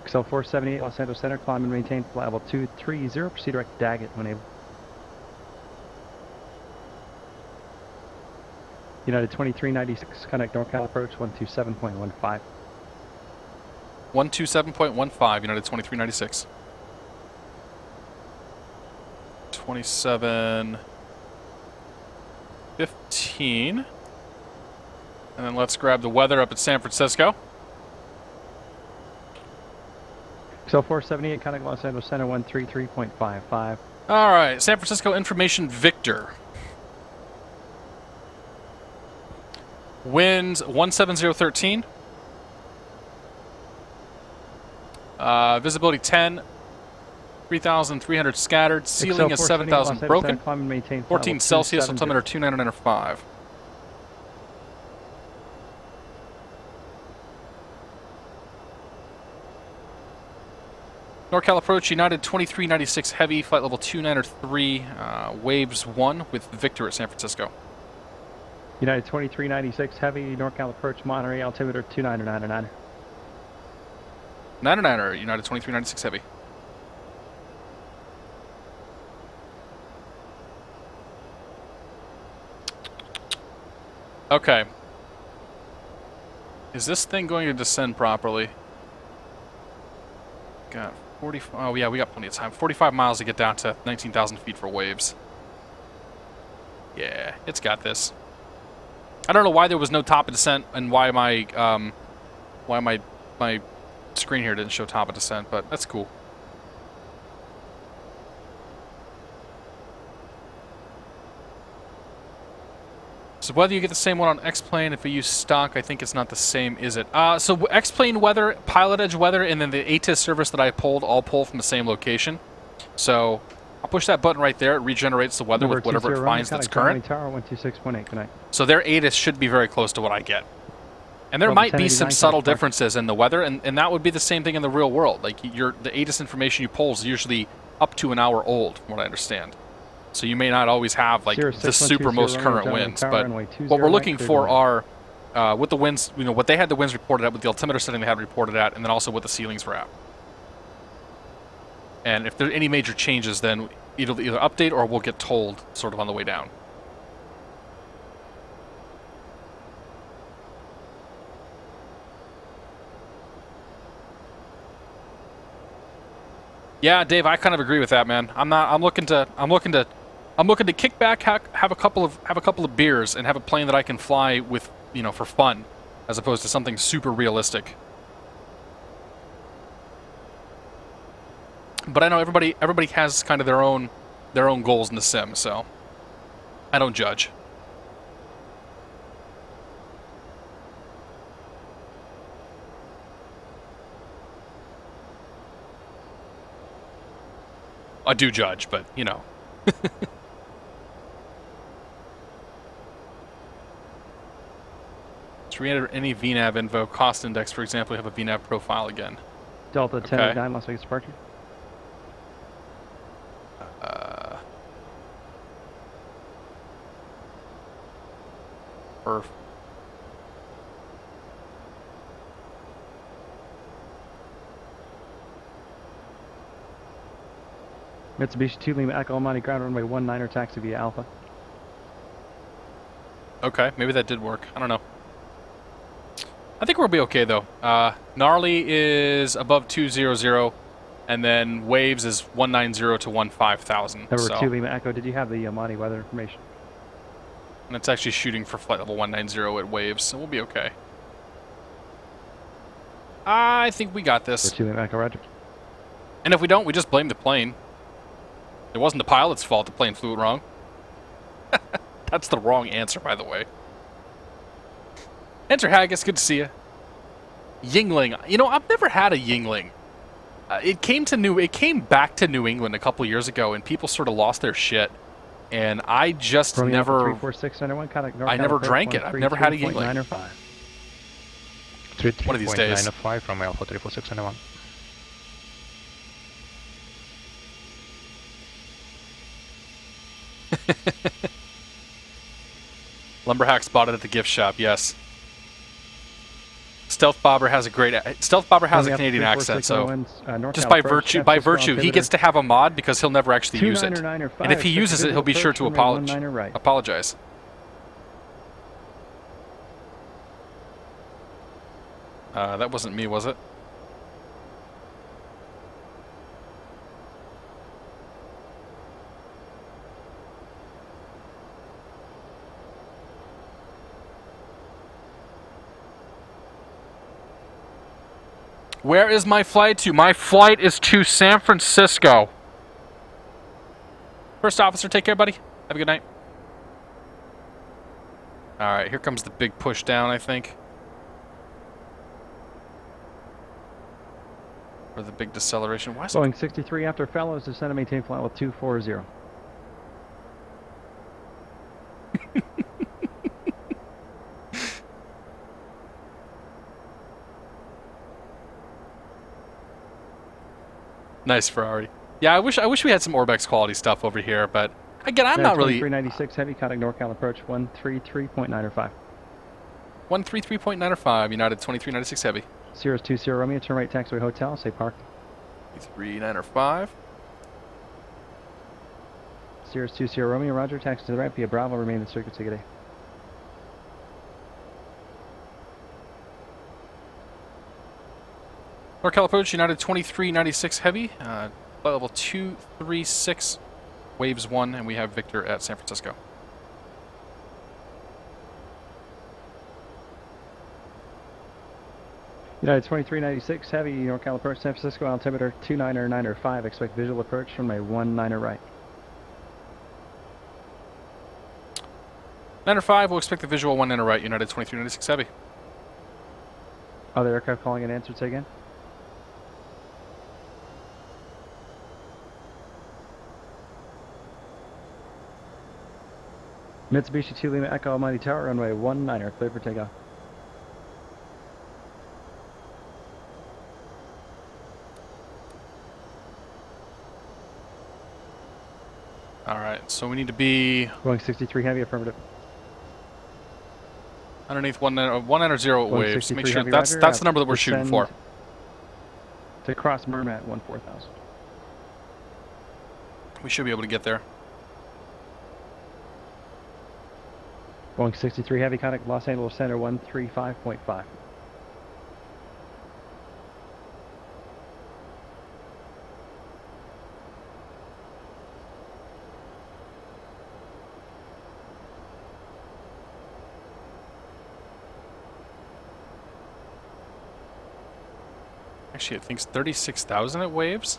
XL 478, Los Angeles Center, climb and maintain flight level 230, proceed direct Daggett when able. United 2396, connect NorCal approach 127.15. 127.15, United 2396. 2715. And then let's grab the weather up at San Francisco. XL 478, contact Los Angeles Center 133.55. All right, San Francisco information Victor. Winds 17013. Visibility 10. 3,300 scattered. Ceiling is 7,000 broken. 14 Celsius. Altimeter 299.5. NorCal approach, United 2396 Heavy, flight level 293, Waves 1 with Victor at San Francisco. United 2396 Heavy, NorCal approach, Monterey, altimeter 299. 99er, United 2396 Heavy. Okay. Is this thing going to descend properly? God 40. Oh yeah, we got plenty of time. 45 miles to get down to 19,000 feet for waves. Yeah, it's got this. I don't know why there was no top of descent and why my screen here didn't show top of descent, but that's cool. So whether you get the same one on X-Plane, if we use stock, I think it's not the same, is it? So X-Plane weather, PilotEdge weather, and then the ATIS service that I pulled all pull from the same location. So I'll push that button right there. It regenerates the weather with whatever it finds that's current. Tower 126.8, good night. So their ATIS should be very close to what I get. And there might be some subtle differences in the weather, and that would be the same thing in the real world. Like the ATIS information you pull is usually up to an hour old, from what I understand. So you may not always have like the super most current winds, but what we're looking for are what the winds, you know, what they had the winds reported at, what the altimeter setting they had reported at, and then also what the ceilings were at. And if there are any major changes, then it'll either update or we'll get told sort of on the way down. Yeah, Dave, I kind of agree with that, man. I'm looking to kick back, have a couple of beers, and have a plane that I can fly with, you know, for fun, as opposed to something super realistic. But I know everybody has kind of their own goals in the sim, so I don't judge. I do judge, but you know. So we enter any VNAV info, cost index, for example, we have a VNAV profile again. Delta 1089, Las Vegas departure. Perf. Mitsubishi 2 Lima Echo Almighty ground runway 19er taxi via Alpha. Okay, maybe that did work. I don't know. I think we'll be okay though. Gnarly is above 200, and then waves is 190 to 15,000. Number 2 Lima Echo, did you have the Almighty weather information? And it's actually shooting for flight level 190 at waves, so we'll be okay. I think we got this. 2 Lima Echo, roger. And if we don't, we just blame the plane. It wasn't the pilot's fault the plane flew it wrong. That's the wrong answer, by the way. Enter Haggis, good to see you. Yingling. You know, I've never had a Yingling. It came back to New England a couple years ago, and people sort of lost their shit. And I just Romeo never... 34691, I never drank it. I've never had a Yingling. 33.905. One of these days. 905 from Alpha 34691. Lumberhack spotted at the gift shop, yes. Stealth Bobber has a Canadian accent, so just by virtue, he gets to have a mod because he'll never actually use it. And if he uses it, he'll be sure to apologize. That wasn't me, was it? Where is my flight to? My flight is to San Francisco. First officer, take care, buddy. Have a good night. Alright, here comes the big push down, I think. Or the big deceleration. Why is Boeing 63 after fellows, descend and maintain flight level 240. Nice Ferrari. Yeah, I wish we had some Orbex quality stuff over here, but again, I'm not really... 396 heavy, contact NorCal approach 133.905. 133.905, United 2396 heavy. Sierra 20 Romeo, turn right taxiway hotel, say park. 3905. Sierra 20 Romeo, roger, taxi to the right via Bravo, remain in the circuit, take a day. NorCal approach, United 2396 Heavy, flight level 236, waves 1, and we have Victor at San Francisco. United 2396 Heavy, NorCal approach, San Francisco, altimeter 299.5, expect visual approach from a 19er right. 905, we'll expect the visual 19er right, United 2396 Heavy. Other aircraft calling in, answer, say again. Mitsubishi 2 Lima Echo Almighty Tower, runway 19er, clear for takeoff. Alright, so we need to be... Boeing 63 Heavy, affirmative. Underneath 190 waves. Make sure Heavy, that's Roger, the number that we're shooting for. To cross Mermat 14,000. We should be able to get there. Boeing 63 Heavy, contact Los Angeles Center 135.5. Actually, it thinks 36,000 at waves.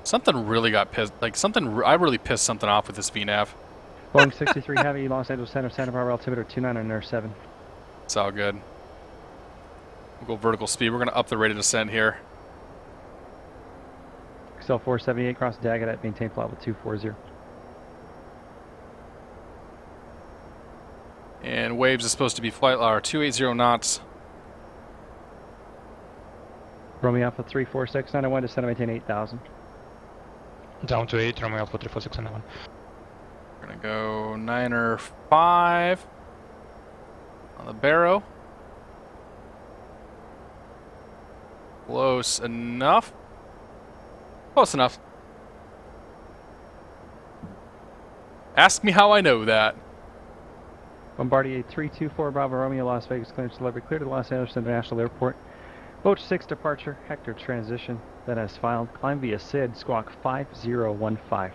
Something really got pissed. Like I really pissed something off with this VNAV. Boeing 63 Heavy, Los Angeles Center, Santa Barbara, altimeter 299.7. It's all good. We'll go vertical speed. We're going to up the rate of descent here. XL 478, cross Daggett, maintain flight level 240. And waves is supposed to be flight 280 knots. Romeo Alpha 346, 901, descend and maintain 8,000. Down to 8, Romeo Alpha 346, 901. We're going to go 9er 5 on the Barrow. Close enough. Close enough. Ask me how I know that. Bombardier 324 Bravo Romeo, Las Vegas clearance delivery, clear to Los Angeles International Airport. Boat 6 departure, Hector transition, then as filed, climb via SID, squawk 5015.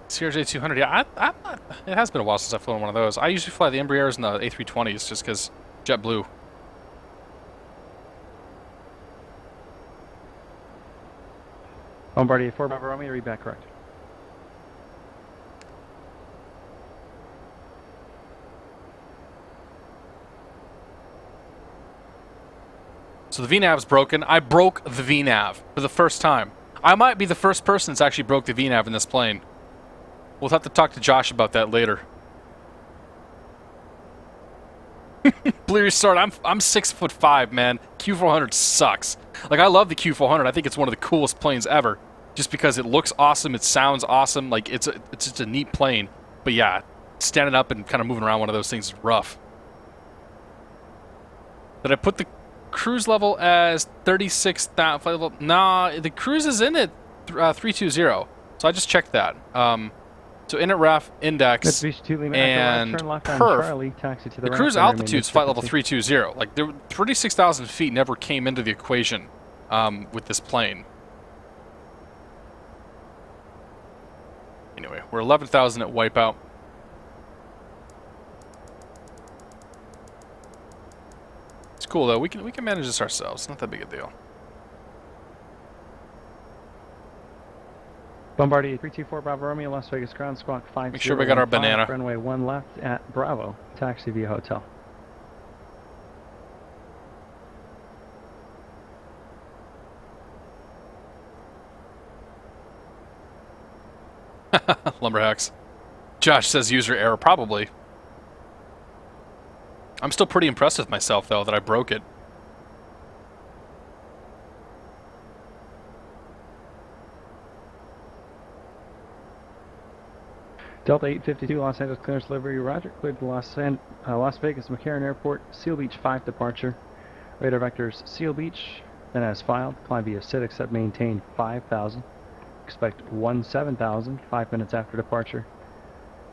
CRJ 200, yeah, it has been a while since I've flown one of those. I usually fly the Embraers and the A320s just because JetBlue. Bombardier 4 Bravo Romeo, read back correct. So the VNAV's broken. I broke the VNAV for the first time. I might be the first person that's actually broke the VNAV in this plane. We'll have to talk to Josh about that later. Bleary start. I'm 6'5", man. Q400 sucks. Like, I love the Q400. I think it's one of the coolest planes ever, just because it looks awesome. It sounds awesome. Like, it's just a neat plane. But yeah, standing up and kind of moving around one of those things is rough. Did I put the cruise level as 36,000 flight level? Nah, the cruise is in at 320. So I just checked that. So in at RAF, index, and perf. The cruise altitude's flight level 320. Like, 36,000 feet never came into the equation with this plane. Anyway, we're 11,000 at wipeout. It's cool though. We can manage this ourselves. Not that big a deal. Bombardier 324 Bravo Romeo, Las Vegas ground squawk 5015. Make sure we got our banana. Runway 1 left at Bravo. Taxi via hotel. Lumberhacks. Josh says user error. Probably. I'm still pretty impressed with myself, though, that I broke it. Delta 852, Los Angeles clearance delivery, roger. Cleared to Las Vegas McCarran Airport, Seal Beach 5 departure. Radar vectors Seal Beach, then as filed. Climb via SID, except maintain 5,000. Expect 17,000, 5 minutes after departure.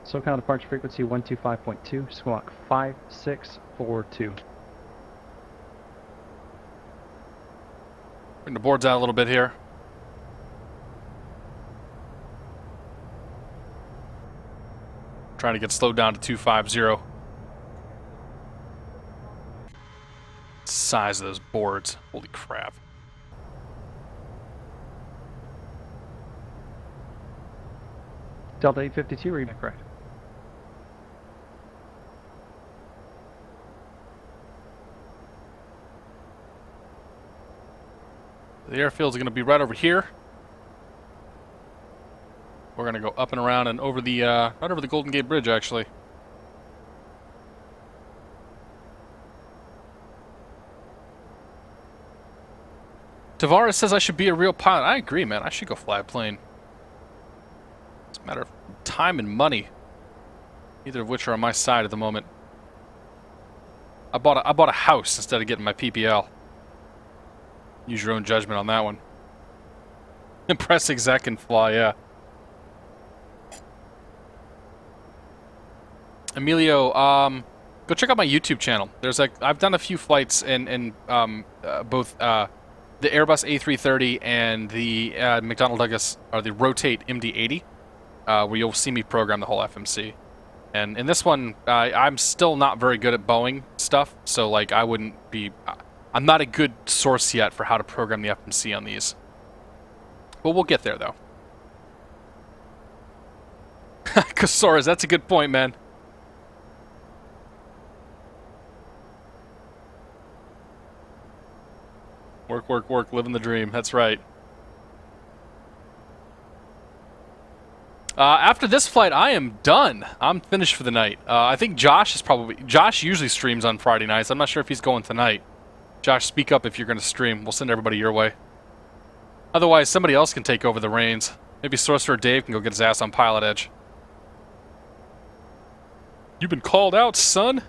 SoCal departure frequency 125.2, squawk 5642. Bring the boards out a little bit here. Trying to get slowed down to 250. Size of those boards. Holy crap. Delta 852, read correct. The airfield's going to be right over here. We're going to go up and around and over the, right over the Golden Gate Bridge, actually. Tavares says I should be a real pilot. I agree, man. I should go fly a plane. It's a matter of time and money, neither of which are on my side at the moment. I bought a house instead of getting my PPL. Use your own judgment on that one. Press exec and fly, yeah. Emilio, go check out my YouTube channel. There's I've done a few flights in both the Airbus A330 and the McDonnell Douglas, or the Rotate MD-80, where you'll see me program the whole FMC. And in this one, I'm still not very good at Boeing stuff, so like I wouldn't be... I'm not a good source yet for how to program the FMC on these. But we'll get there, though. Casaurus, that's a good point, man. Work, work, work, living the dream. That's right. After this flight, I am done. I'm finished for the night. I think Josh is probably... Josh usually streams on Friday nights. I'm not sure if he's going tonight. Josh, speak up if you're going to stream. We'll send everybody your way. Otherwise, somebody else can take over the reins. Maybe Sorcerer Dave can go get his ass on PilotEdge. You've been called out, son.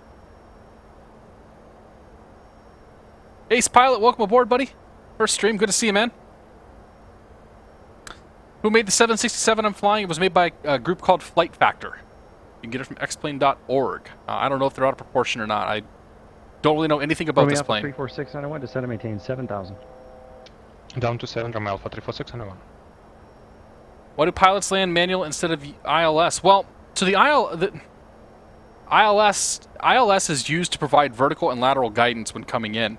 Ace Pilot, welcome aboard, buddy. First stream, good to see you, man. Who made the 767 I'm flying? It was made by a group called FlightFactor. You can get it from xplane.org. I don't know if they're out of proportion or not. I don't really know anything about this plane. 34691, descend and maintain 7,000. Down to 7 from Alpha 34691. Why do pilots land manual instead of ILS? Well, so the ILS is used to provide vertical and lateral guidance when coming in.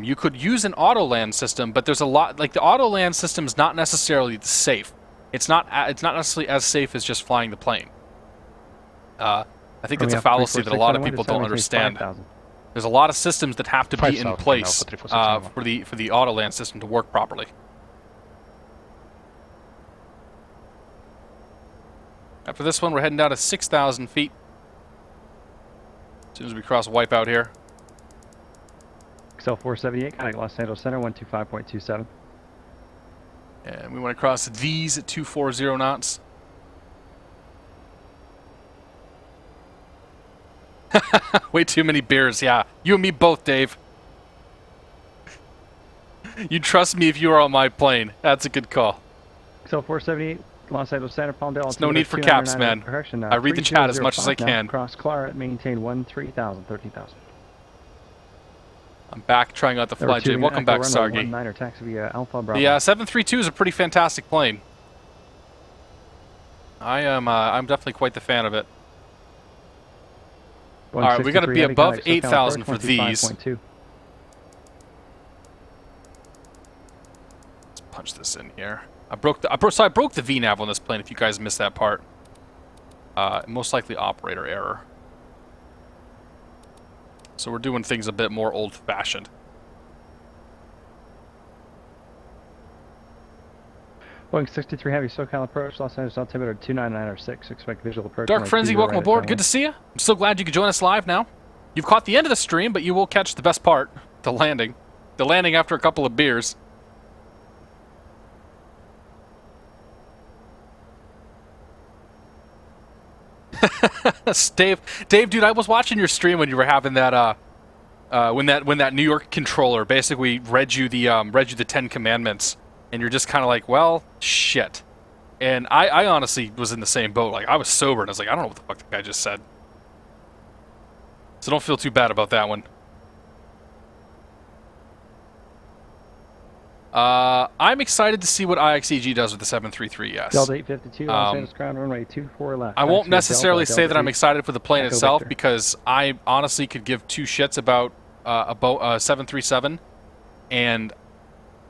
You could use an auto land system, but there's a lot, like the auto land system is not necessarily safe. It's not necessarily as safe as just flying the plane. I think that's a fallacy that a lot of people don't understand. There's a lot of systems that have to be in place for the auto land system to work properly. After this one, we're heading down to 6,000 feet. As soon as we cross Wipeout here. XL 478, contact Los Angeles Center, 125.27. And we want to cross these at 240 knots. Way too many beers, yeah. You and me both, Dave. You trust me if you are on my plane. That's a good call. XL 478, Los Angeles Center, Palmdale. There's no need for caps, man. I read the chat as much as I can. Cross Clara, maintain 13,000. I'm back trying out the fly jet. Welcome back, Sargi. Taxi via Alpha Bravo. The 732 is a pretty fantastic plane. I'm definitely quite the fan of it. All right, we got to be above 8,000 for these. Let's punch this in here. I broke the VNav on this plane. If you guys missed that part, most likely operator error. So we're doing things a bit more old-fashioned. Boeing 63 Heavy, SoCal approach, Los Angeles altimeter 29906. Expect visual approach. Dark Frenzy, welcome aboard. Good to see you. I'm so glad you could join us live now. You've caught the end of the stream, but you will catch the best part, the landing. The landing after a couple of beers. Dave, dude, I was watching your stream when you were having that, when that New York controller basically read you the 10 Commandments, and you're just kind of like, well, shit. And I honestly was in the same boat. Like, I was sober, and I was like, I don't know what the fuck the guy just said. So don't feel too bad about that one. I'm excited to see what IXEG does with the 733, yes. Delta 852, Los Angeles ground, runway 24 left. I won't necessarily Delta, say that I'm excited for the plane Echo itself Victor. because I honestly could give two shits about a 737.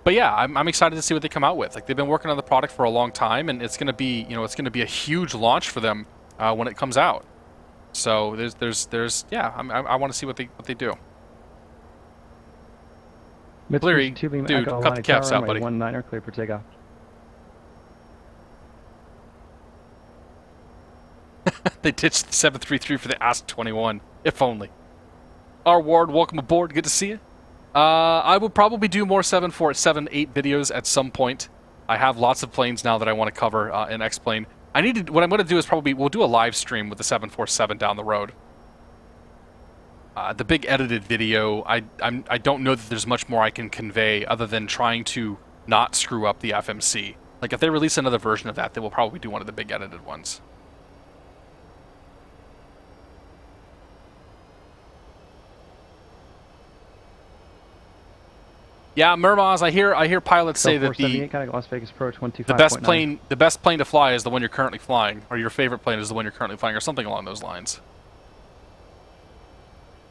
But yeah, I'm excited to see what they come out with. Like, they've been working on the product for a long time, and it's going to be, it's going to be a huge launch for them when it comes out. So yeah, I want to see what they do. Cleary, dude, cut the caps out, buddy. 19 clear for takeoff. They ditched the 733 for the Ask 21. If only. R. Ward, welcome aboard. Good to see you. I will probably do more 747-8 videos at some point. I have lots of planes now that I want to cover and explain. What I'm going to do is we'll do a live stream with the 747 down the road. The big edited video, I don't know that there's much more I can convey other than trying to not screw up the FMC. Like, if they release another version of that, they will probably do one of the big edited ones. Yeah, Mermaz, I hear pilots say that Las Vegas approach the best plane to fly is the one you're currently flying, or your favorite plane is the one you're currently flying, or something along those lines.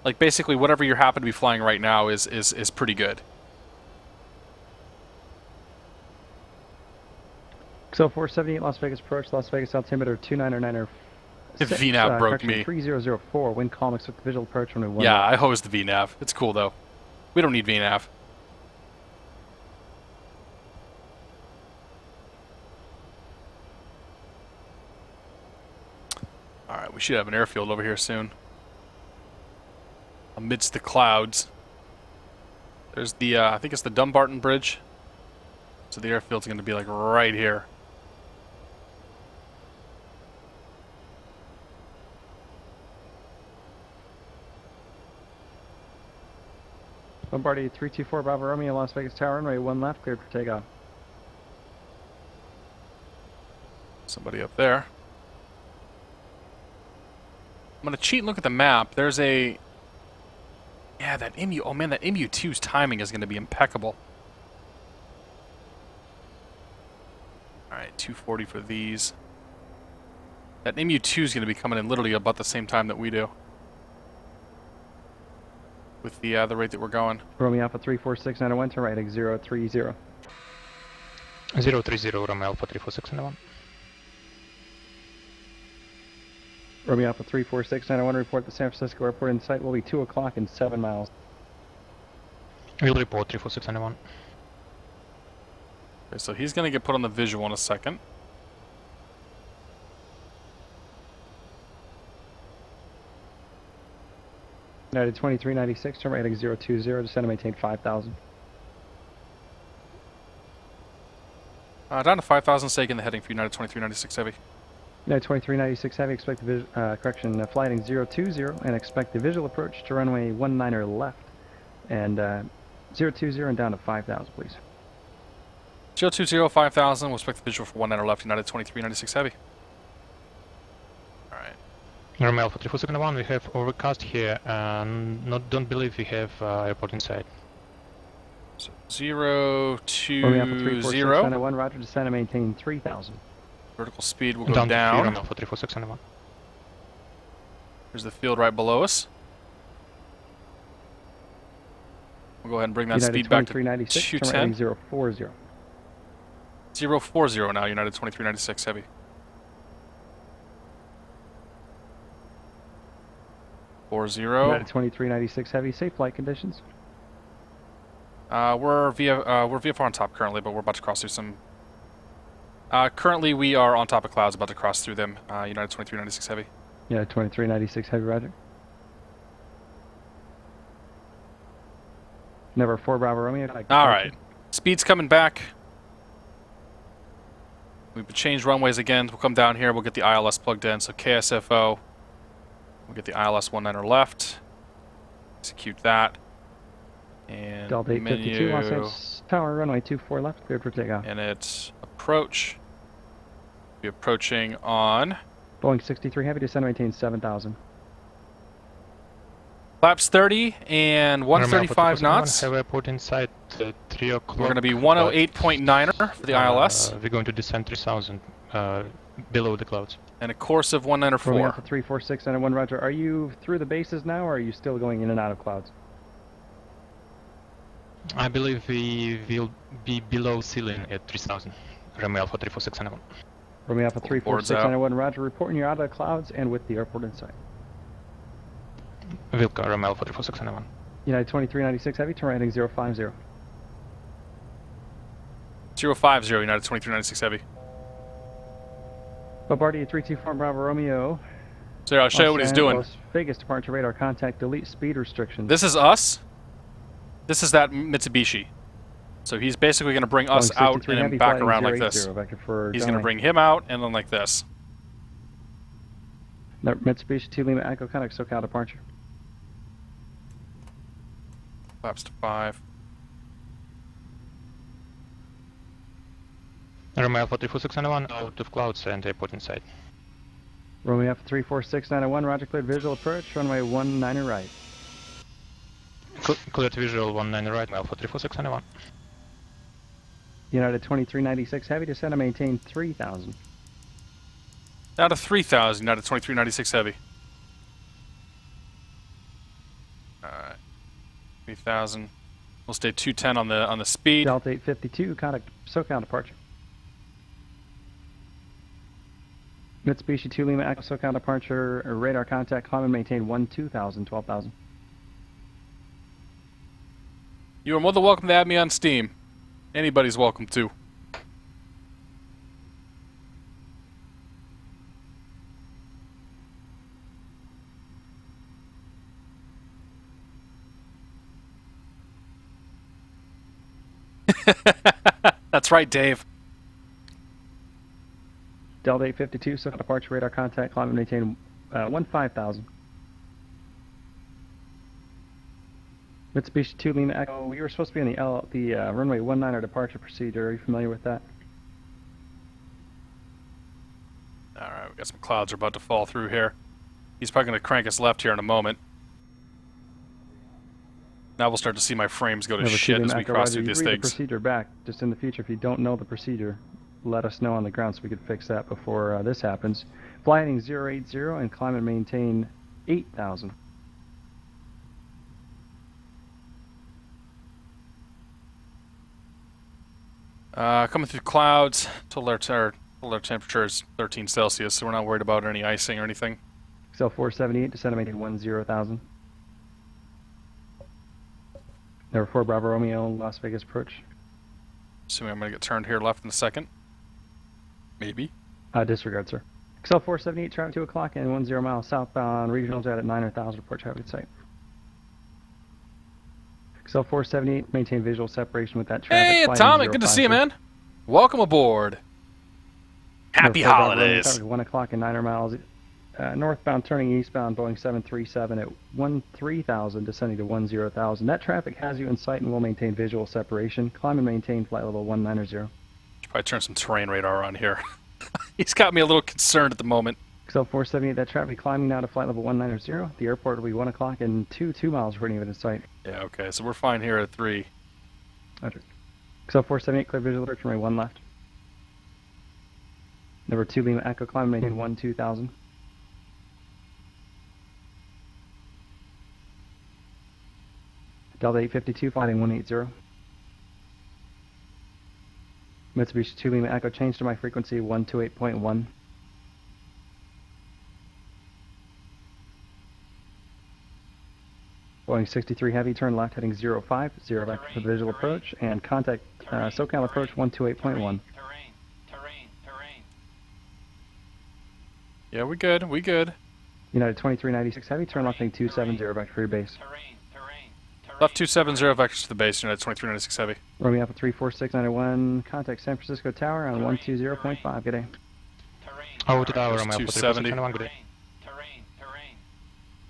Like, basically, whatever you happen to be flying right now is pretty good. So 478 Las Vegas approach, Las Vegas altimeter 2909er. If VNAV broke me. 3004, wind calm, expect visual approach runway 1. Yeah, I hosed the VNAV. It's cool, though. We don't need VNAV. Alright, we should have an airfield over here soon. Amidst the clouds. There's the, I think it's the Dumbarton Bridge. So the airfield's going to be like right here. Bombardier 324 Bravo Romeo, Las Vegas Tower, runway 1 left, cleared for takeoff. Somebody up there. I'm going to cheat and look at the map. There's a... Yeah, that MU... Oh, man, that MU-2's timing is going to be impeccable. Alright, 240 for these. That MU-2's going to be coming in literally about the same time that we do. With the rate that we're going. Romeo Alpha 34691 to right, 030. 030, Romeo Alpha 34691. Romeo Alpha 34691, report the San Francisco airport in sight will be 2 o'clock and 7 miles. We'll report 34691. Okay, so he's going to get put on the visual in a second. United 2396, turn right heading 020, descend and maintain 5,000. Down to 5,000, taking the heading for United 2396 Heavy. United 2396 Heavy, expect the flight heading 020 and expect the visual approach to runway 19er left. And 020 and down to 5,000, please. 020, 5,000, we'll expect the visual for 19er left, United 2396 Heavy. Romeo Alpha 34691, we have overcast here, and don't believe we have airport inside. So 020. Romeo Alpha 34691, roger, descend and maintain 3,000. Vertical speed will go down. Romeo Alpha 34691. There's the field right below us. We'll go ahead and bring that speed back to 210. 040. 040 now, United 2396 Heavy. 40. United 2396 Heavy, safe flight conditions. We're VFR on top currently, but we're about to cross through some. Currently, we are on top of clouds, about to cross through them. United 2396 Heavy. United 2396 Heavy, roger. Number 4 Bravo Romeo. All right, speed's coming back. We've changed runways again. We'll come down here. We'll get the ILS plugged in. So KSFO. We'll get the ILS 19er left. Execute that. And Delta 852, Los Angeles Tower, runway 24 left, cleared for takeoff. And it's approach. Be approaching on Boeing 63 Heavy, descend and maintain 7,000. Flaps 30 and 135 knots. Have airport inside 3 o'clock. We're going to be 108.9er for the ILS. We're going to descend 3,000 below the clouds. And a course of 194. Rolling out to 34691, Roger. Are you through the bases now, or are you still going in and out of clouds? I believe we will be below ceiling at 3,000. Romeo Alpha 34691. Romeo Alpha 34691, Roger. Reporting you're out of the clouds and with the airport in sight. Vilka, Romeo Alpha 34691. United 2396 Heavy, turn right heading 050. 050, United 2396 Heavy. Bombardier 324 Bravo Romeo. So I'll show you what he's doing. Las Vegas departure radar contact, delete speed restrictions. This is us. This is that Mitsubishi. So he's basically going to bring us out and then back around like this. He's going to bring him out and then like this. Mitsubishi 2 Lima Echo contact SoCal departure. Flaps to 5. Romeo Alpha 34691 out of clouds and airport in sight. Romeo Alpha 34691, Roger, cleared visual approach, runway 19 right. Cleared visual 19 right, Alpha 34691. United 2396 Heavy, descend and maintain 3,000. Down to 3,000, United 2396 Heavy. Alright. 3,000. We'll stay 210 on the speed. Delta 852, contact SoCal departure. Mitsubishi 2 Lima Echo SoCal departure, radar contact, climb and maintain 12,000, 12,000. You are more than welcome to add me on Steam. Anybody's welcome to. That's right, Dave. Delta 852, SoCal departure, radar contact, climb and maintain 15,000. Mitsubishi 2 Lima Echo, we were supposed to be on the runway 19 departure procedure. Are you familiar with that? Alright, we got some clouds are about to fall through here. He's probably going to crank us left here in a moment. Now we'll start to see my frames go to shit as we cross through these things. Read the procedure back, just in the future. If you don't know the procedure, let us know on the ground so we can fix that before this happens. Fly heading 080 and climb and maintain 8,000. Coming through clouds, total air temperature is 13 Celsius, so we're not worried about any icing or anything. XL 478, descend and maintain 10,000. Number 4 Bravo Romeo, Las Vegas approach. Assuming I'm going to get turned here left in a second. Maybe. Disregard, sir. XL 478, traffic 2 o'clock and 10 miles southbound, regional jet at 9,000, report traffic at site. XL 478, maintain visual separation with that traffic. Hey, Atomic, good to see you, man. Welcome aboard. Happy holidays. Traffic 1 o'clock and 9 miles. Northbound turning eastbound, Boeing 737 at 13,000, descending to 10,000. That traffic has you in sight and will maintain visual separation. Climb and maintain flight level 190. Should probably turn some terrain radar on here. He's got me a little concerned at the moment. XL 478, that traffic climbing now to flight level 190. The airport will be 1 o'clock and 2 miles reporting it in sight. Yeah, okay, so we're fine here at 3. Roger. XL 478, clear visual approach, runway 1 left. Number 2 Lima Echo, climb and maintain 12,000. Delta 852, flying 180. Mitsubishi 2 Lima Echo, change to my frequency 128.1. Boeing 63 Heavy, turn left heading 050, back for the visual approach, and contact SoCal approach 128.1. Yeah, we good, we good. United 2396 Heavy, turn left heading 270, back for your base. Left 270, vectors to the base, United 2396 Heavy. Romeo Alpha 34691, contact San Francisco Tower on 120.5, good day. Over to Tower, Romeo Alpha 270. 34691, good day.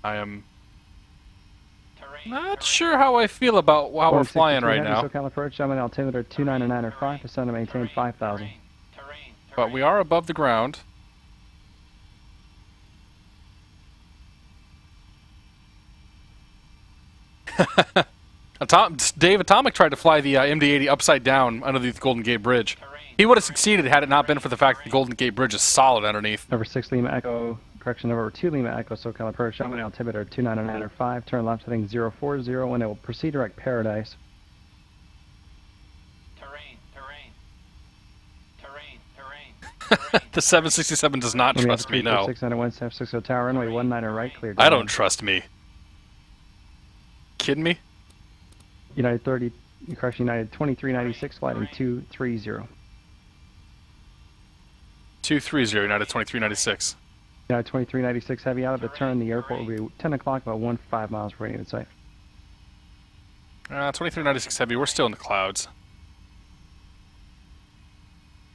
I am not sure how I feel about how we're flying right now. SoCal approach, summit altimeter 299.5, descend and maintain 5,000. But we are above the ground. Dave Atomic tried to fly the MD-80 upside down underneath the Golden Gate Bridge. He would have succeeded had it not been for the fact that the Golden Gate Bridge is solid underneath. Number 6 Lima Echo, correction, number 2 Lima Echo, SoCal approach, runway altimeter 299.5, turn left heading 040, and it will proceed direct Paradise. The 767 does not trust me, no. 691 San Francisco Tower, runway 19 right, cleared. I don't trust me. Kidding me? United 30, correction, United 2396, flighting 230. 230, United 2396. United 2396 heavy out of the turn. The airport will be 10 o'clock, about 15 miles from radio site. 2396 heavy, we're still in the clouds.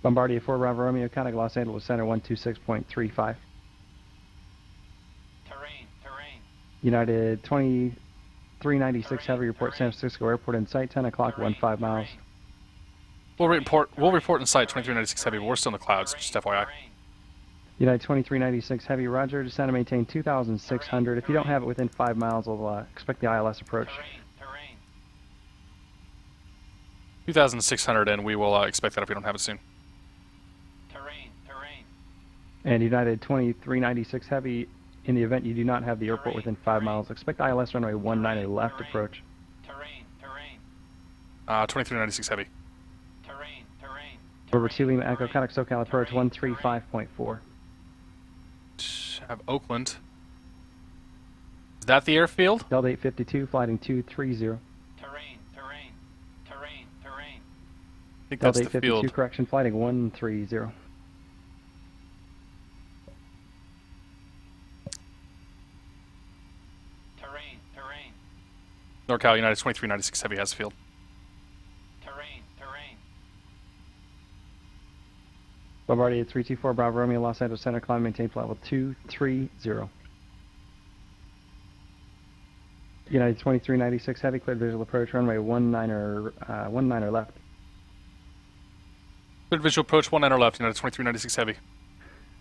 Bombardier 4 Bravo Romeo, contact Los Angeles Center 126.35. United 2396 heavy, report San Francisco Airport in sight, 10 o'clock, 15 miles. We'll report in sight 2396 heavy, but we're still in the clouds, just FYI. United 2396 heavy, roger, descend and maintain 2,600. If you don't have it within 5 miles, we'll expect the ILS approach. 2,600, and we will expect that if we don't have it soon. And United 2396 heavy, in the event you do not have the airport within 5 miles, expect ILS runway 19 left approach. 2396 heavy. Over 2 Lima Echo, contact SoCal approach 135.4. Have Oakland. Is that the airfield? Delta 852, flighting 230. I think that's Delta the field. 852, correction, flighting 130. NorCal United 2396 heavy has the field. Bombardier 324 Bravo Romeo, Los Angeles Center, climb, maintain flight level 230. United 2396 heavy, cleared visual approach, runway 19 left. Cleared visual approach 19 left, United 2396 heavy.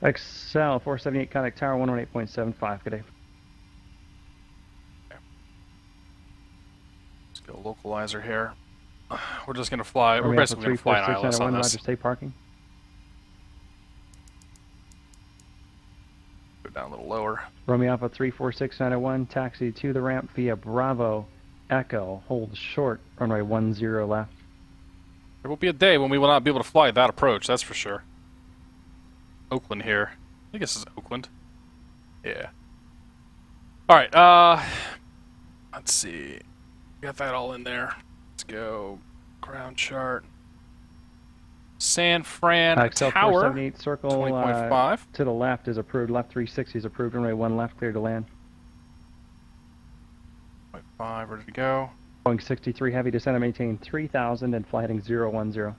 XL 478, contact tower 118.75, good day. Let's get a localizer here. We're just going to fly, we're basically going to fly an ILS on this. Roger, stay parking. Go down a little lower. Romeo Alpha 34691, taxi to the ramp via Bravo Echo, hold short, runway 10 left. There will be a day when we will not be able to fly that approach, that's for sure. Oakland here. I think this is Oakland. Yeah. Alright, let's see. Got that all in there. Let's go. Ground chart. San Fran XL Tower. 478, circle 20.5. to the left is approved. Left 360 is approved. Runway 1 left, clear to land. 0.5, ready to go. Boeing 63 heavy, descend and maintain 3,000 and fly heading 010.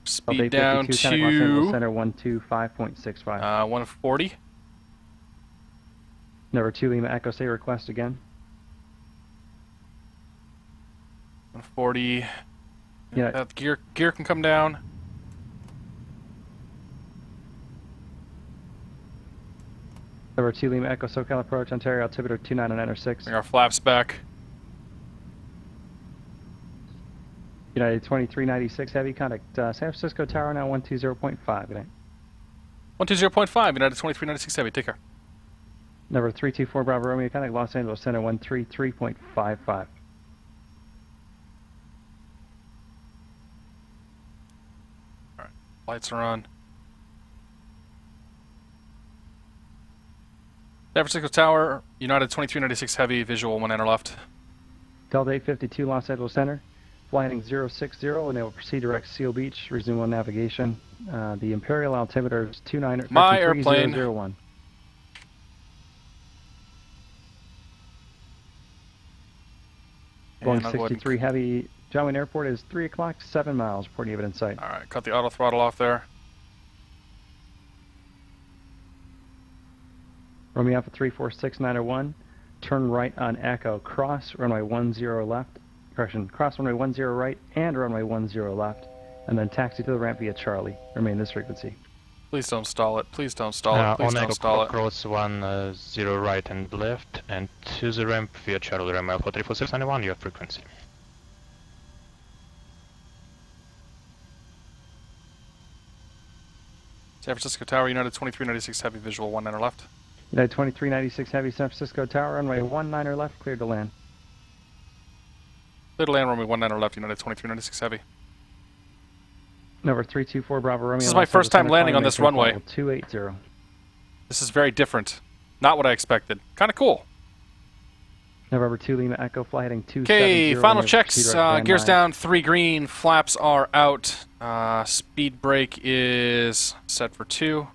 Speed down to Los Angeles Center 125.65. 140. Number 2 Lima Echo, say request again. 140. Yeah. That gear can come down. Number 2 Lima Echo, SoCal approach, Ontario altimeter 29906. Bring our flaps back. United 2396 heavy, contact San Francisco Tower now 120.5. Good night. 120.5, United 2396 heavy, take care. Number 324 Bravo Romeo, contact Los Angeles Center 133.55. Alright, lights are on. San Francisco Tower, United 2396 heavy, visual 1 enter left. Delta 852 Los Angeles Center, fly heading 060, and they will proceed direct Seal Beach, resume on navigation. The Imperial altimeter is 29. My airplane. 3001. Boeing 63 heavy, John Wayne Airport is 3 o'clock, 7 miles, reporting you have it in sight. Alright, cut the auto throttle off there. Romeo Alpha 34691, turn right on Echo, cross runway 10 left, correction, cross runway 10 right and runway 10 left, and then taxi to the ramp via Charlie. Remain this frequency. Please don't stall it. Please don't stall it. Please on don't Echo stall it. cross 10 right and left, and to the ramp via Charlie Ram Alpha 34691, your frequency. San Francisco Tower, United 2396 Heavy, visual 19er left. United 2396 Heavy, San Francisco Tower, runway 19er left, cleared to land. Cleared to land, runway 19er left, United 2396 Heavy. Number 324 Bravo Romeo. This is my first time landing on this runway. 280. This is very different. Not what I expected. Kind of cool. November 2 Lima Echo, fly heading 270. Okay, final checks. Gears down, 3 green, flaps are out. Speed brake is set for 2.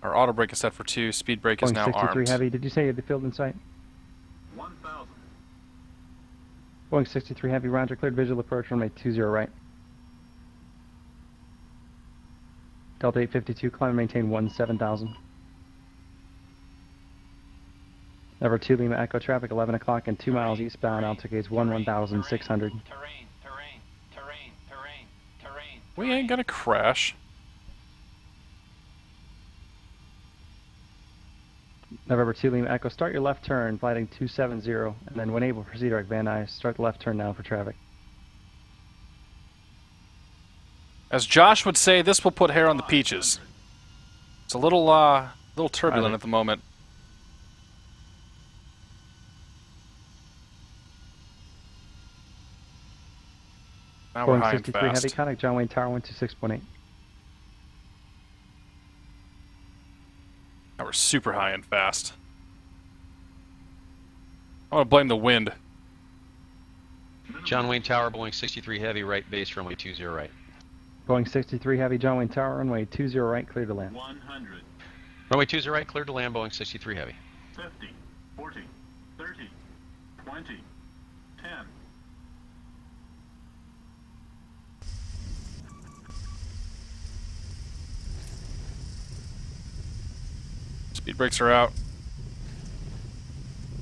Our auto brake is set for 2. Speed brake is Boeing now 63 armed. Heavy, did you say you had the field in sight? 1,000. Boeing 63 Heavy, roger, cleared visual approach, runway 20 right. Delta 852, climb and maintain 17,000. Number 2 Lima Echo, traffic 11 o'clock and 2 miles eastbound, altitude 11,600. We ain't gonna crash. November 2 Lima Echo, start your left turn, flighting 270, and then when able, proceed direct Van Nuys. Start the left turn now for traffic. As Josh would say, this will put hair on the peaches. It's a little turbulent at the moment. Now we're Boeing high and 63 fast. Heavy, contact John Wayne Tower 126.8. Now we're super high and fast. I want to blame the wind. John Wayne Tower, Boeing 63 Heavy, right base, runway 20 right. Boeing 63 Heavy, John Wayne Tower, runway 20 right, clear to land. 100. Runway 20 right, cleared to land, Boeing 63 Heavy. 50, 40, 30, 20, 10. Speed brakes are out.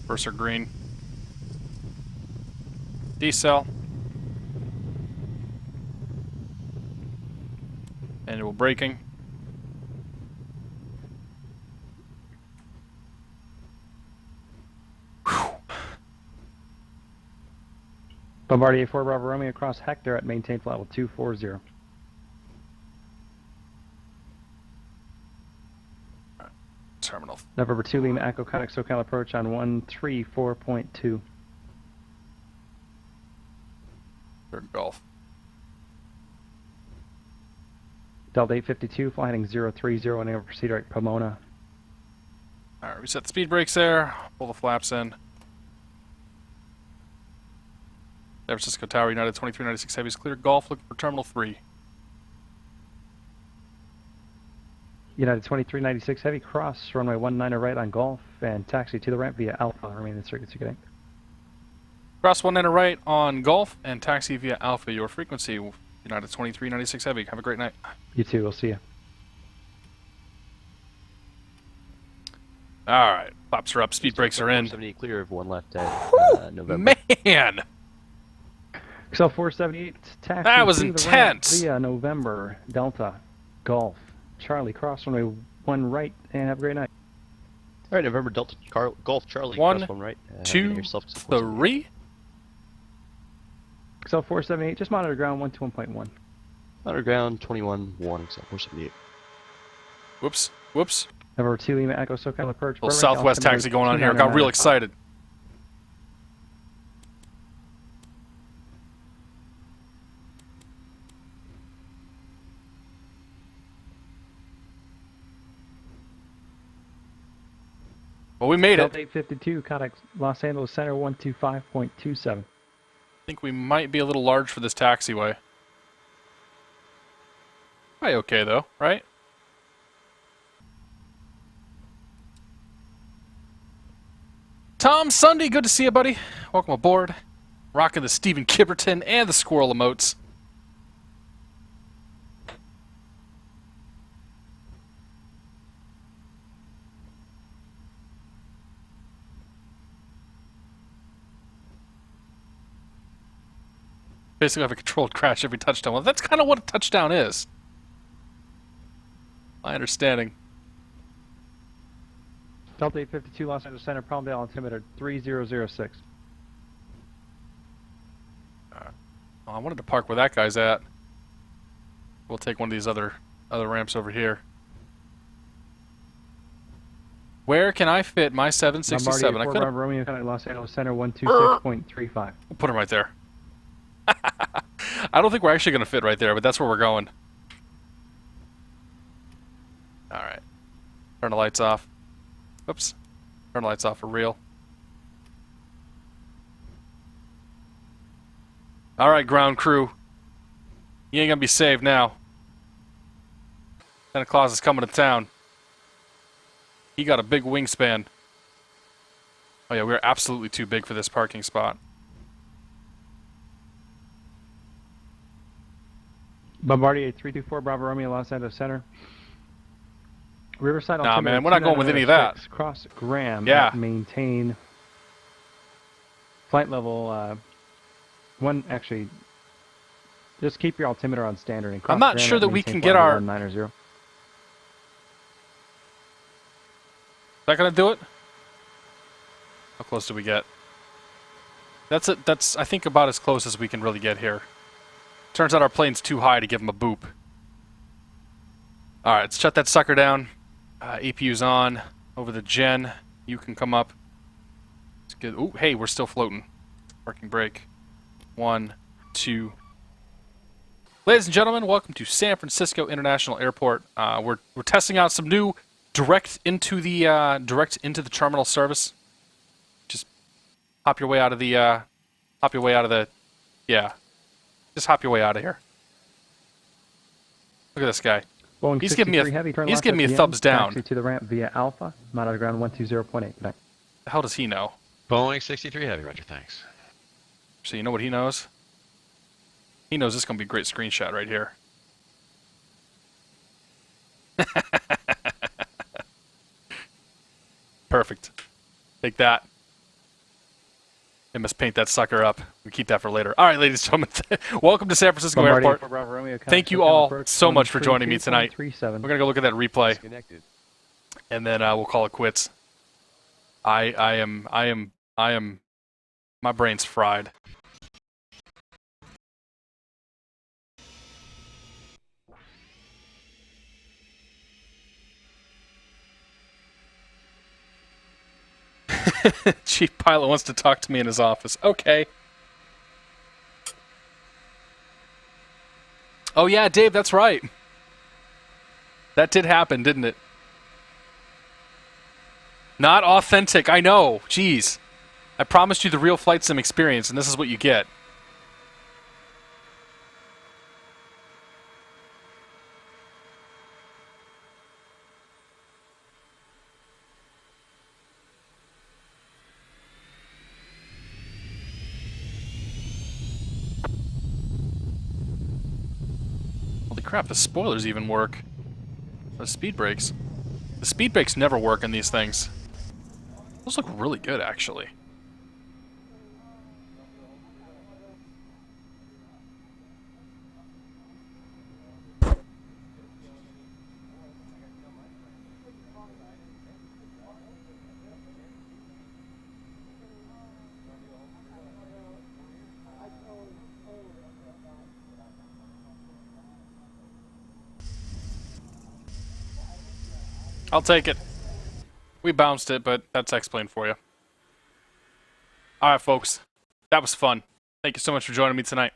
First are green. Decel. Manual braking. Bombardier 4 Bravo Romeo across Hector at maintain flight level 240. Terminal. November 2 Lima Echo, contact SoCal approach on 134.2. Third Golf. Delta 852, fly heading 030 and able to proceed direct Pomona. Alright, reset the speed brakes there. Pull the flaps in. San Francisco Tower, United 2396 Heavy is clear. Golf, looking for Terminal 3. United 2396 Heavy, cross runway 19er right on Golf and taxi to the ramp via Alpha. Remain in circuit connect. Cross 19er right on Golf and taxi via Alpha. Your frequency, United 2396 Heavy. Have a great night. You too, we'll see you. Alright, flaps are up, speed brakes are in. 70 clear of 1 left at November. Man! XL 478, taxi That was to the intense! ramp via November, Delta, Golf, Charlie, cross runway 1 right, and have a great night. All right, November Delta Golf Charlie, One, cross 1 right. 2, 3. XL 478, just monitor ground 1 to 1.1. Monitor ground 21 1 XL 478. Whoops, whoops. Number 2 Lima Echo SoCal approach. Little Southwest taxi going on here. Got real excited. Well, we made it. Delta 852, contact Los Angeles Center 125.27. I think we might be a little large for this taxiway. Probably okay though, right? Tom Sunday, good to see you, buddy. Welcome aboard. Rocking the Stephen Kibberton and the squirrel emotes. Basically have a controlled crash every touchdown. Well, that's kind of what a touchdown is. My understanding. Delta 852 Los Angeles Center, Palmdale altimeter 3006. Oh, I wanted to park where that guy's at. We'll take one of these other ramps over here. Where can I fit my 767? I could have Romeo Los Angeles Center 126.35. We'll put him right there. I don't think we're actually going to fit right there, but that's where we're going. All right. Turn the lights off. Oops. Turn the lights off for real. All right, ground crew. You ain't going to be saved now. Santa Claus is coming to town. He got a big wingspan. Oh yeah, we're absolutely too big for this parking spot. Bombardier 324 Bravo Romeo Los Angeles Center. Riverside Nah, man, we're not going with any of that. Cross Graham. Yeah. Maintain flight level actually, just keep your altimeter on standard. And I'm not sure that we can get our... 190. Is that gonna do it? How close do we get? That's it. That's, I think, about as close as we can really get here. Turns out our plane's too high to give him a boop. All right, let's shut that sucker down. APU's on. Over the gen. You can come up. Let's get. Ooh, hey, we're still floating. Parking brake. 1, 2. Ladies and gentlemen, welcome to San Francisco International Airport. We're testing out some new direct into the terminal service. Just hop your way out of the yeah. Just hop your way out of here. Look at this guy. Boeing He's giving me a thumbs down. Taxi to the ramp via Alpha. I'm out of ground 120.8. The hell does he know? Boeing 63 Heavy, Roger, thanks. So you know what he knows? He knows this is going to be a great screenshot right here. Perfect. Take that. I must paint that sucker up. We keep that for later. All right, ladies and gentlemen, welcome to San Francisco Airport. Thank you all so much for joining me tonight. We're gonna go look at that replay, and then we'll call it quits. I am. My brain's fried. Chief Pilot wants to talk to me in his office. Okay. Oh yeah, Dave, that's right. That did happen, didn't it? Not authentic, I know. Jeez. I promised you the real flight sim experience, and this is what you get. Crap, the spoilers even work. The speed brakes. The speed brakes never work in these things. Those look really good, actually. I'll take it. We bounced it, but that's explained for you. Alright, folks. That was fun. Thank you so much for joining me tonight.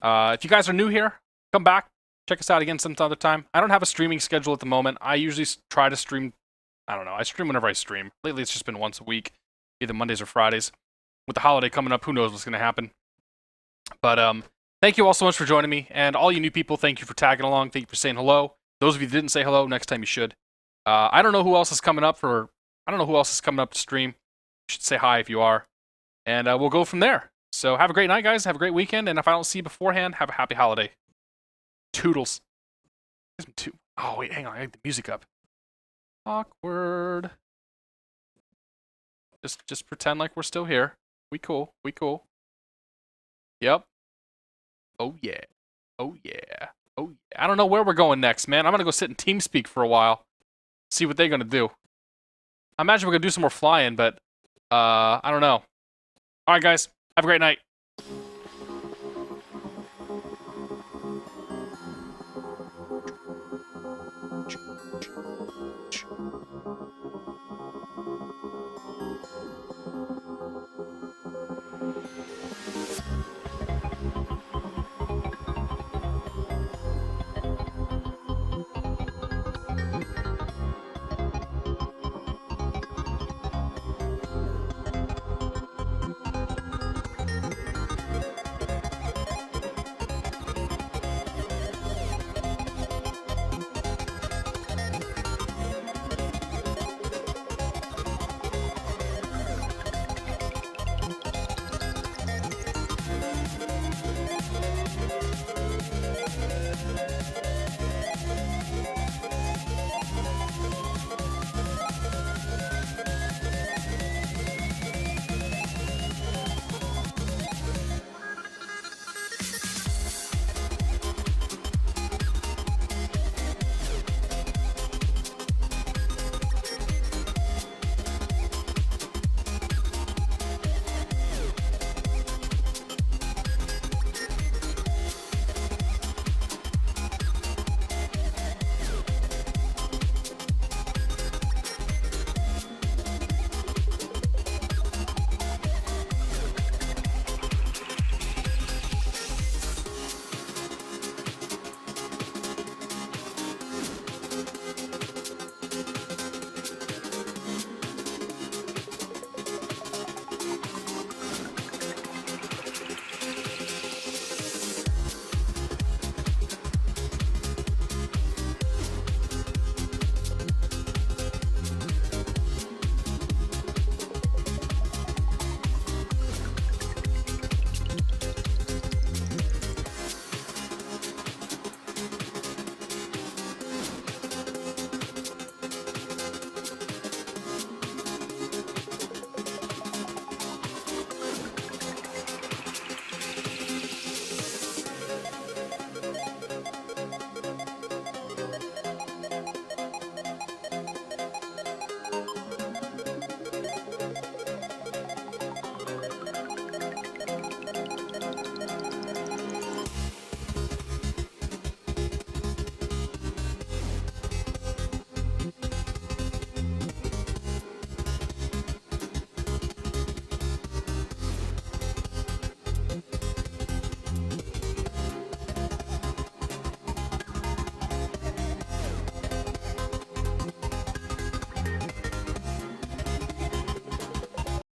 If you guys are new here, come back. Check us out again some other time. I don't have a streaming schedule at the moment. I usually try to stream... I don't know. I stream whenever I stream. Lately, it's just been once a week. Either Mondays or Fridays. With the holiday coming up, who knows what's going to happen. But, thank you all so much for joining me. And all you new people, thank you for tagging along. Thank you for saying hello. Those of you that didn't say hello, next time you should. I don't know who else is coming up to stream. You should say hi if you are. And we'll go from there. So have a great night, guys. Have a great weekend. And if I don't see you beforehand, have a happy holiday. Toodles. Oh, wait, hang on. I have the music up. Awkward. Just pretend like we're still here. We cool. We cool. Yep. Oh, yeah. Oh, yeah. Oh, I don't know where we're going next, man. I'm gonna go sit in TeamSpeak for a while, see what they're gonna do. I imagine we're gonna do some more flying, but I don't know. All right, guys, have a great night.